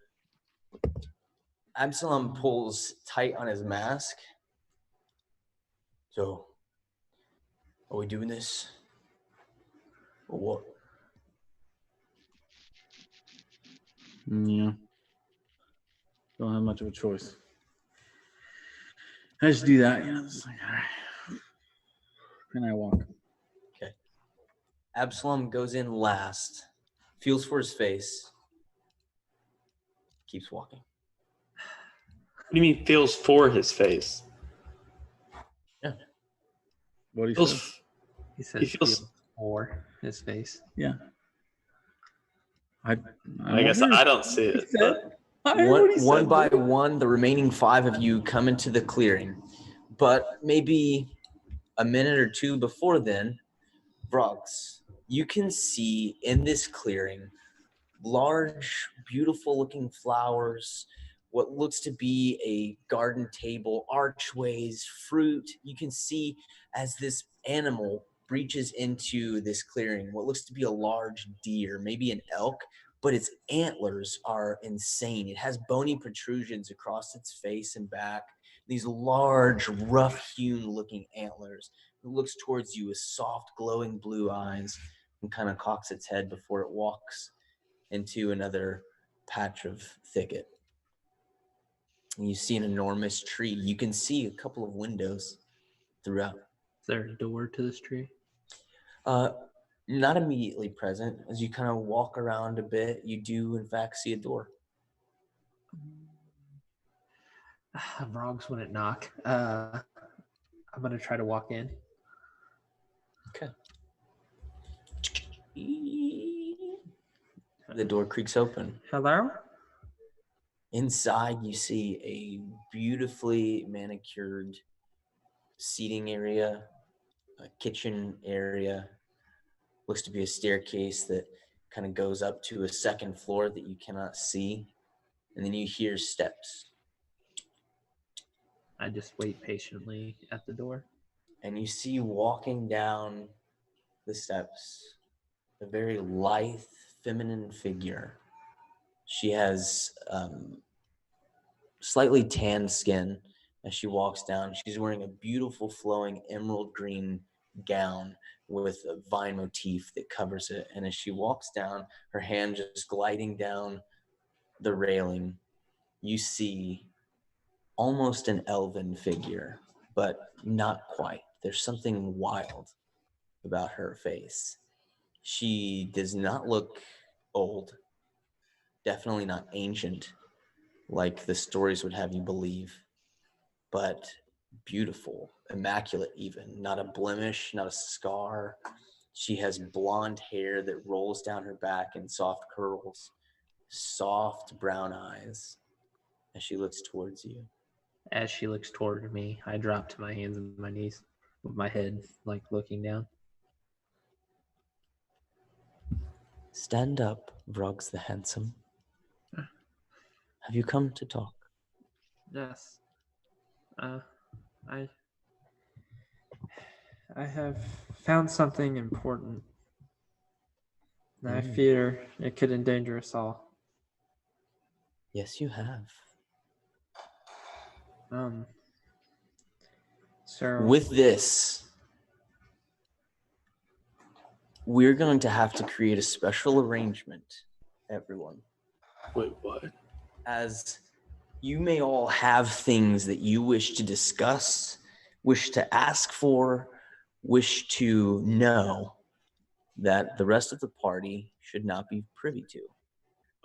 Absalom pulls tight on his mask. So, are we doing this? What? Yeah. Don't have much of a choice. I just do that, you know. It's like, all right. And I walk. Okay. Absalom goes in last, feels for his face, keeps walking. What do you mean feels for his face? What do you say? Feels, He says he feels. for his face. Yeah. I guess I don't see it. But One by one, the remaining 5 of you come into the clearing. But maybe a minute or two before then, Brooks, you can see in this clearing large, beautiful looking flowers, what looks to be a garden table, archways, fruit. You can see as this animal breaches into this clearing, what looks to be a large deer, maybe an elk, but its antlers are insane. It has bony protrusions across its face and back, these large, rough-hewn looking antlers. It looks towards you with soft, glowing blue eyes and kind of cocks its head before it walks into another patch of thicket. And you see an enormous tree. You can see a couple of windows throughout. Is there a door to this tree? Not immediately present. As you kind of walk around a bit, you do in fact see a door. Vrogs wouldn't knock. I'm gonna try to walk in. Okay. The door creaks open. Hello? Inside, you see a beautifully manicured seating area, a kitchen area. Looks to be a staircase that kind of goes up to a second floor that you cannot see. And then you hear steps. I just wait patiently at the door. And you see walking down the steps a very lithe, feminine figure. She has slightly tanned skin as she walks down. She's wearing a beautiful flowing emerald green gown with a vine motif that covers it. And as she walks down, her hand just gliding down the railing, you see almost an elven figure, but not quite. There's something wild about her face. She does not look old, definitely not ancient, like the stories would have you believe, but beautiful, immaculate even, not a blemish, not a scar. She has blonde hair that rolls down her back in soft curls, soft brown eyes as she looks towards you. As she looks toward me, I drop to my hands and my knees with my head like looking down. Stand up, Vrogs the Handsome. Have you come to talk? Yes. I have found something important. And I fear it could endanger us all. Yes, you have. So With this, we're going to have to create a special arrangement, everyone. Wait, what? As you may all have things that you wish to discuss, wish to ask for, wish to know that the rest of the party should not be privy to.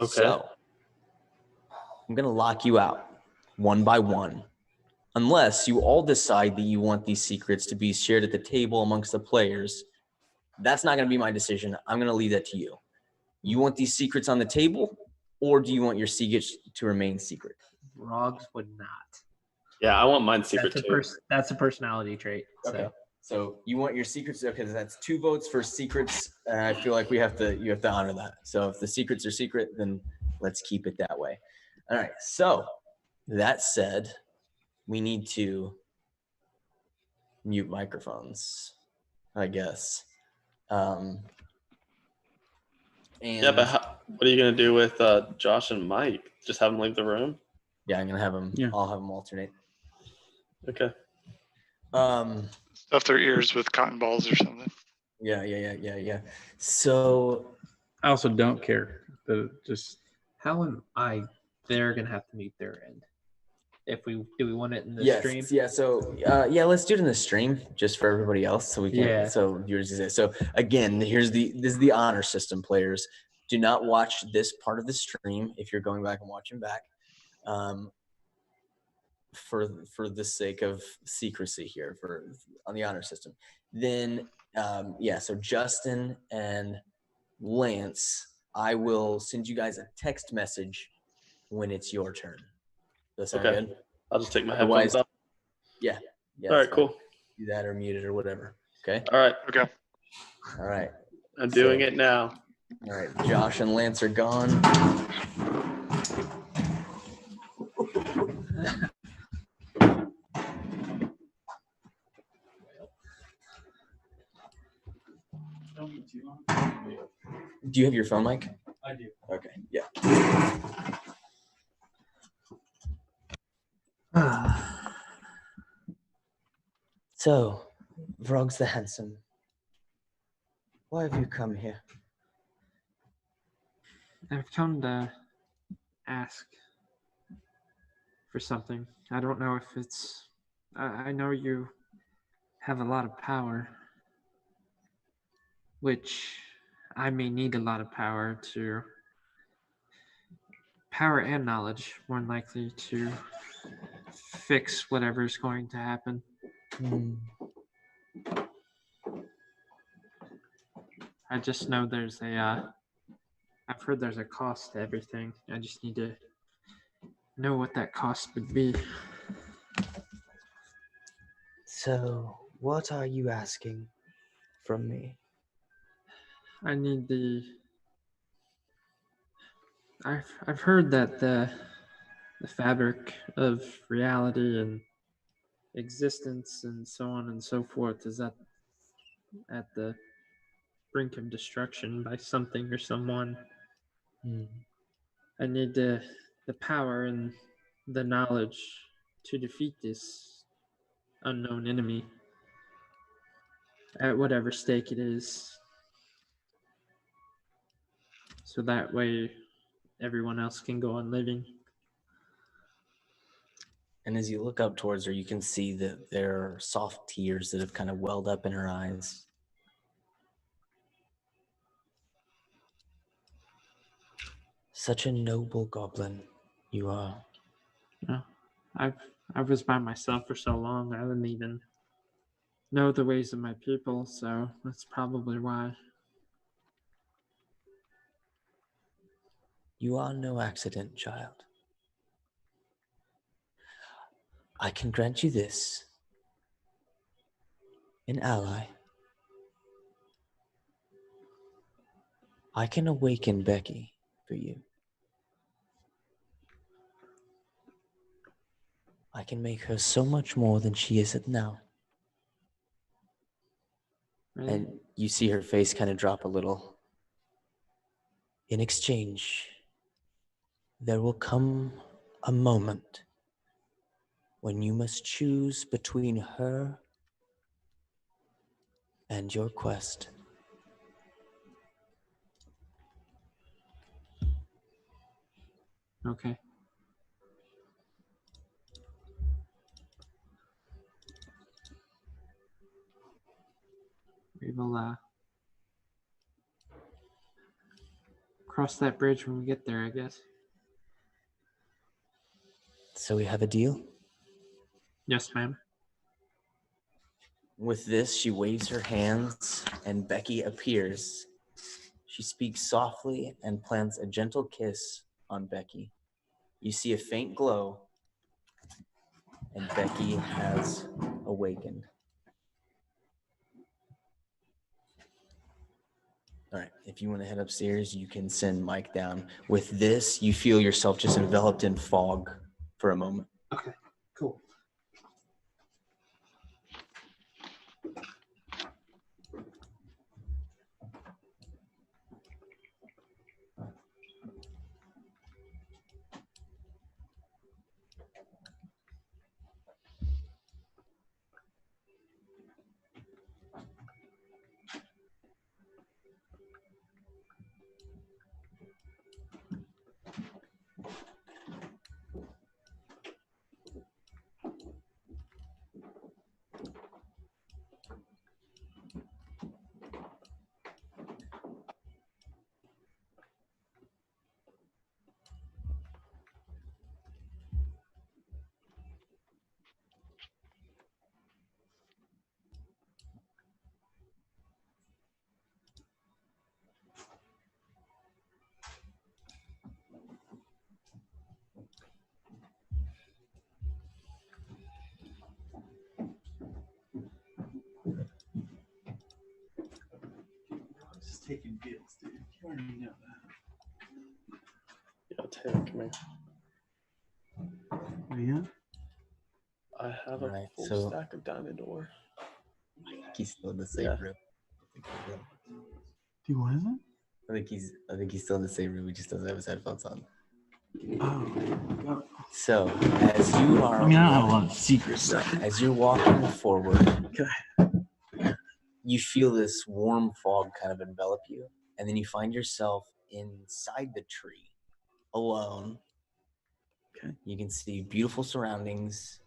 Okay. So, I'm going to lock you out one by one, unless you all decide that you want these secrets to be shared at the table amongst the players. That's not going to be my decision. I'm going to leave that to you. You want these secrets on the table, or do you want your secrets to remain secret? Vrogs would not. Yeah, I want mine secret too. That's a personality trait. Okay. So you want your secrets? Okay, that's 2 votes for secrets. And I feel like you have to honor that. So if the secrets are secret, then let's keep it that way. All right. So that said, we need to mute microphones, I guess. And Yeah, but what are you gonna do with Josh and Mike? Just have them leave the room? yeah, I'm gonna have them. Yeah. I'll have them alternate. Okay. Stuff their ears with cotton balls or something. Yeah. So I also don't care. Just How am I? They're gonna have to meet their end. If we want it in the yes, stream. yeah. So let's do it in the stream just for everybody else, so we can. Yeah. So yours is it. So again, this is the honor system. Players, do not watch this part of the stream if you're going back and watching back. For the sake of secrecy here on the honor system. Then so Justin and Lance, I will send you guys a text message when it's your turn. Does that sound Okay. good? I'll just take my Otherwise- headphones off. Yeah. All right, that's fine. cool. Do that or mute it or whatever. Okay. All right, Okay. All right. I'm doing it now. All right. Josh and Lance are gone. Do you have your phone mic? I do. Okay. Yeah. So, Vrogs the Handsome, why have you come here? I've come to ask for something. I don't know if it's. I know you have a lot of power, which I may need a lot of power to. Power and knowledge, more than likely, to fix whatever's going to happen. I just know there's a. I've heard there's a cost to everything. I just need to know what that cost would be. So, what are you asking from me? I need the. I've heard that the fabric of reality and existence and so on and so forth is at the brink of destruction by something or someone. I need the power and the knowledge to defeat this unknown enemy at whatever stake it is. So that way everyone else can go on living. And as you look up towards her, you can see that there are soft tears that have kind of welled up in her eyes. Such a noble goblin you are. I was by myself for so long, I didn't even know the ways of my people, so that's probably why. You are no accident, child. I can grant you this. An ally. I can awaken Becky for you. I can make her so much more than she is at now. Really? And you see her face kind of drop a little. In exchange, there will come a moment when you must choose between her and your quest. Okay. We will cross that bridge when we get there, I guess. So we have a deal? Yes, ma'am. With this, she waves her hands, and Becky appears. She speaks softly and plants a gentle kiss on Becky. You see a faint glow, and Becky has awakened. All right, if you want to head upstairs, you can send Mike down. With this, you feel yourself just enveloped in fog for a moment. Okay, cool. taking bills, dude. You already know that. Yeah, Taylor, come here. Oh, yeah? I have a Right, full so- stack of diamond ore. He's still in the same Yeah. room. Dude, what is it? I think he's still in the same room. He just doesn't have his headphones on. Oh, So as you are, I mean, I don't have a lot of secret stuff. as you're walking forward, Okay. you feel this warm fog kind of envelop you, and then you find yourself inside the tree, alone. Okay. You can see beautiful surroundings,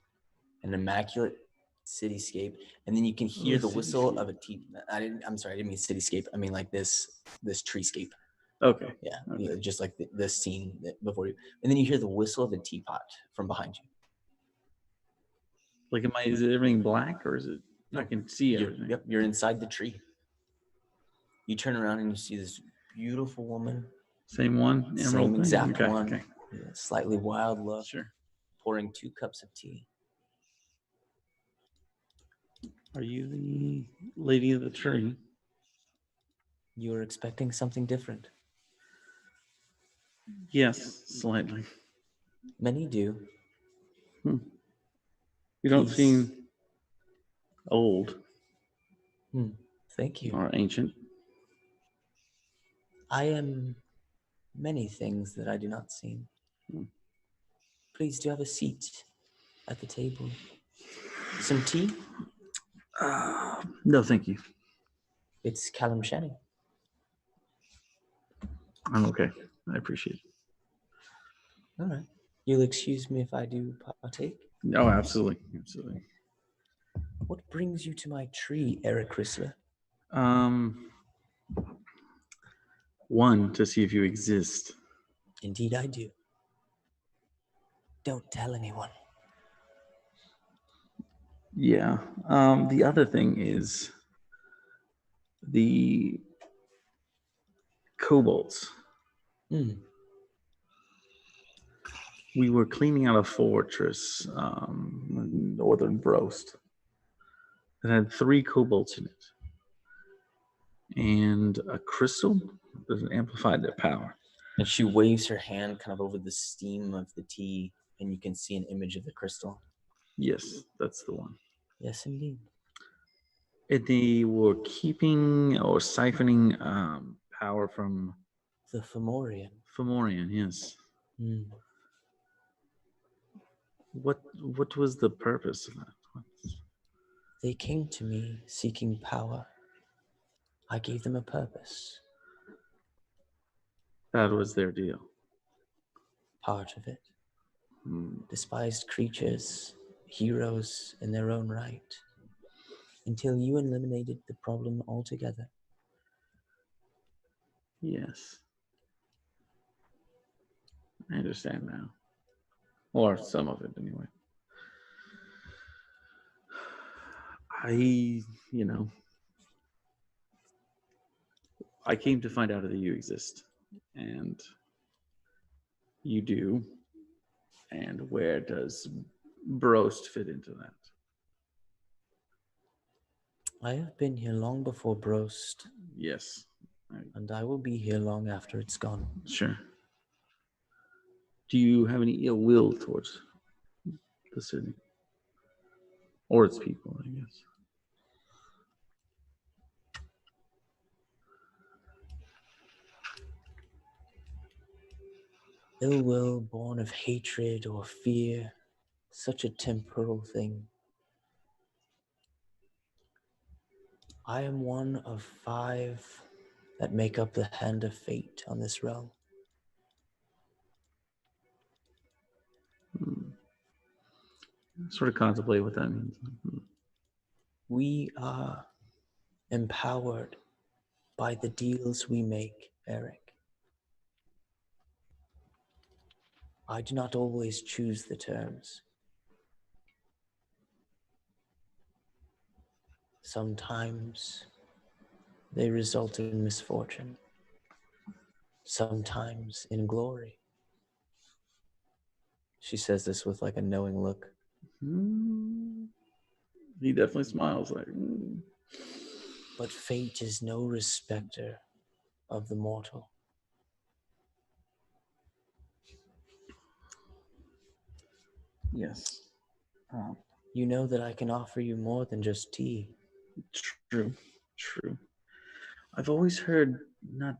an immaculate cityscape, and then you can hear Oh, the whistle cityscape. of a I'm sorry, I didn't mean cityscape. I mean like this treescape. Okay. Yeah, Okay. yeah, just like the scene before you, and then you hear the whistle of a teapot from behind you. Like, is it everything black or is it? I can see You're, everything. yep, you're inside the tree. You turn around and you see this beautiful woman, Same one? Emerald same thing? exact Okay, one, okay. yeah, slightly wild look, Sure. pouring 2 cups of tea. Are you the lady of the tree? You were expecting something different. Yes, slightly. Many do. You don't He's- seem old Thank you. or ancient. I am many things that I do not seem. Please do have a seat at the table. Some tea? No, thank you. It's Callum Shannon. I'm okay. I appreciate it. All right. You'll excuse me if I do partake. No, absolutely. Absolutely. What brings you to my tree, Eric Chrysler? One, to see if you exist. Indeed, I do. Don't tell anyone. Yeah. The other thing is the kobolds. We were cleaning out a fortress, in northern Brost, that had 3 kobolds in it, and a crystal that amplified their power. And she waves her hand kind of over the steam of the tea, and you can see an image of the crystal. Yes, that's the one. Yes, indeed. And they were keeping or siphoning power from The Fomorian. Fomorian, yes. Hmm. What was the purpose of that? They came to me seeking power. I gave them a purpose. That was their deal. Part of it. Hmm. Despised creatures, heroes in their own right. Until you eliminated the problem altogether. Yes. I understand now. Or some of it, anyway. I came to find out that you exist. And you do. And where does Brost fit into that? I have been here long before Brost, Yes. and I will be here long after it's gone. Sure. Do you have any ill will towards the city? Or its people, I guess. Ill will born of hatred or fear, such a temporal thing. I am one of 5 that make up the hand of fate on this realm. Sort of contemplate what that means. We are empowered by the deals we make, Eric. I do not always choose the terms. Sometimes they result in misfortune, sometimes in glory. She says this with like a knowing look. He definitely smiles like. But fate is no respecter of the mortal. Yes. You know that I can offer you more than just tea. True. I've always heard not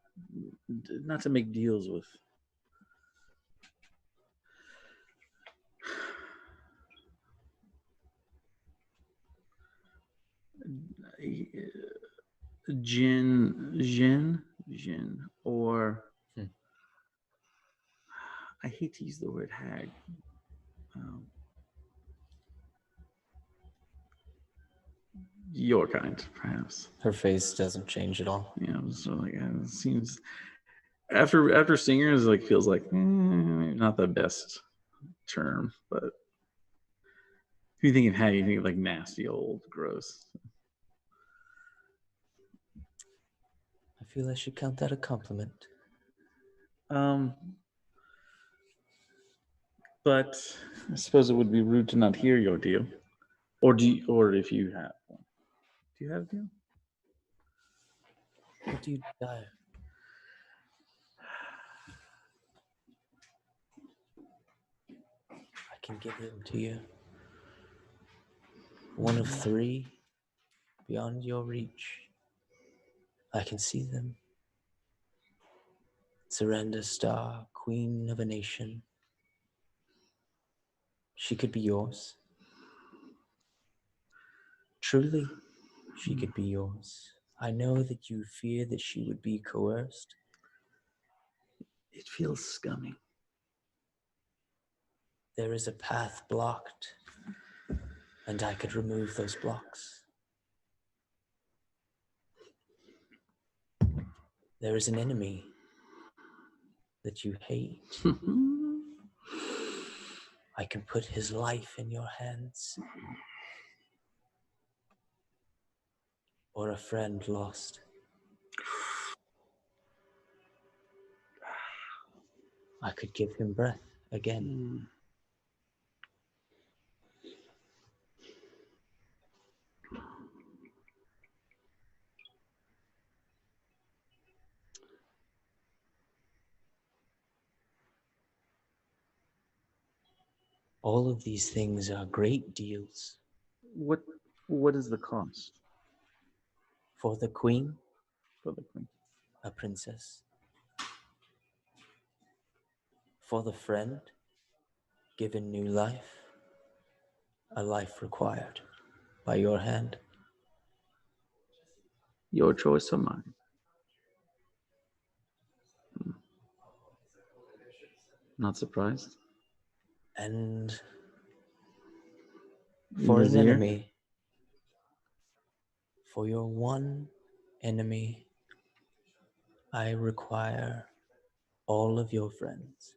to make deals with Jin, or I hate to use the word hag. Your kind, perhaps. Her face doesn't change at all. Yeah, so like it seems after singers like feels like not the best term, but if you think of hag, you think of like nasty, old, gross. I feel I should count that a compliment. But I suppose it would be rude to not hear your deal, or if you have one. Do you have a deal? What do you desire? I can give them to you. One of three, beyond your reach. I can see them. Surrender Star, Queen of a Nation. She could be yours. Truly, she could be yours. I know that you fear that she would be coerced. It feels scummy. There is a path blocked, and I could remove those blocks. There is an enemy that you hate. I can put his life in your hands. Or a friend lost. I could give him breath again. All of these things are great deals. What is the cost For the queen, for the queen? a princess. For the friend, given new life, a life required by your hand. Your choice or mine? Not surprised. And for an Vizier? enemy, for your one enemy, I require all of your friends.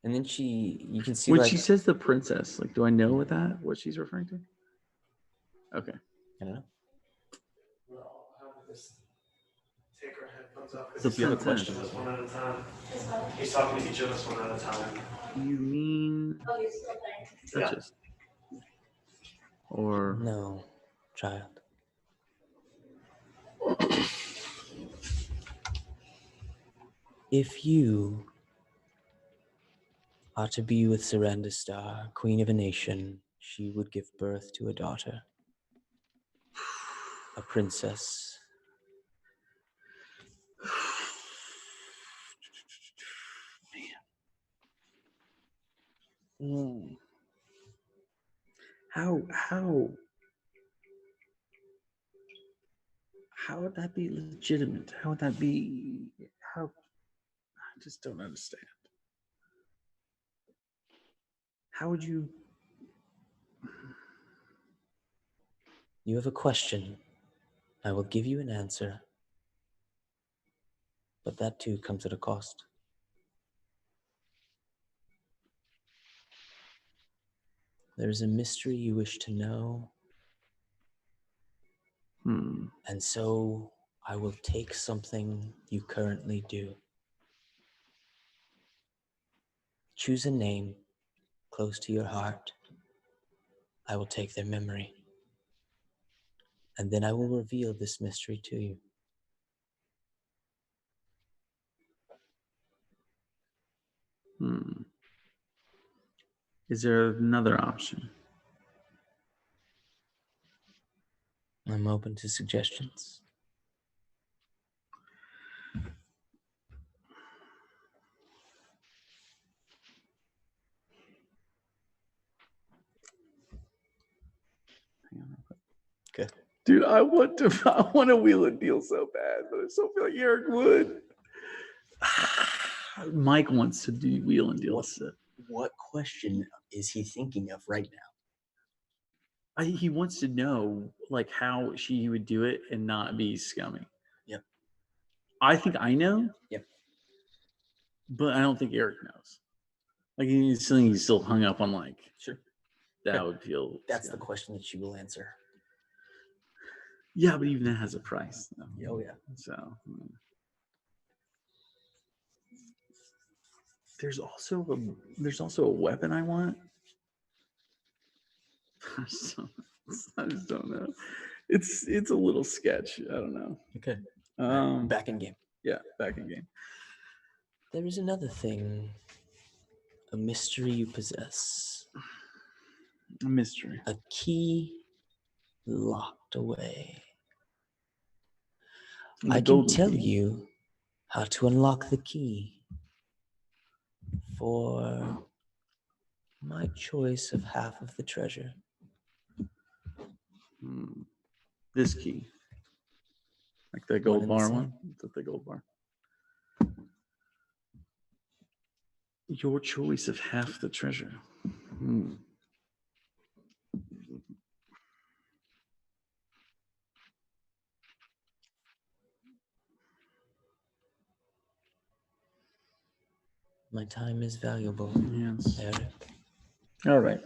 And then you can see When like, she says the princess, like, do I know what she's referring to? Okay. I don't know. Take our headphones off. The He's talking to princess. each of us one at a time. He's talking to each of us one at a time. You mean Duchess? Or No, child. If you are to be with Surrender Star, Queen of a Nation, she would give birth to a daughter, a princess. how would that be legitimate? How would that be? How? I just don't understand. How would you? You have a question. I will give you an answer. But that too comes at a cost. There is a mystery you wish to know. And so I will take something you currently do. Choose a name close to your heart. I will take their memory. And then I will reveal this mystery to you. Is there another option? I'm open to suggestions. Okay. Dude, I want to wheel and deal so bad, but I still feel like Eric would. Mike wants to do wheel and deal. What question is he thinking of right now? He wants to know like how she would do it and not be scummy. Yep. I think I know. Yep. But I don't think Eric knows. Like he's still hung up on like. Sure. That would feel. That's scummy. the question that you will answer. Yeah, but even that has a price. Oh yeah. So there's also a weapon I want. I just don't know. It's a little sketch. I don't know. Okay. Back in game. Yeah, back in game. There is another thing, a mystery you possess. A mystery. A key locked away. I can tell you how to unlock the key for my choice of half of the treasure. This key. Like the gold bar one? Is that the gold bar? Your choice of half the treasure. My time is valuable. Yes. Eric. All right.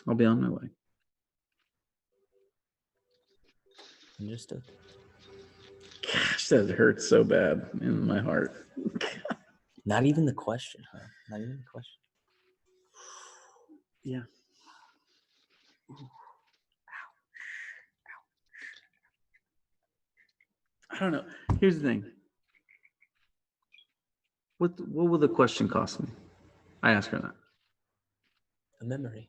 I'll be on my way. Understood. Gosh, that hurts so bad in my heart. Not even the question, huh? Not even the question. Yeah. I don't know. Here's the thing. What will the question cost me? I asked her that. A memory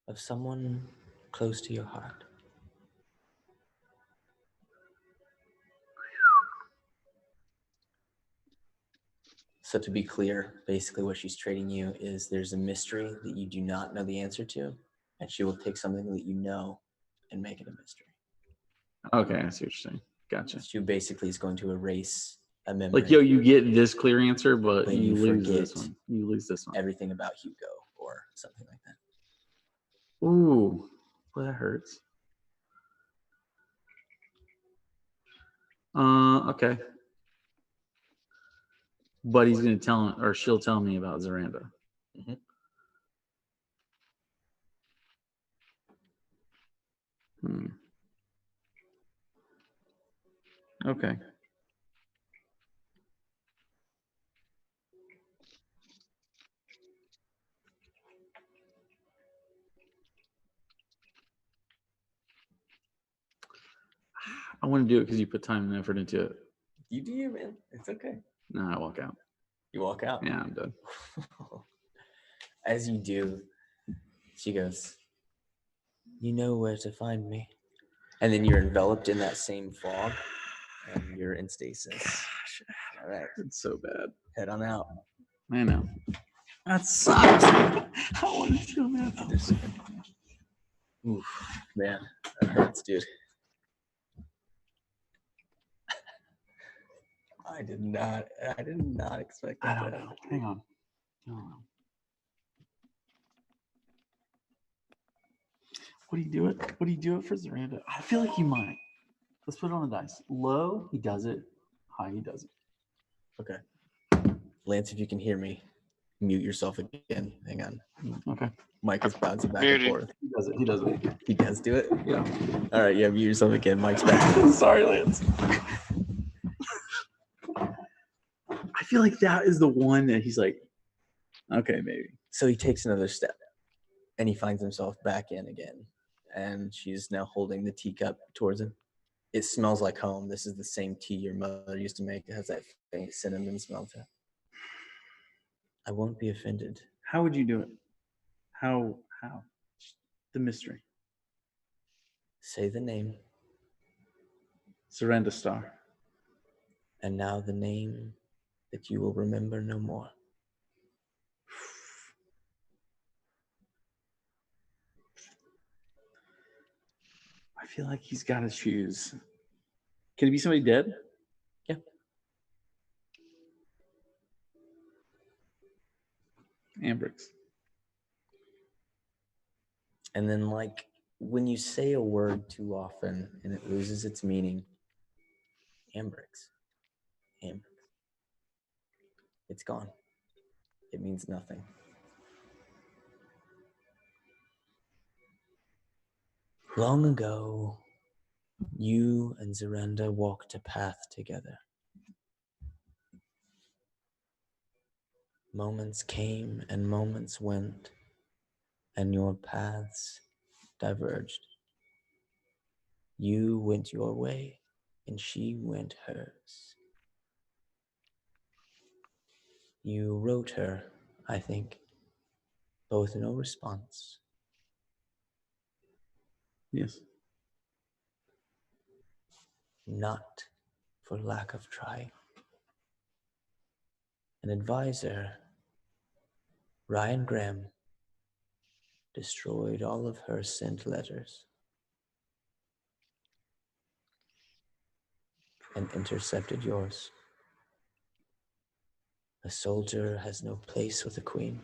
of someone close to your heart. So to be clear, basically what she's trading you is there's a mystery that you do not know the answer to, and she will take something that you know and make it a mystery. Okay, I see what you're saying. Gotcha. She basically is going to erase a memory. Like, yo, you get this clear answer, but you lose forget this one. You lose this one. everything about Hugo or something like that. Ooh, well, that hurts. Okay. But he's going to tell him, or she'll tell me about Zaranda. Okay. I want to do it because you put time and effort into it. You do, man. It's okay. No, I walk out. You walk out? Yeah, I'm done. As you do, she goes, you know where to find me. And then you're enveloped in that same fog, and you're in stasis. Gosh, all right. It's so bad. Head on out. I know. That sucks. I want to feel that. Oof, man, that hurts, dude. I did not expect that. I don't know. Hang on. I don't know. What do you do it? What do you do it for Zaranda? I feel like he might. Let's put it on the dice. Low, he does it. High, he does it. Okay. Lance, if you can hear me, mute yourself again. Hang on. Okay. Mike is bouncing back Muted. and forth. He does it. He does it. He does do it? Yeah. All right, yeah, mute yourself again. Mike's back. Sorry, Lance. feel like that is the one that he's like, okay, maybe. So he takes another step and he finds himself back in again. And she's now holding the teacup towards him. It smells like home. This is the same tea your mother used to make. It has that faint cinnamon smell to it. I won't be offended. How would you do it? How? The mystery. Say the name. Surrender Star. And now the name that you will remember no more. I feel like he's got to choose. Can it be somebody dead? Yeah. Ambrix. And then, like, when you say a word too often and it loses its meaning, Ambrix. It's gone. It means nothing. Long ago, you and Zarenda walked a path together. Moments came and moments went, and your paths diverged. You went your way, and she went hers. You wrote her, I think, both no response. Yes. Not for lack of trying. An advisor, Ryan Graham, destroyed all of her sent letters and intercepted yours. A soldier has no place with a queen.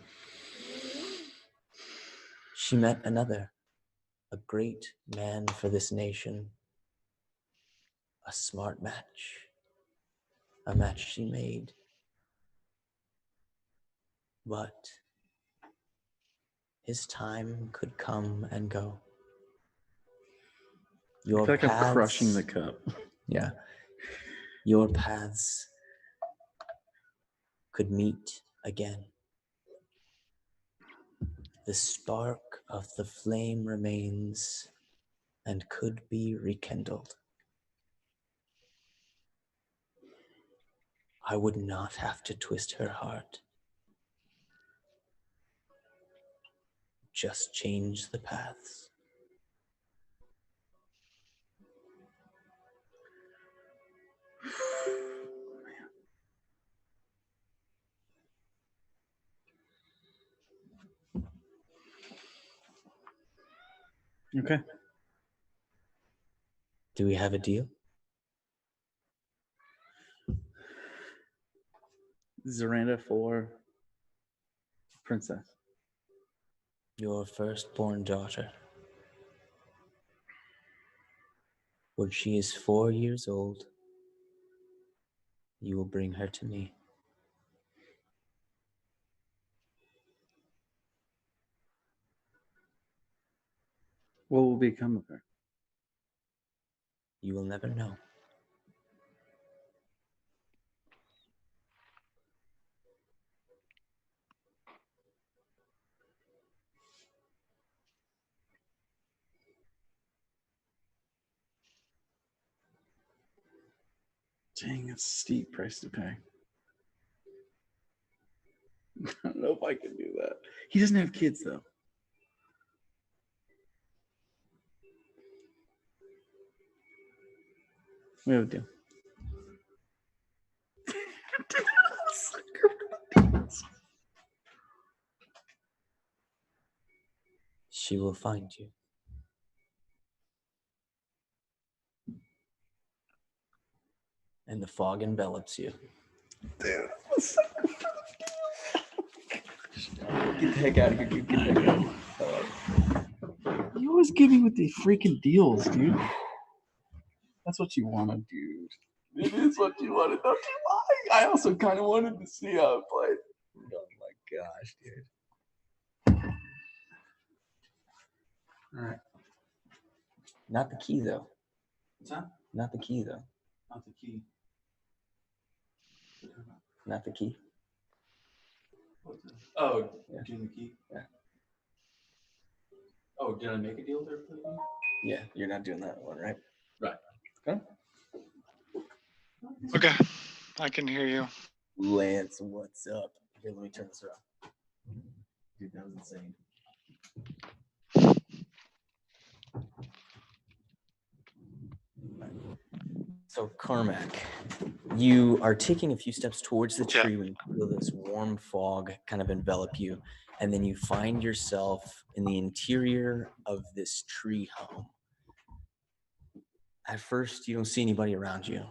She met another, a great man for this nation, a smart match, a match she made. But his time could come and go. I feel like I'm crushing the cup. Yeah. Your paths could meet again. The spark of the flame remains and could be rekindled. I would not have to twist her heart. Just change the paths. Okay. Do we have a deal? Zaranda for Princess. Your firstborn daughter. When she is 4 years old, you will bring her to me. What will become of her? You will never know. Dang, that's a steep price to pay. I don't know if I can do that. He doesn't have kids, though. We have a deal. She will find you. And the fog envelops you. Dude, Get the heck out of here, dude. Get the heck out of here. you always get me with these freaking deals, dude. That's what you wanted, dude. It is what you wanted. Don't you lie. I also kind of wanted to see how it played. Oh my gosh, dude. All right. Not the key, though. What's that? Not the key, though. Not the key. Not the key. Oh, Yeah. doing the key? Yeah. Oh, did I make a deal there for the key? Yeah, you're not doing that one, right? Right. Okay. Okay, I can hear you. Lance, what's up? Here, let me turn this around. Dude, that was insane. So, Carmack, you are taking a few steps towards the tree when you feel this warm fog kind of envelop you, and then you find yourself in the interior of this tree home. At first, you don't see anybody around you,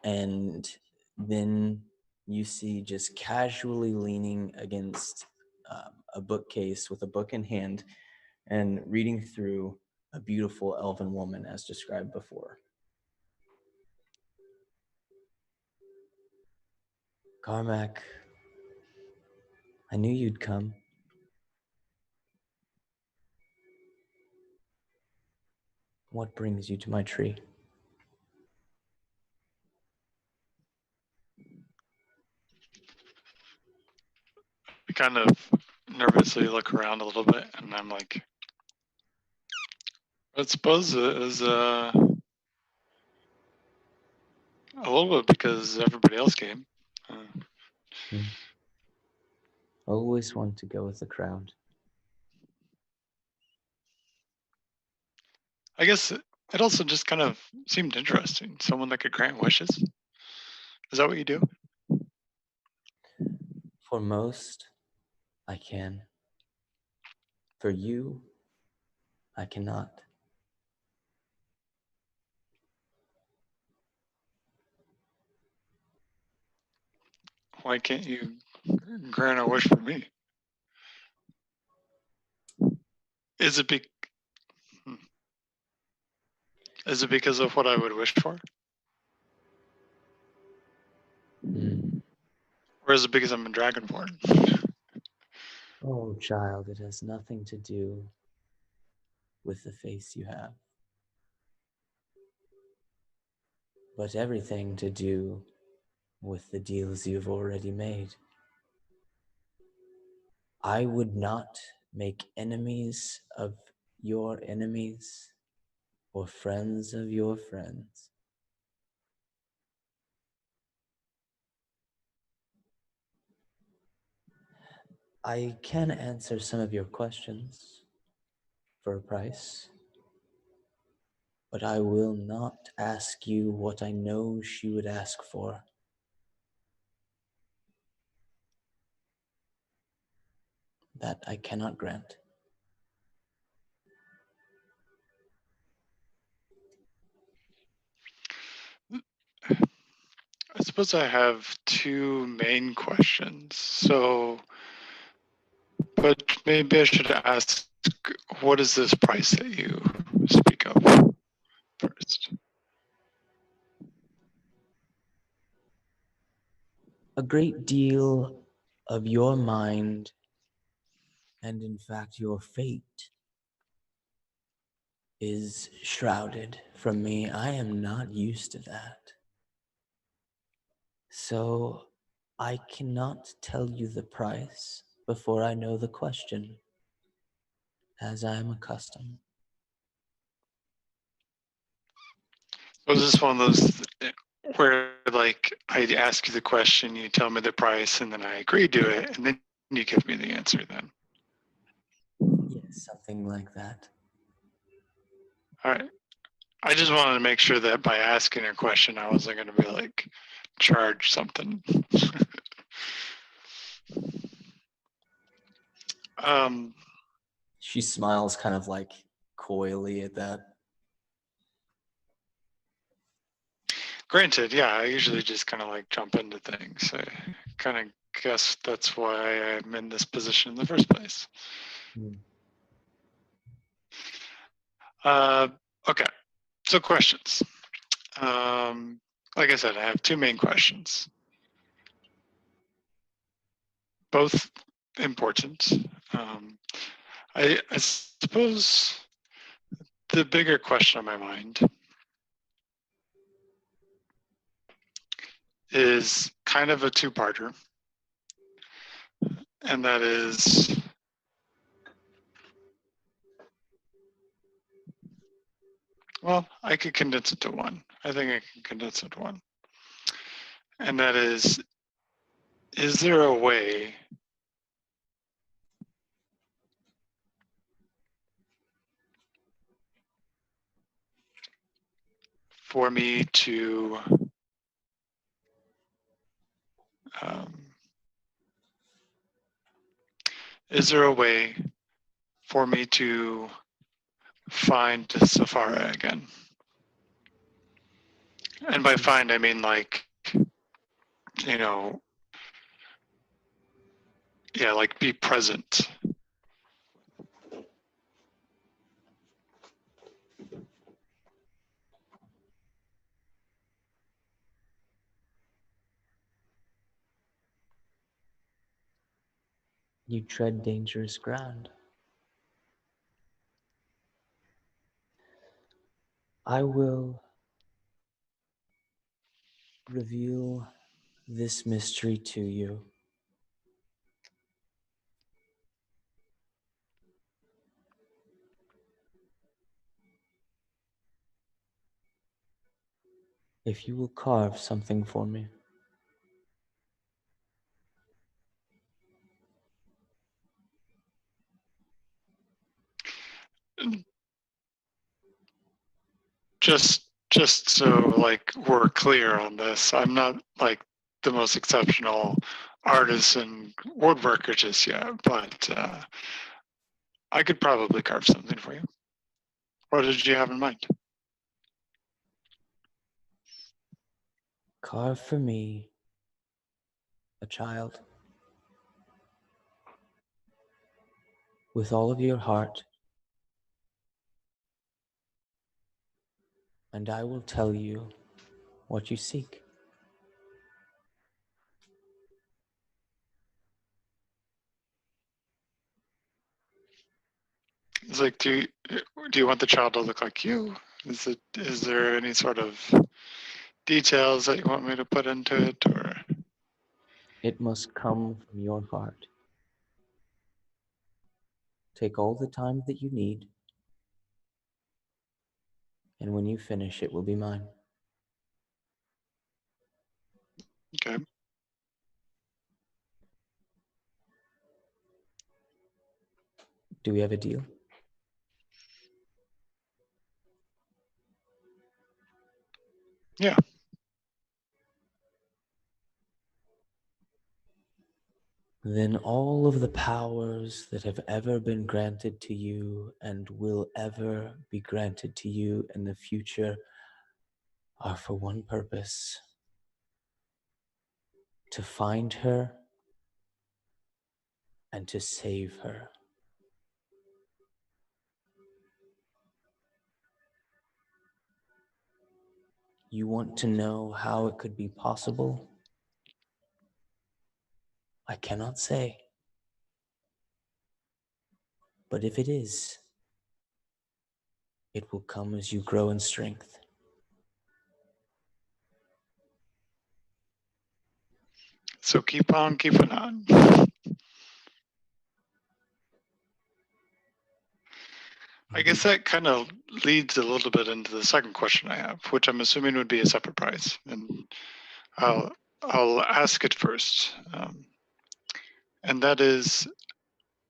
and then you see just casually leaning against a bookcase with a book in hand and reading through a beautiful elven woman as described before. Carmack, I knew you'd come. What brings you to my tree? I kind of nervously look around a little bit, and I'm like, I suppose it is a little bit because everybody else came. Always want to go with the crowd. I guess it also just kind of seemed interesting. Someone that could grant wishes. Is that what you do? For most, I can. For you, I cannot. Why can't you grant a wish for me? Is it is it because of what I would wish for? Or is it because I'm a dragonborn? Oh, child, it has nothing to do with the face you have, but everything to do with the deals you've already made. I would not make enemies of your enemies or friends of your friends. I can answer some of your questions for a price, but I will not ask you what I know she would ask for. That I cannot grant. I suppose I have two main questions. So, but maybe I should ask, what is this price that you speak of first? A great deal of your mind, and in fact your fate, is shrouded from me. I am not used to that. So I cannot tell you the price before I know the question, as I am accustomed. So is this one of those where, like, I ask you the question, you tell me the price, and then I agree to it, and then you give me the answer then? Yes, something like that. All right. I just wanted to make sure that by asking a question, I wasn't going to be like, charge something. She smiles kind of like coyly at that. Granted, yeah, I usually just kind of like jump into things. I kind of guess that's why I'm in this position in the first place. Okay, so questions. Like I said, I have two main questions, both important. I suppose the bigger question on my mind is kind of a two-parter. And that is, well, I could condense it to one. I think I can condense it to one. And that is there a way for me to is there a way for me to find Safara again? And by find, I mean like, you know, yeah, like be present. You tread dangerous ground. I will reveal this mystery to you. If you will carve something for me. Just so like we're clear on this, I'm not like the most exceptional artist and woodworker just yet, but I could probably carve something for you. What did you have in mind? Carve for me a child with all of your heart, and I will tell you what you seek. It's like, do you want the child to look like you? Is there any sort of details that you want me to put into it, or? It must come from your heart. Take all the time that you need, and when you finish, it will be mine. Okay. Do we have a deal? Yeah. Then all of the powers that have ever been granted to you and will ever be granted to you in the future are for one purpose: to find her and to save her. You want to know how it could be possible? I cannot say. But if it is, it will come as you grow in strength. So keep on keeping on. I guess that kind of leads a little bit into the second question I have, which I'm assuming would be a separate prize, and I'll ask it first. And that is,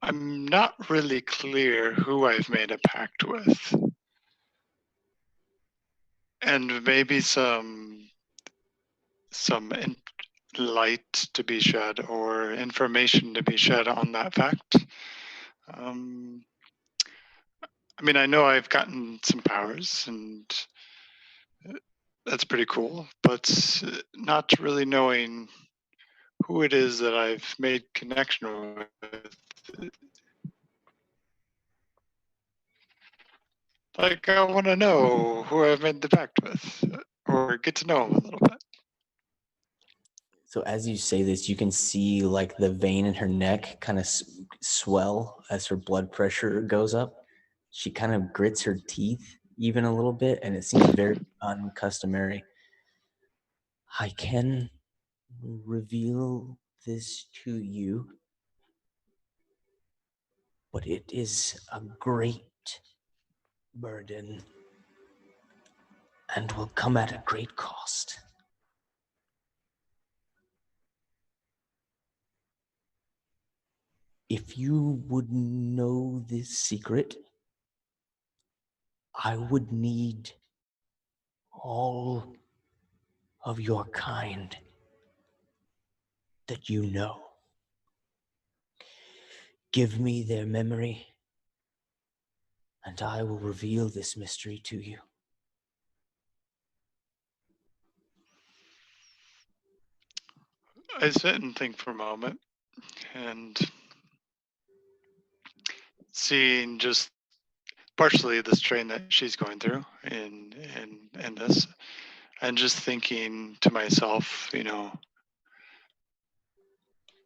I'm not really clear who I've made a pact with, and maybe some light to be shed or information to be shed on that fact. I mean, I know I've gotten some powers, and that's pretty cool, but not really knowing who it is that I've made connection with. Like, I want to know who I've made the pact with, or get to know him a little bit. So as you say this, you can see like the vein in her neck kind of swell as her blood pressure goes up. She kind of grits her teeth even a little bit, and it seems very uncustomary. I can reveal this to you, but it is a great burden and will come at a great cost. If you would know this secret, I would need all of your kind that you know. Give me their memory, and I will reveal this mystery to you. I sit and think for a moment, and seeing just partially the strain that she's going through in this, and just thinking to myself,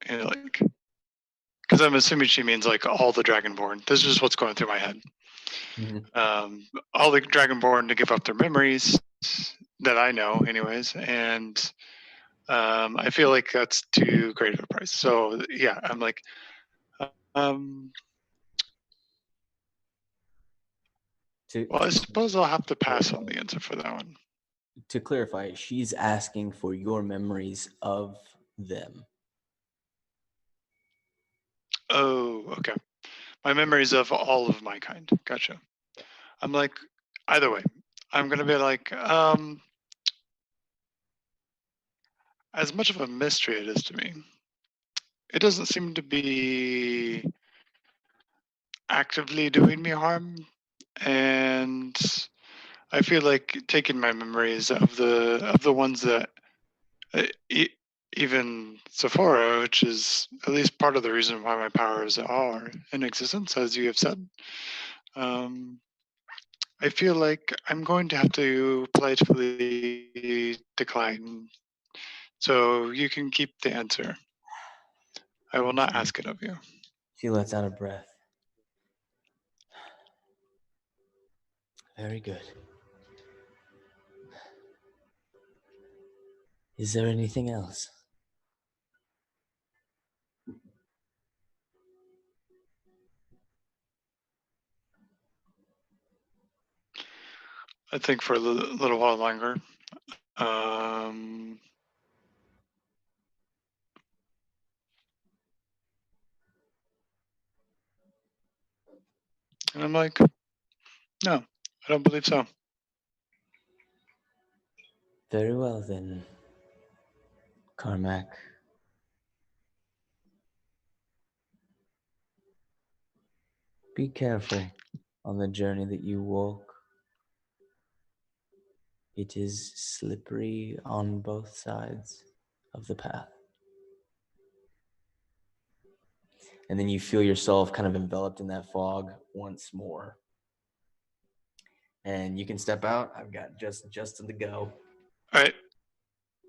like, because I'm assuming she means like all the Dragonborn. This is just what's going through my head. All the Dragonborn to give up their memories that I know, anyways, and I feel like that's too great of a price. So yeah, I'm like, well, I suppose I'll have to pass on the answer for that one. To clarify, she's asking for your memories of them. Oh, okay. My memories of all of my kind. Gotcha. I'm like, either way, I'm gonna be like, as much of a mystery it is to me, it doesn't seem to be actively doing me harm, and I feel like taking my memories of the ones that even Sephora, which is at least part of the reason why my powers are in existence, as you have said. I feel like I'm going to have to politely decline. So you can keep the answer. I will not ask it of you. She lets out a breath. Very good. Is there anything else? I think for a little while longer. And I'm like, no, I don't believe so. Very well then, Carmack. Be careful on the journey that you walk. It is slippery on both sides of the path. And then you feel yourself kind of enveloped in that fog once more. And you can step out. I've got Justin to go. All right,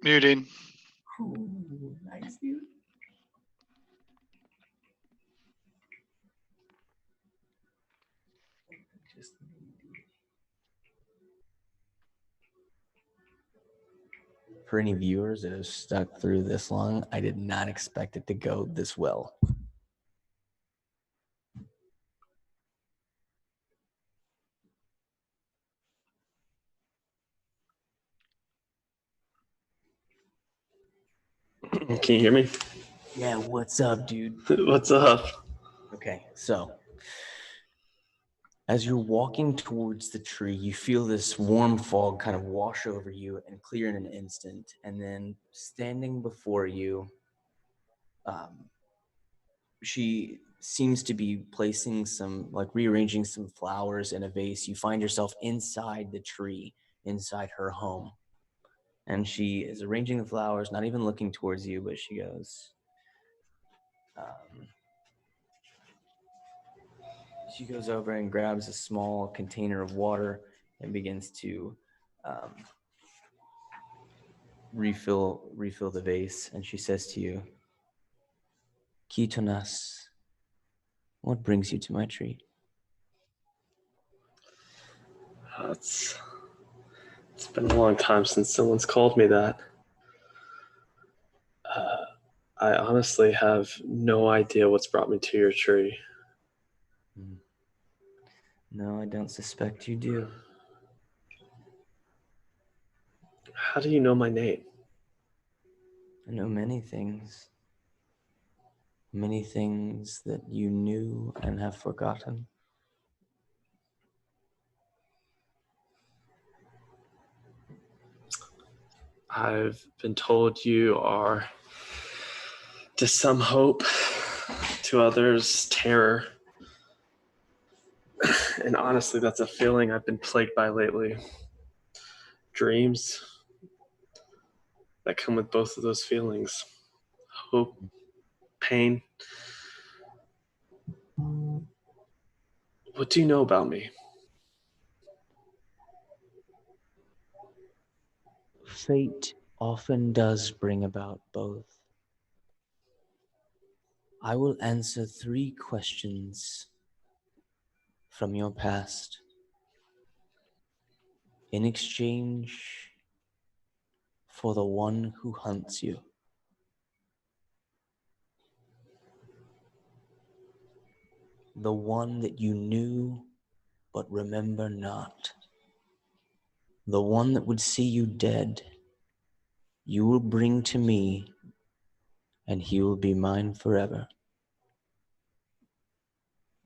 muting. Ooh, nice, dude. For any viewers that have stuck through this long, I did not expect it to go this well. Can you hear me? Yeah, what's up, dude? What's up? Okay, so as you're walking towards the tree, you feel this warm fog kind of wash over you and clear in an instant. And then standing before you, she seems to be placing rearranging some flowers in a vase. You find yourself inside the tree, inside her home. And she is arranging the flowers, not even looking towards you, but she goes over and grabs a small container of water and begins to refill the vase. And she says to you, Kitonas, what brings you to my tree? It's been a long time since someone's called me that. I honestly have no idea what's brought me to your tree. No, I don't suspect you do. How do you know my name? I know many things. Many things that you knew and have forgotten. I've been told you are, to some hope, to others, terror. And honestly, that's a feeling I've been plagued by lately. Dreams that come with both of those feelings. Hope, pain. What do you know about me? Fate often does bring about both. I will answer 3 questions from your past in exchange for the one who hunts you. The one that you knew but remember not. The one that would see you dead, you will bring to me, and he will be mine forever.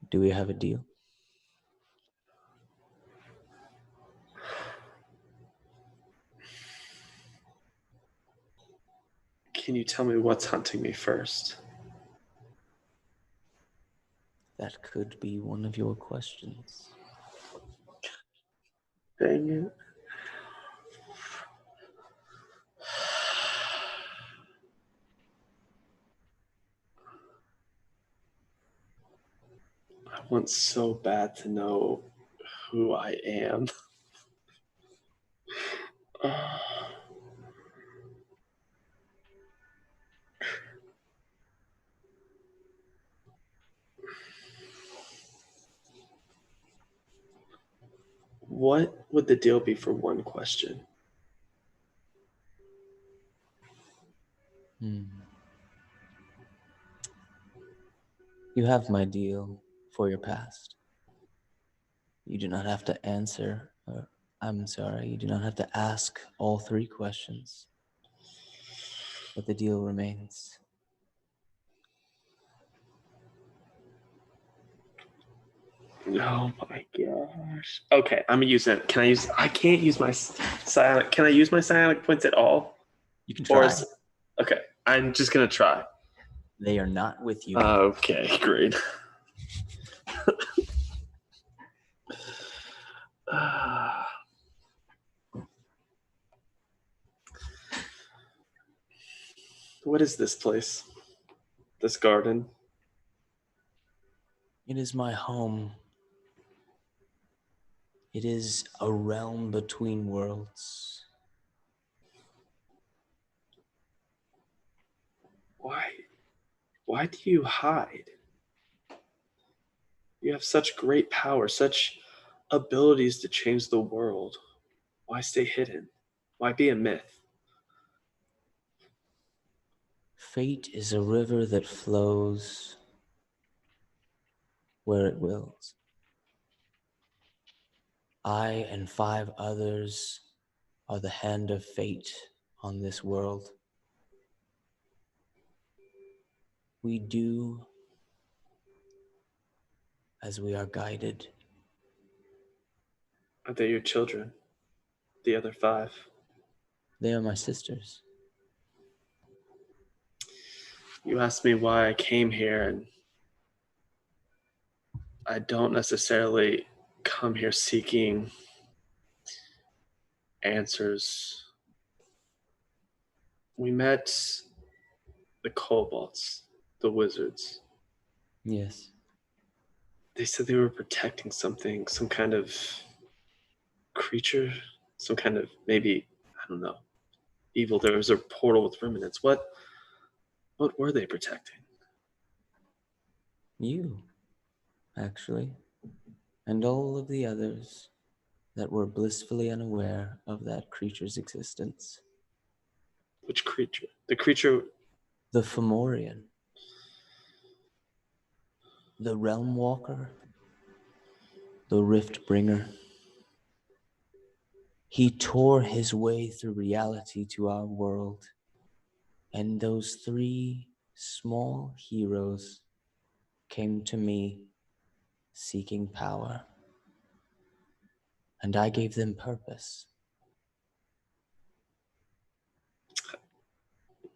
Do we have a deal? Can you tell me what's hunting me first? That could be one of your questions. Dang it. I want so bad to know who I am. What would the deal be for one question? You have my deal for your past. You do not have to answer, or you do not have to ask all 3 questions. But the deal remains. Oh my gosh. Okay, I'm gonna use it. I can't use my psionic. Can I use my psionic points at all? You can Or try. Okay, I'm just gonna try. They are not with you. Okay, great. What is this place? This garden? It is my home. It is a realm between worlds. Why do you hide? You have such great power, such abilities to change the world. Why stay hidden? Why be a myth? Fate is a river that flows where it wills. I and 5 others are the hand of fate on this world. We do as we are guided. Are they your children? The other 5? They are my sisters. You asked me why I came here, and I don't necessarily come here seeking answers. We met the kobolds, the wizards. Yes. They said they were protecting something, some kind of creature, some kind of maybe, I don't know, evil. There was a portal with ruminants. What were they protecting? You, actually, and all of the others that were blissfully unaware of that creature's existence. Which creature? The creature The Fomorian. The Realm Walker. The Rift Bringer. He tore his way through reality to our world. And those 3 small heroes came to me seeking power. And I gave them purpose.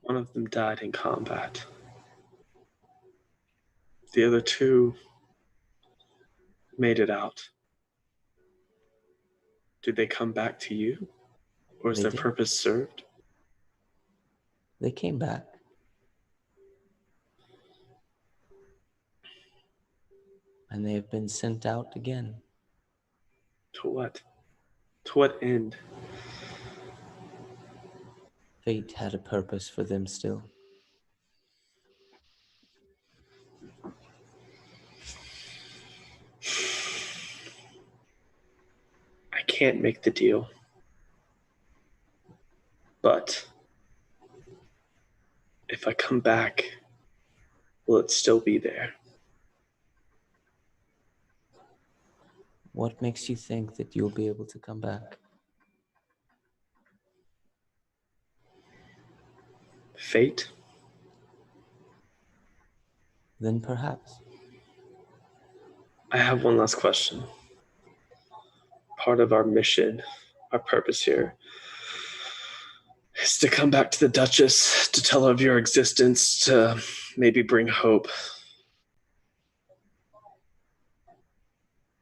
One of them died in combat. The other 2 made it out. Did they come back to you? Or is They their did. purpose served? They came back. And they have been sent out again. To what? To what end? Fate had a purpose for them still. I can't make the deal. But if I come back, will it still be there? What makes you think that you'll be able to come back? Fate? Then perhaps. I have one last question. Part of our mission, our purpose here, is to come back to the Duchess, to tell her of your existence, to maybe bring hope.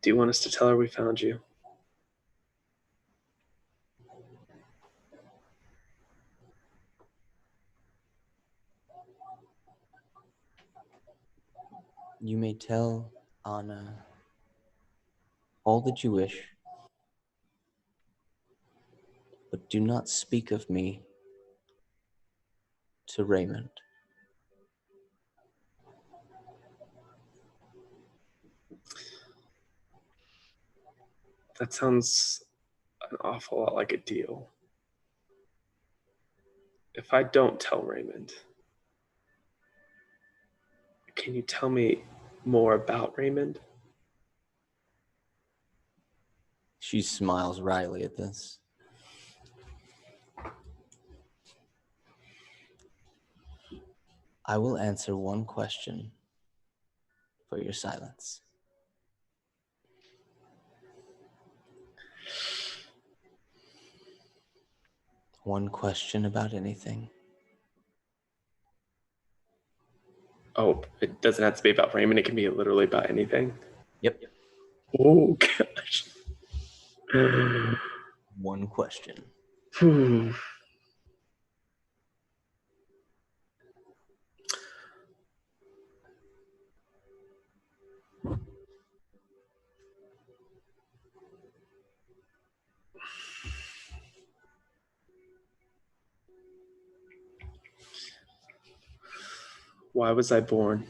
Do you want us to tell her we found you? You may tell Anna all that you wish, but do not speak of me to Raymond. That sounds an awful lot like a deal. If I don't tell Raymond, can you tell me more about Raymond? She smiles wryly at this. I will answer one question for your silence. One question about anything. Oh, it doesn't have to be about Raymond. It can be literally about anything. Yep. Oh, gosh. One question. Why was I born?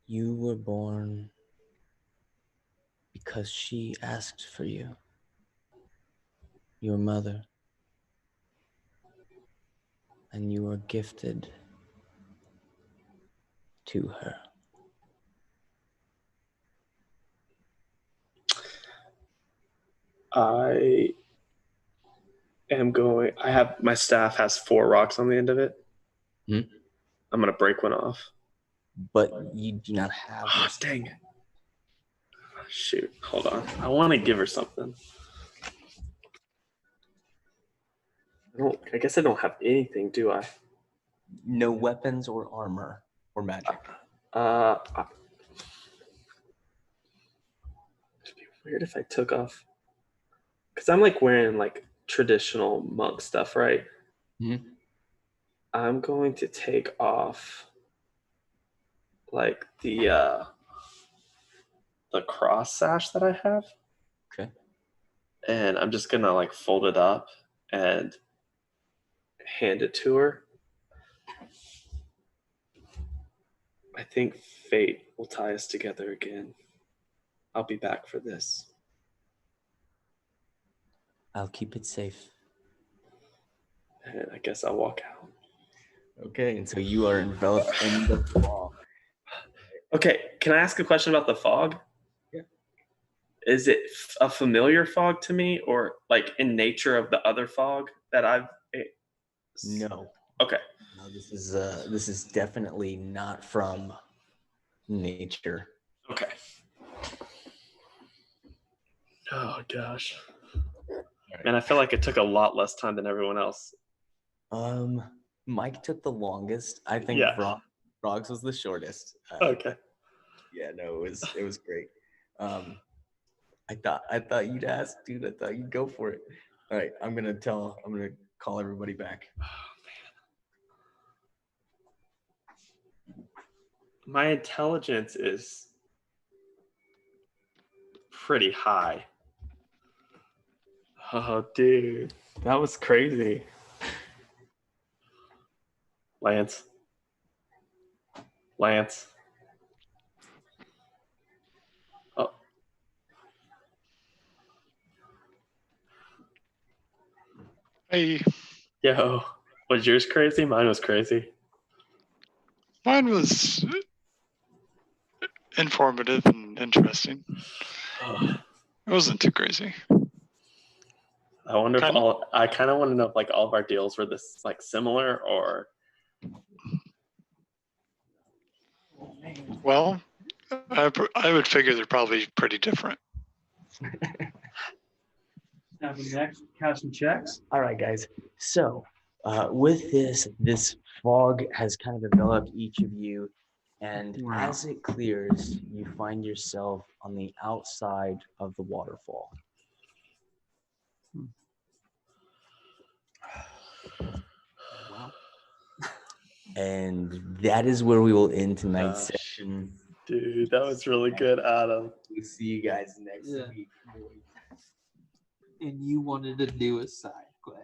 You were born because she asked for you. Your mother. And you were gifted to her. I have my staff has 4 rocks on the end of it. Hmm? I'm gonna break one off. But you do not have Oh, this. dang it. Shoot, hold on. I want to give her something. I guess I don't have anything, do I? No weapons or armor or magic. It'd be weird if I took off, because I'm like wearing like traditional monk stuff, right? Mm-hmm. I'm going to take off like the cross sash that I have. Okay. And I'm just gonna like fold it up and hand it to her. I think fate will tie us together again. I'll be back for this. I'll keep it safe. And I guess I'll walk out. Okay, and so you are enveloped in the fog. Okay, can I ask a question about the fog? Yeah. Is it a familiar fog to me, or like in nature of the other fog that I've? No. Okay. No, this is definitely not from nature. Okay. Oh gosh. And I feel like it took a lot less time than everyone else. Mike took the longest. I think Yeah. Frogs was the shortest. Okay. Yeah, no, it was great. I thought you'd ask, dude. I thought you'd go for it. All right, I'm gonna call everybody back. My intelligence is pretty high. Oh, dude, that was crazy. Lance. Oh, Hey, yo, was yours crazy? Mine was crazy. mine was informative and interesting. It wasn't too crazy. I wonder if Kinda. I kind of want to know if like all of our deals were this like similar or. Well, I would figure they're probably pretty different. Now the next, cash some checks. All right, guys. So, with this fog has kind of enveloped each of you, and as it clears, you find yourself on the outside of the waterfall. Wow. And that is where we will end tonight's Gosh. session. Dude, that was really good, Adam. We'll see you guys next Yeah. week. And you wanted to do a side.